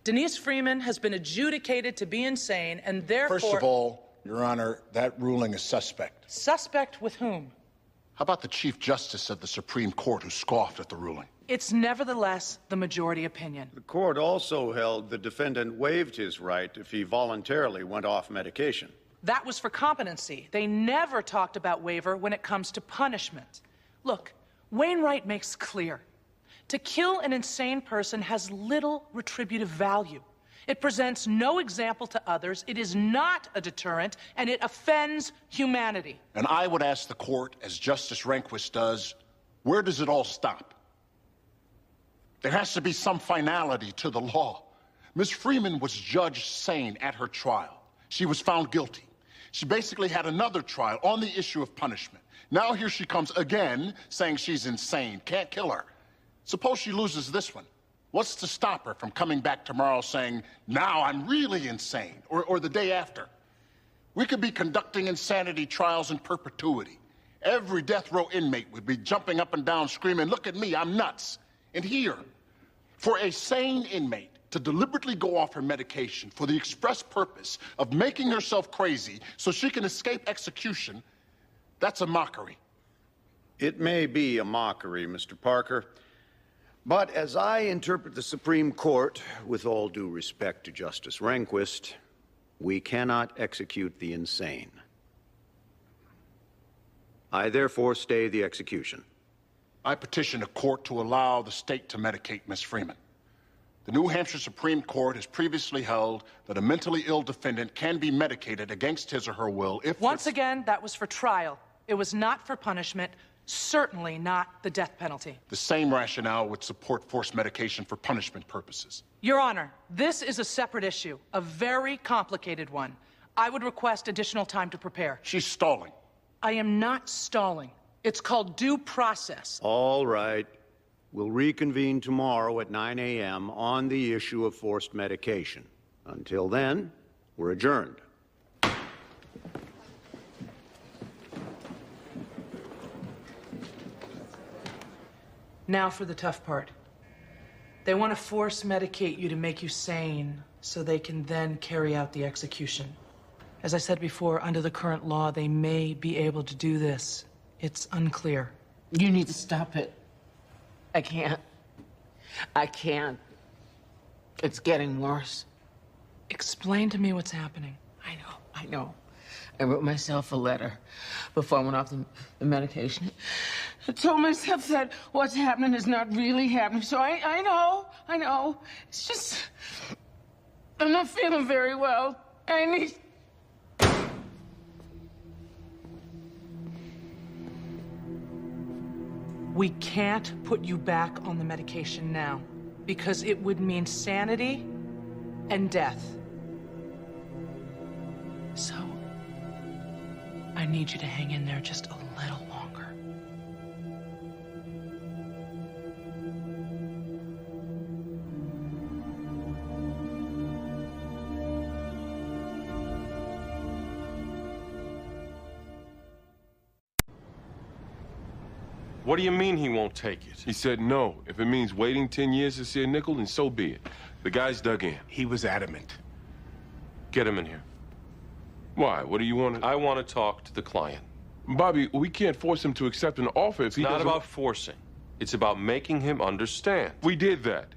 Denise Freeman has been adjudicated to be insane and therefore... First of all, Your Honor, that ruling is suspect. Suspect with whom? How about the Chief Justice of the Supreme Court who scoffed at the ruling? It's nevertheless the majority opinion. The court also held the defendant waived his right if he voluntarily went off medication. That was for competency. They never talked about waiver when it comes to punishment. Look, Wainwright makes clear, to kill an insane person has little retributive value. It presents no example to others, it is not a deterrent, and it offends humanity. And I would ask the court, as Justice Rehnquist does, where does it all stop? There has to be some finality to the law. Ms. Freeman was judged sane at her trial. She was found guilty. She basically had another trial on the issue of punishment. Now here she comes again, saying she's insane, can't kill her. Suppose she loses this one. What's to stop her from coming back tomorrow saying, now I'm really insane, or the day after? We could be conducting insanity trials in perpetuity. Every death row inmate would be jumping up and down screaming, look at me, I'm nuts. And here, for a sane inmate to deliberately go off her medication for the express purpose of making herself crazy so she can escape execution, that's a mockery. It may be a mockery, Mr. Parker, but as I interpret the Supreme Court, with all due respect to Justice Rehnquist, we cannot execute the insane. I therefore stay the execution. I petition the court to allow the state to medicate Ms. Freeman. The New Hampshire Supreme Court has previously held that a mentally ill defendant can be medicated against his or her will if... Once again, that was for trial. It was not for punishment, certainly not the death penalty. The same rationale would support forced medication for punishment purposes. Your Honor, this is a separate issue, a very complicated one. I would request additional time to prepare. She's stalling. I am not stalling. It's called due process. All right. We'll reconvene tomorrow at 9 a.m. on the issue of forced medication. Until then, we're adjourned. Now for the tough part. They want to force medicate you to make you sane so they can then carry out the execution. As I said before, under the current law, they may be able to do this. It's unclear. You need to stop it. I can't. I can't. It's getting worse. Explain to me what's happening. I know. I wrote myself a letter before I went off the medication. I told myself that what's happening is not really happening. So I know. It's just, I'm not feeling very well. I need... We can't put you back on the medication now, because it would mean sanity and death. So, I need you to hang in there just a little longer. What do you mean he won't take it? He said no. If it means waiting 10 years to see a nickel, then so be it. The guy's dug in. He was adamant. Get him in here. Why? What do you want to... I want to talk to the client. Bobby, we can't force him to accept an offer if he doesn't... It's not about forcing. It's about making him understand. We did that.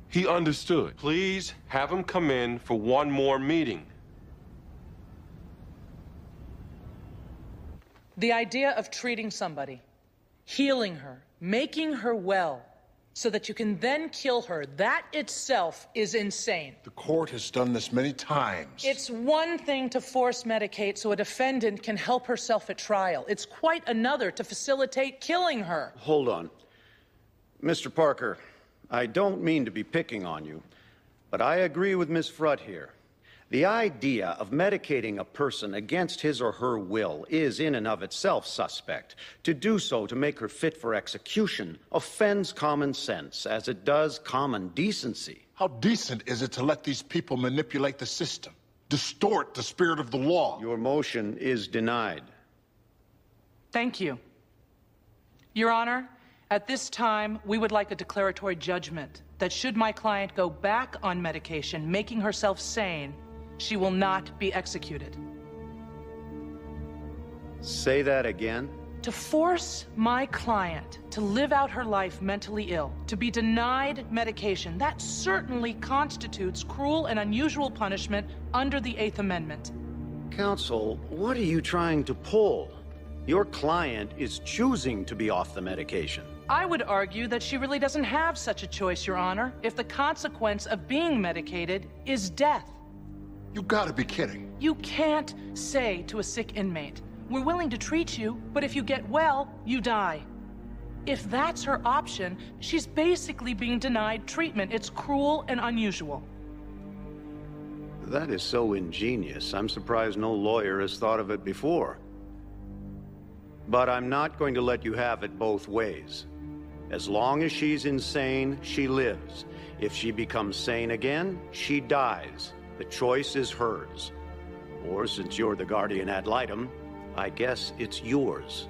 He understood. Please have him come in for one more meeting. The idea of treating somebody, healing her, making her well, so that you can then kill her, that itself is insane. The court has done this many times. It's one thing to force medicate so a defendant can help herself at trial. It's quite another to facilitate killing her. Hold on. Mr. Parker, I don't mean to be picking on you, but I agree with Ms. Frutt here. The idea of medicating a person against his or her will is in and of itself suspect. To do so to make her fit for execution offends common sense, as it does common decency. How decent is it to let these people manipulate the system, distort the spirit of the law? Your motion is denied. Thank you. Your Honor, at this time, we would like a declaratory judgment that should my client go back on medication, making herself sane, she will not be executed. Say that again? To force my client to live out her life mentally ill, to be denied medication, that certainly constitutes cruel and unusual punishment under the Eighth Amendment. Counsel, what are you trying to pull? Your client is choosing to be off the medication. I would argue that she really doesn't have such a choice, Your Honor, if the consequence of being medicated is death. You gotta be kidding. You can't say to a sick inmate, "We're willing to treat you, but if you get well, you die." If that's her option, she's basically being denied treatment. It's cruel and unusual. That is so ingenious. I'm surprised no lawyer has thought of it before. But I'm not going to let you have it both ways. As long as she's insane, she lives. If she becomes sane again, she dies. The choice is hers. Or since you're the guardian ad litem, I guess it's yours.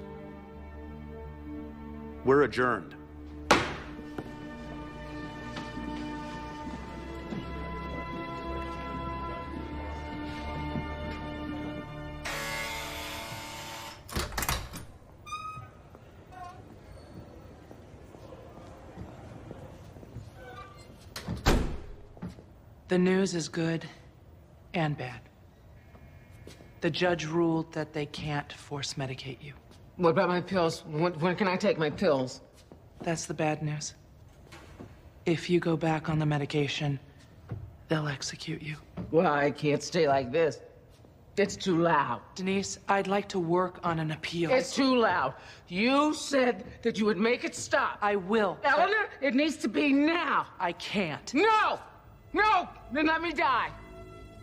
We're adjourned. The news is good and bad. The judge ruled that they can't force medicate you. What about my pills? When can I take my pills? That's the bad news. If you go back on the medication, they'll execute you. Well, I can't stay like this. It's too loud. Denise, I'd like to work on an appeal. It's too loud. You said that you would make it stop. I will. Eleanor, it needs to be now. I can't. No! No! Then let me die.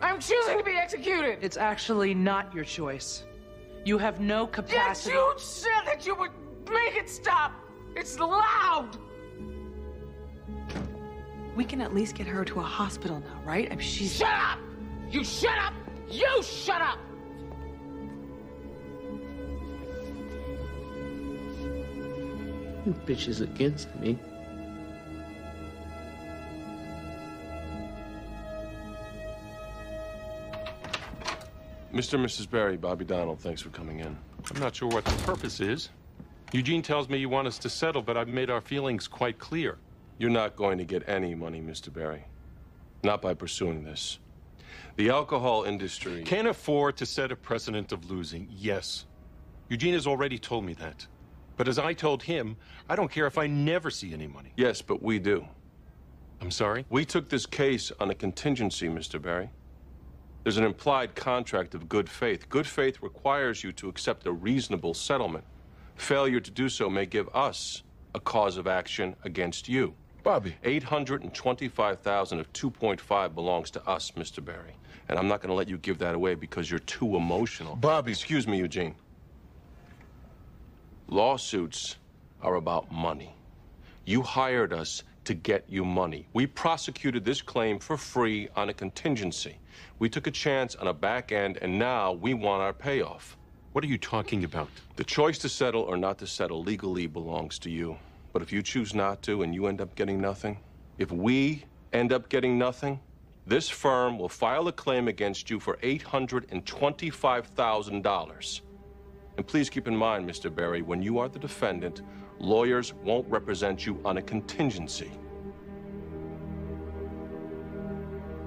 I'm choosing to be executed. It's actually not your choice. You have no capacity. Yet you said that you would make it stop. It's loud. We can at least get her to a hospital now, right? I mean, she's... Shut up! You shut up! You shut up! You bitch is against me. Mr. and Mrs. Berry, Bobby Donald, thanks for coming in. I'm not sure what the purpose is. Eugene tells me you want us to settle, but I've made our feelings quite clear. You're not going to get any money, Mr. Berry. Not by pursuing this. The alcohol industry... Can't afford to set a precedent of losing, yes. Eugene has already told me that. But as I told him, I don't care if I never see any money. Yes, but we do. I'm sorry? We took this case on a contingency, Mr. Berry. There's an implied contract of good faith. Good faith requires you to accept a reasonable settlement. Failure to do so may give us a cause of action against you. Bobby. $825,000 of 2.5 belongs to us, Mr. Berry. And I'm not going to let you give that away because you're too emotional. Bobby. Excuse me, Eugene. Lawsuits are about money. You hired us to get you money. We prosecuted this claim for free on a contingency. We took a chance on a back end, and now we want our payoff. What are you talking about? The choice to settle or not to settle legally belongs to you. But if you choose not to and you end up getting nothing, if we end up getting nothing, this firm will file a claim against you for $825,000. And please keep in mind, Mr. Berry, when you are the defendant, lawyers won't represent you on a contingency.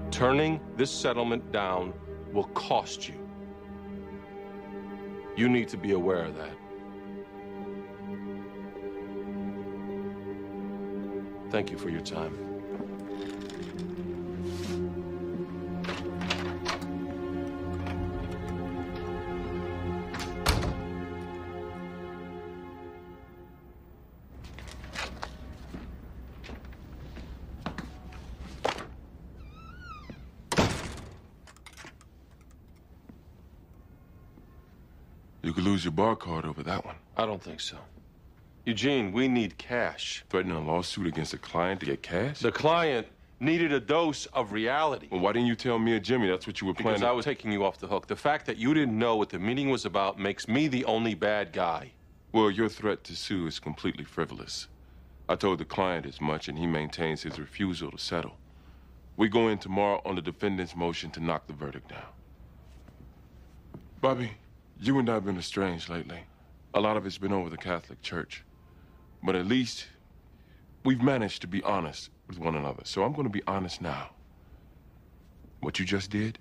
Turning this settlement down will cost you. You need to be aware of that. Thank you for your time. You could lose your bar card over that one. I don't think so. Eugene, we need cash. Threatening a lawsuit against a client to get cash? The client needed a dose of reality. Well, why didn't you tell me or Jimmy that's what you were planning? Because I was taking you off the hook. The fact that you didn't know what the meeting was about makes me the only bad guy. Well, your threat to sue is completely frivolous. I told the client as much, and he maintains his refusal to settle. We go in tomorrow on the defendant's motion to knock the verdict down. Bobby, you and I have been estranged lately. A lot of it's been over the Catholic Church. But at least we've managed to be honest with one another. So I'm going to be honest now. What you just did,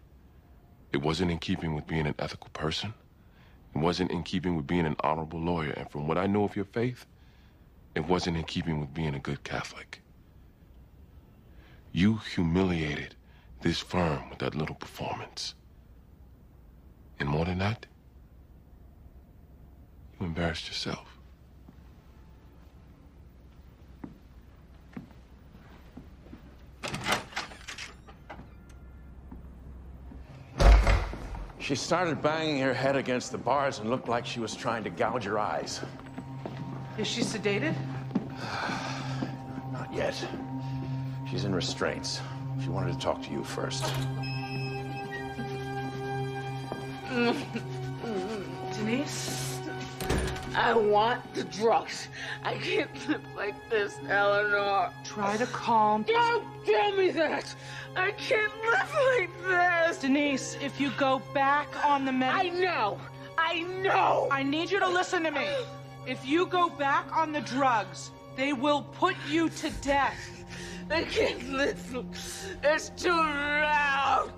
it wasn't in keeping with being an ethical person. It wasn't in keeping with being an honorable lawyer. And from what I know of your faith, it wasn't in keeping with being a good Catholic. You humiliated this firm with that little performance. And more than that, you embarrassed yourself. She started banging her head against the bars and looked like she was trying to gouge her eyes. Is she sedated? Not yet. She's in restraints. She wanted to talk to you first. Denise? I want the drugs. I can't live like this, Eleanor. Try to calm. Don't tell me that. I can't live like this. Denise, if you go back on the I know. I need you to listen to me. If you go back on the drugs, they will put you to death. I can't listen. It's too loud.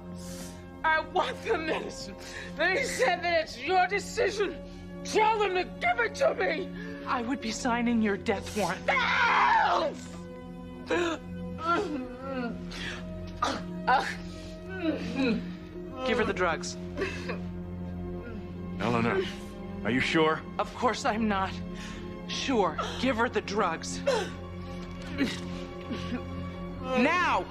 I want the medicine. They said that it's your decision. Tell them to give it to me. I would be signing your death warrant. No! Give her the drugs. Eleanor, are you sure? Of course I'm not. Sure, give her the drugs. Now!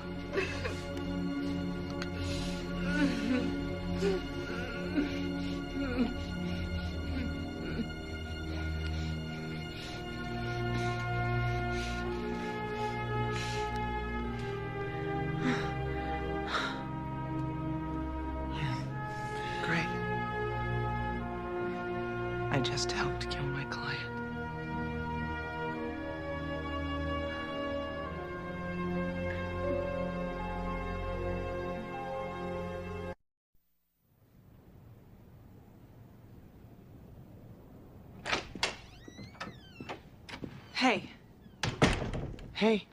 Great. I just helped kill my client. Hey. Hey.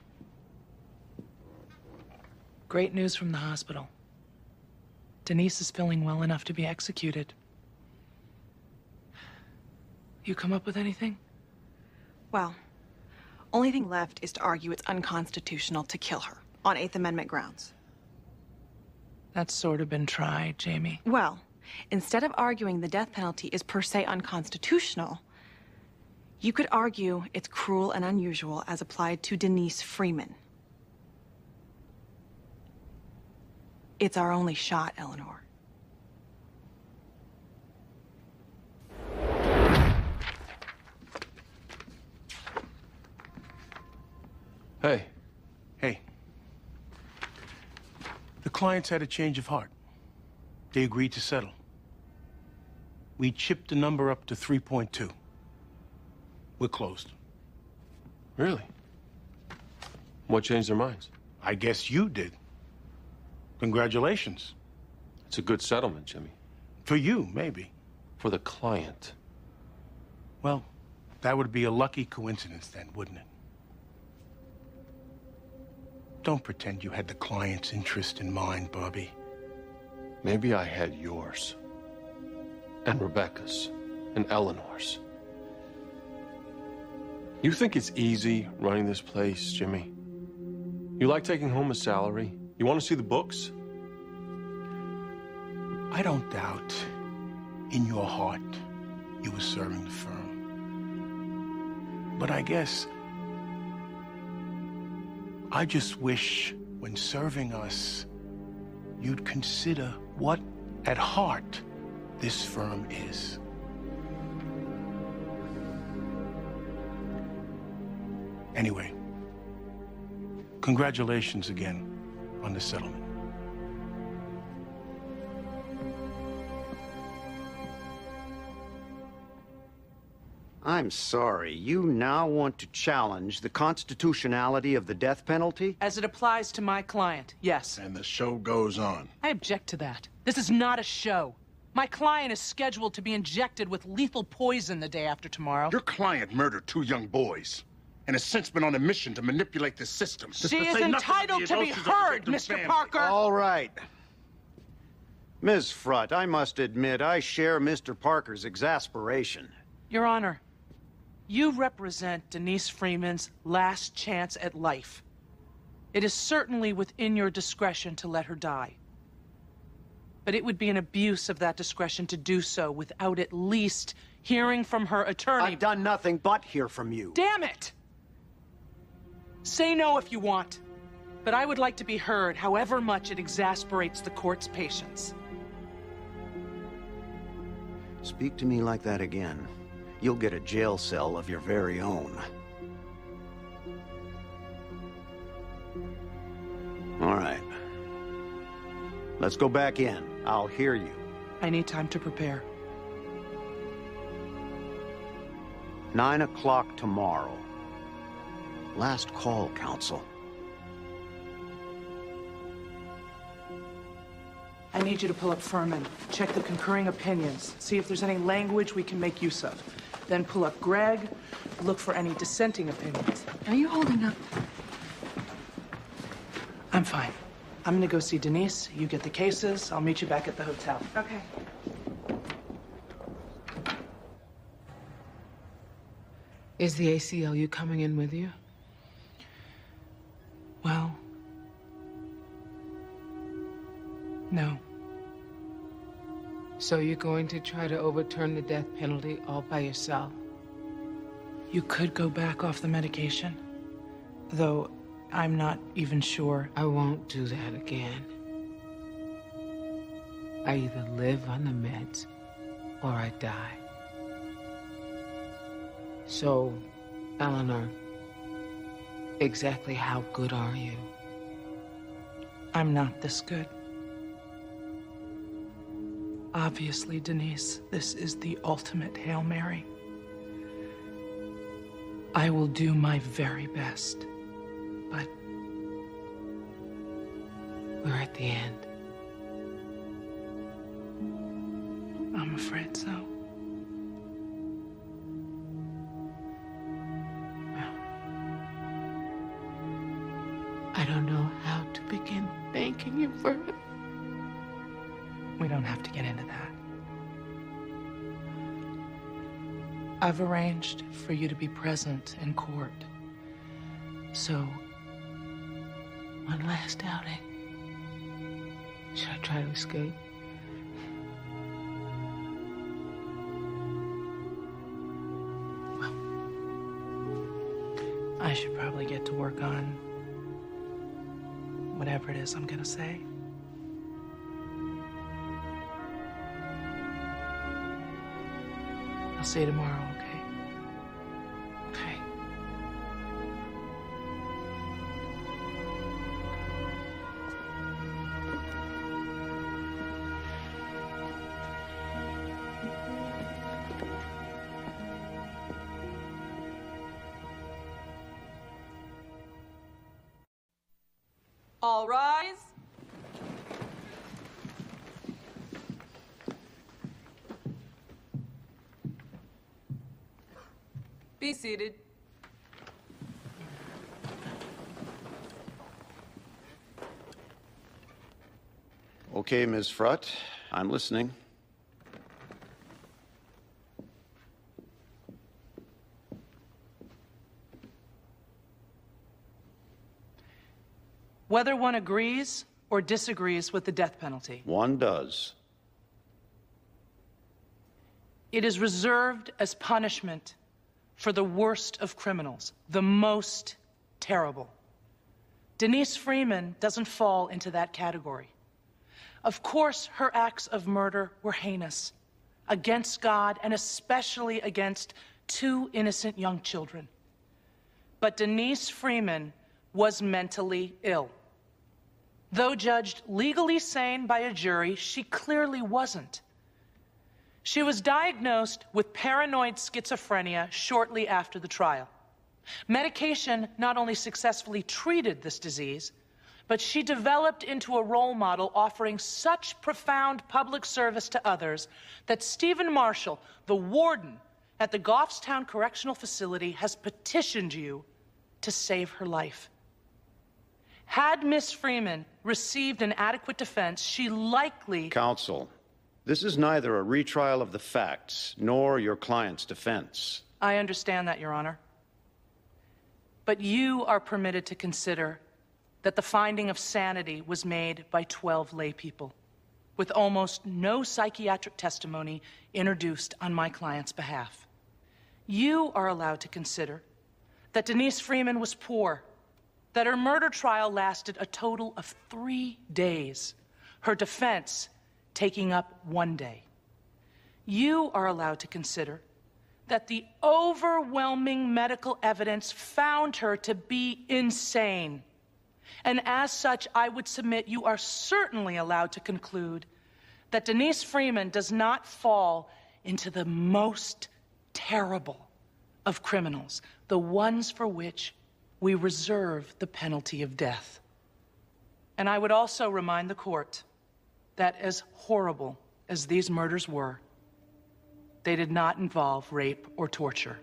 Great news from the hospital. Denise is feeling well enough to be executed. You come up with anything? Well, only thing left is to argue it's unconstitutional to kill her on Eighth Amendment grounds. That's sort of been tried, Jamie. Well, instead of arguing the death penalty is per se unconstitutional, you could argue it's cruel and unusual as applied to Denise Freeman. It's our only shot, Eleanor. Hey. Hey. The clients had a change of heart. They agreed to settle. We chipped the number up to 3.2. We're closed. Really? What changed their minds? I guess you did. Congratulations. It's a good settlement, Jimmy. For you, maybe. For the client. Well, that would be a lucky coincidence then, wouldn't it? Don't pretend you had the client's interest in mind, Bobby. Maybe I had yours. And Rebecca's. And Eleanor's. You think it's easy running this place, Jimmy? You like taking home a salary? You want to see the books? I don't doubt in your heart you were serving the firm. But I guess I just wish when serving us, you'd consider what at heart this firm is. Anyway, congratulations again on the settlement. I'm sorry. You now want to challenge the constitutionality of the death penalty? As it applies to my client, yes. And the show goes on. I object to that. This is not a show. My client is scheduled to be injected with lethal poison the day after tomorrow. Your client murdered 2 young boys and has since been on a mission to manipulate the system. She is entitled to be heard, Mr. Parker. All right. Ms. Frutt, I must admit I share Mr. Parker's exasperation. Your Honor, you represent Denise Freeman's last chance at life. It is certainly within your discretion to let her die. But it would be an abuse of that discretion to do so without at least hearing from her attorney. I've done nothing but hear from you. Damn it! Say no if you want, but I would like to be heard however much it exasperates the court's patience. Speak to me like that again. You'll get a jail cell of your very own. All right. Let's go back in. I'll hear you. I need time to prepare. 9 o'clock tomorrow. Last call, counsel. I need you to pull up Furman, check the concurring opinions, see if there's any language we can make use of. Then pull up Gregg, look for any dissenting opinions. Are you holding up? I'm fine. I'm gonna go see Denise. You get the cases. I'll meet you back at the hotel. Okay. Is the ACLU coming in with you? Well, So you're going to try to overturn the death penalty all by yourself? You could go back off the medication, though I'm not even sure. I won't do that again. I either live on the meds or I die. So, Eleanor, exactly how good are you? I'm not this good. Obviously, Denise, this is the ultimate Hail Mary. I will do my very best, but we're at the end. I'm afraid so. Well, I don't know how to begin thanking you for it. We don't have to get into that. I've arranged for you to be present in court. So, one last outing. Should I try to escape? Well, I should probably get to work on whatever it is I'm gonna say. I'll see you tomorrow, okay? Okay. All rise. Be seated. Okay, Ms. Frutt, I'm listening. Whether one agrees or disagrees with the death penalty, One does. it is reserved as punishment for the worst of criminals, the most terrible. Denise Freeman doesn't fall into that category. Of course, her acts of murder were heinous, against God and especially against two innocent young children. But Denise Freeman was mentally ill. Though judged legally sane by a jury, she clearly wasn't. She was diagnosed with paranoid schizophrenia shortly after the trial. Medication not only successfully treated this disease, but she developed into a role model offering such profound public service to others that Stephen Marshall, the warden at the Goffstown Correctional Facility, has petitioned you to save her life. Had Miss Freeman received an adequate defense, she likely... Counsel, this is neither a retrial of the facts nor your client's defense. I understand that, Your Honor. But you are permitted to consider that the finding of sanity was made by 12 laypeople, with almost no psychiatric testimony introduced on my client's behalf. You are allowed to consider that Denise Freeman was poor, that her murder trial lasted a total of 3 days, her defense taking up 1 day. You are allowed to consider that the overwhelming medical evidence found her to be insane. And as such, I would submit you are certainly allowed to conclude that Denise Freeman does not fall into the most terrible of criminals, the ones for which we reserve the penalty of death. And I would also remind the court that as horrible as these murders were, they did not involve rape or torture.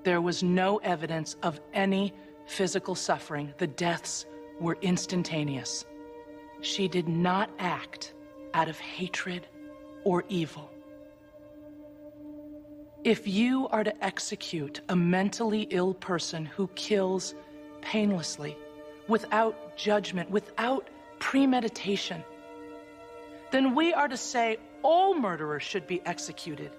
There was no evidence of any physical suffering. The deaths were instantaneous. She did not act out of hatred or evil. If you are to execute a mentally ill person who kills painlessly, without judgment, without premeditation, then we are to say all murderers should be executed.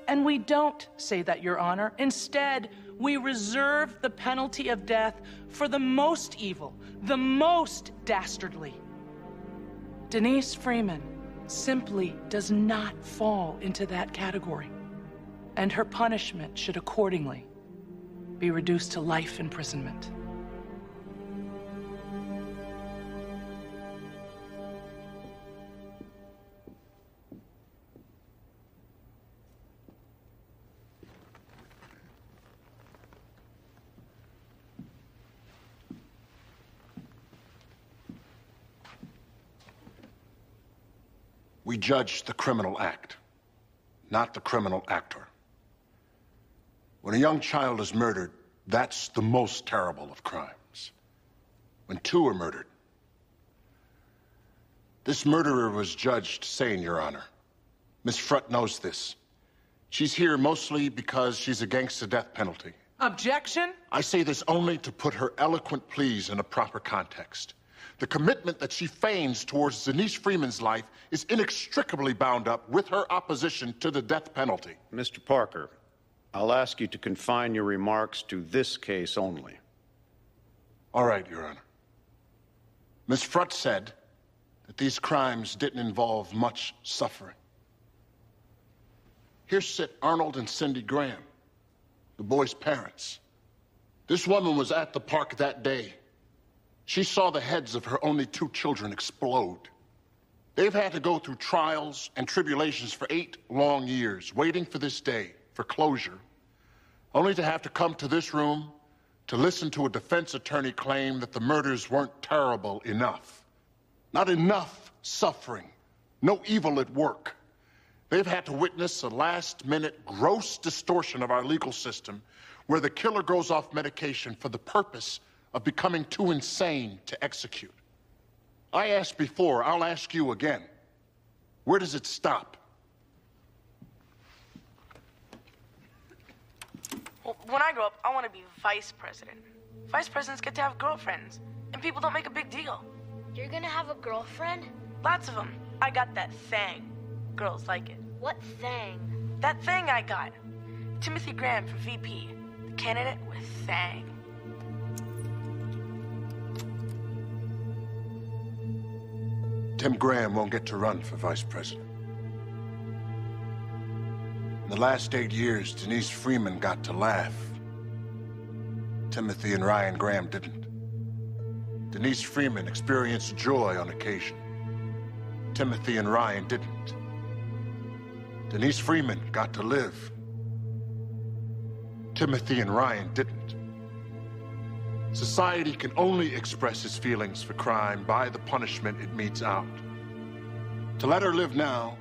And we don't say that, Your Honor. Instead, we reserve the penalty of death for the most evil, the most dastardly. Denise Freeman simply does not fall into that category, and her punishment should accordingly be reduced to life imprisonment. We judge the criminal act, not the criminal actor. When a young child is murdered, that's the most terrible of crimes. When two are murdered. This murderer was judged sane, Your Honor. Miss Frutt knows this. She's here mostly because she's against the death penalty. Objection? I say this only to put her eloquent pleas in a proper context. The commitment that she feigns towards Denise Freeman's life is inextricably bound up with her opposition to the death penalty. Mr. Parker, I'll ask you to confine your remarks to this case only. All right, Your Honor. Miss Frutt said that these crimes didn't involve much suffering. Here sit Arnold and Cindy Graham, the boy's parents. This woman was at the park that day. She saw the heads of her only two children explode. They've had to go through trials and tribulations for 8 long years, waiting for this day, for closure, only to have to come to this room to listen to a defense attorney claim that the murders weren't terrible enough. Not enough suffering, no evil at work. They've had to witness a last-minute gross distortion of our legal system where the killer goes off medication for the purpose of becoming too insane to execute. I asked before, I'll ask you again. Where does it stop? Well, when I grow up, I want to be vice president. Vice presidents get to have girlfriends, and people don't make a big deal. You're gonna have a girlfriend? Lots of them. I got that thing. Girls like it. What thing? That thing I got. Timothy Graham for VP. The candidate with thang. Tim Graham won't get to run for vice president. In the last 8 years, Denise Freeman got to laugh. Timothy and Ryan Graham didn't. Denise Freeman experienced joy on occasion. Timothy and Ryan didn't. Denise Freeman got to live. Timothy and Ryan didn't. Society can only express its feelings for crime by the punishment it metes out. To let her live now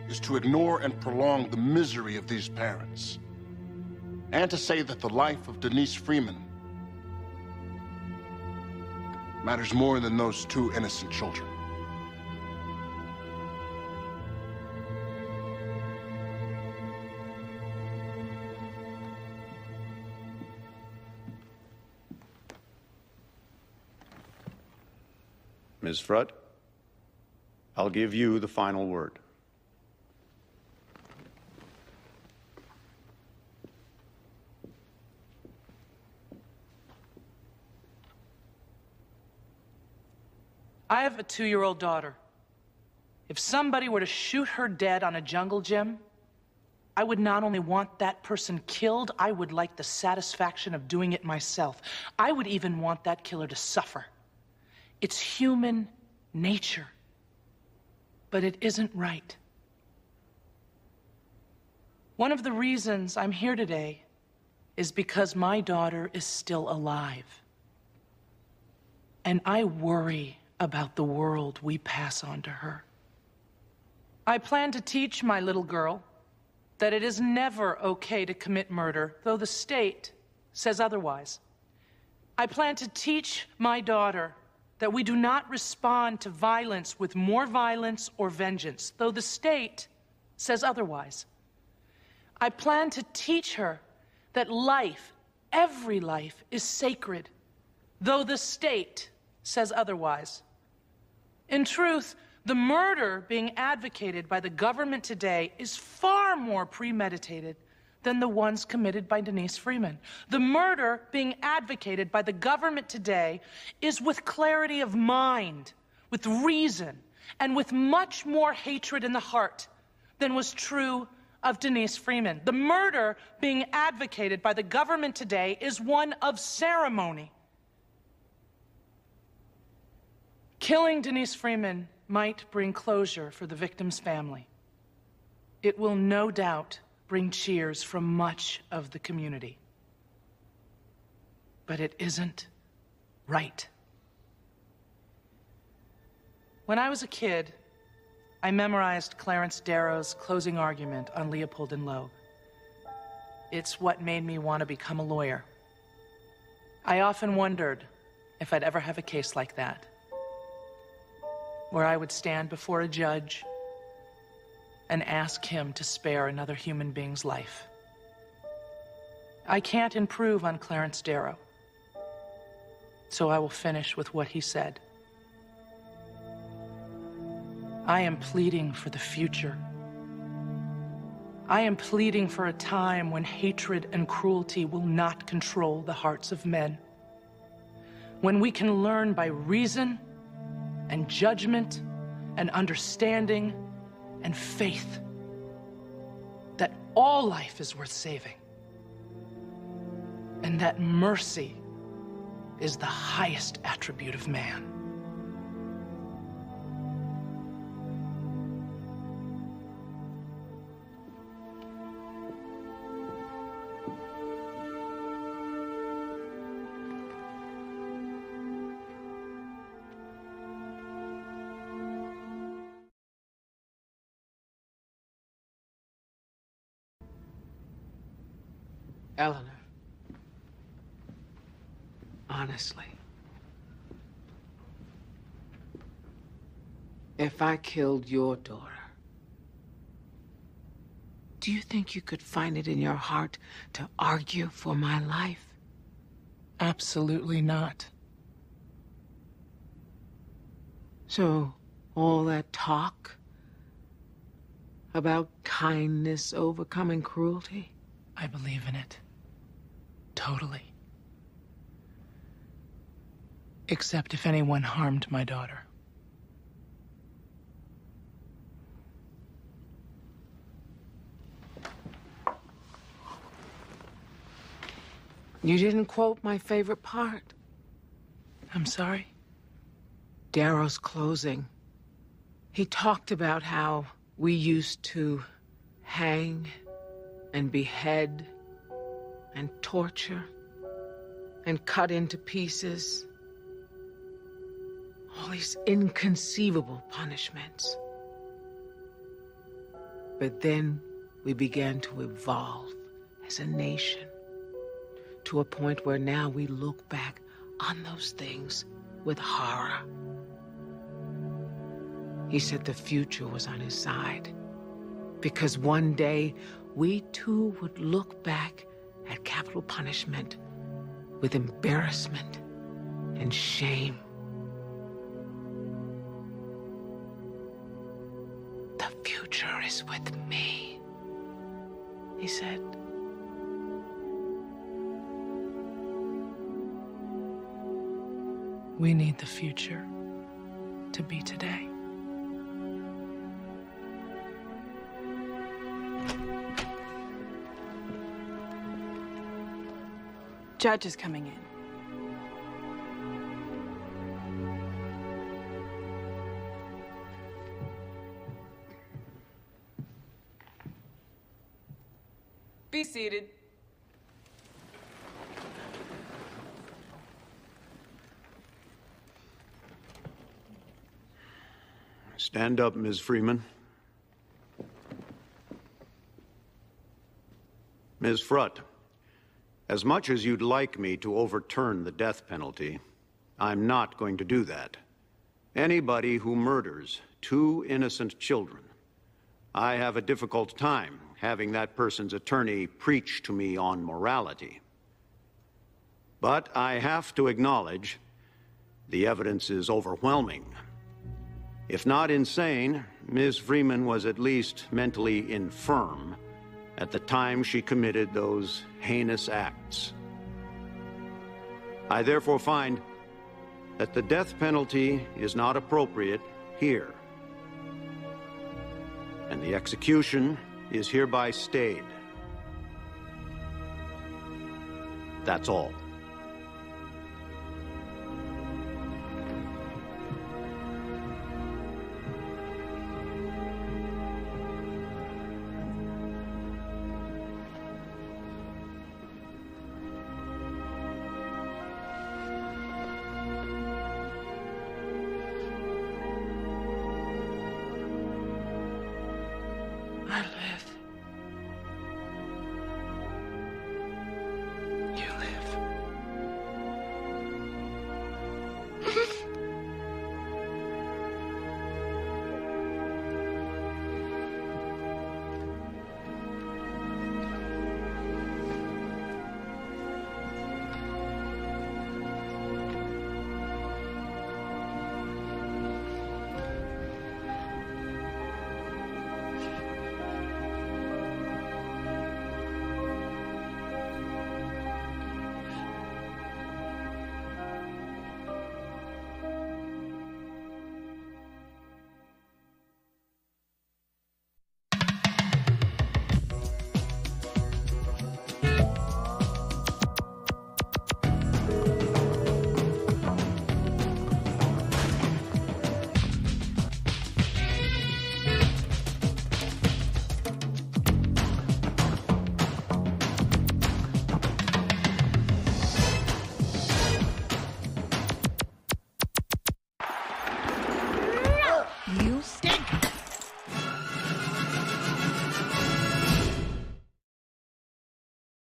is to ignore and prolong the misery of these parents, and to say that the life of Denise Freeman matters more than those 2 innocent children. Ms. Frutt, I'll give you the final word. I have a 2-year-old daughter. If somebody were to shoot her dead on a jungle gym, I would not only want that person killed, I would like the satisfaction of doing it myself. I would even want that killer to suffer. It's human nature. But it isn't right. One of the reasons I'm here today is because my daughter is still alive. And I worry about the world we pass on to her. I plan to teach my little girl that it is never okay to commit murder, though the state says otherwise. I plan to teach my daughter that we do not respond to violence with more violence or vengeance, though the state says otherwise. I plan to teach her that life, every life, is sacred, though the state says otherwise. In truth, The murder being advocated by the government today is far more premeditated than the ones committed by Denise Freeman. The murder being advocated by the government today is with clarity of mind, with reason, and with much more hatred in the heart than was true of Denise Freeman. The murder being advocated by the government today is one of ceremony. Killing Denise Freeman might bring closure for the victim's family. It will no doubt bring cheers from much of the community. But it isn't right. When I was a kid, I memorized Clarence Darrow's closing argument on Leopold and Loeb. It's what made me want to become a lawyer. I often wondered if I'd ever have a case like that, where I would stand before a judge and ask him to spare another human being's life. I can't improve on Clarence Darrow, so I will finish with what he said. I am pleading for the future. I am pleading for a time when hatred and cruelty will not control the hearts of men. When we can learn by reason and judgment and understanding and faith that all life is worth saving, and that mercy is the highest attribute of man. Eleanor, honestly, if I killed your daughter, do you think you could find it in your heart to argue for my life? Absolutely not. So, all that talk about kindness overcoming cruelty? I believe in it. Totally. Except if anyone harmed my daughter. You didn't quote my favorite part. I'm sorry? Darrow's closing. He talked about how we used to hang and behead and torture and cut into pieces. All these inconceivable punishments. But then we began to evolve as a nation to a point where now we look back on those things with horror. He said the future was on his side, because one day we too would look back at capital punishment with embarrassment and shame. The future is with me, he said. We need the future to be today. Judge is coming in. Be seated. Stand up, Ms. Freeman. Ms. Frutt, as much as you'd like me to overturn the death penalty, I'm not going to do that. Anybody who murders two innocent children, I have a difficult time having that person's attorney preach to me on morality. But I have to acknowledge the evidence is overwhelming. If not insane, Ms. Freeman was at least mentally infirm at the time she committed those heinous acts. I therefore find that the death penalty is not appropriate here, and the execution is hereby stayed. That's all.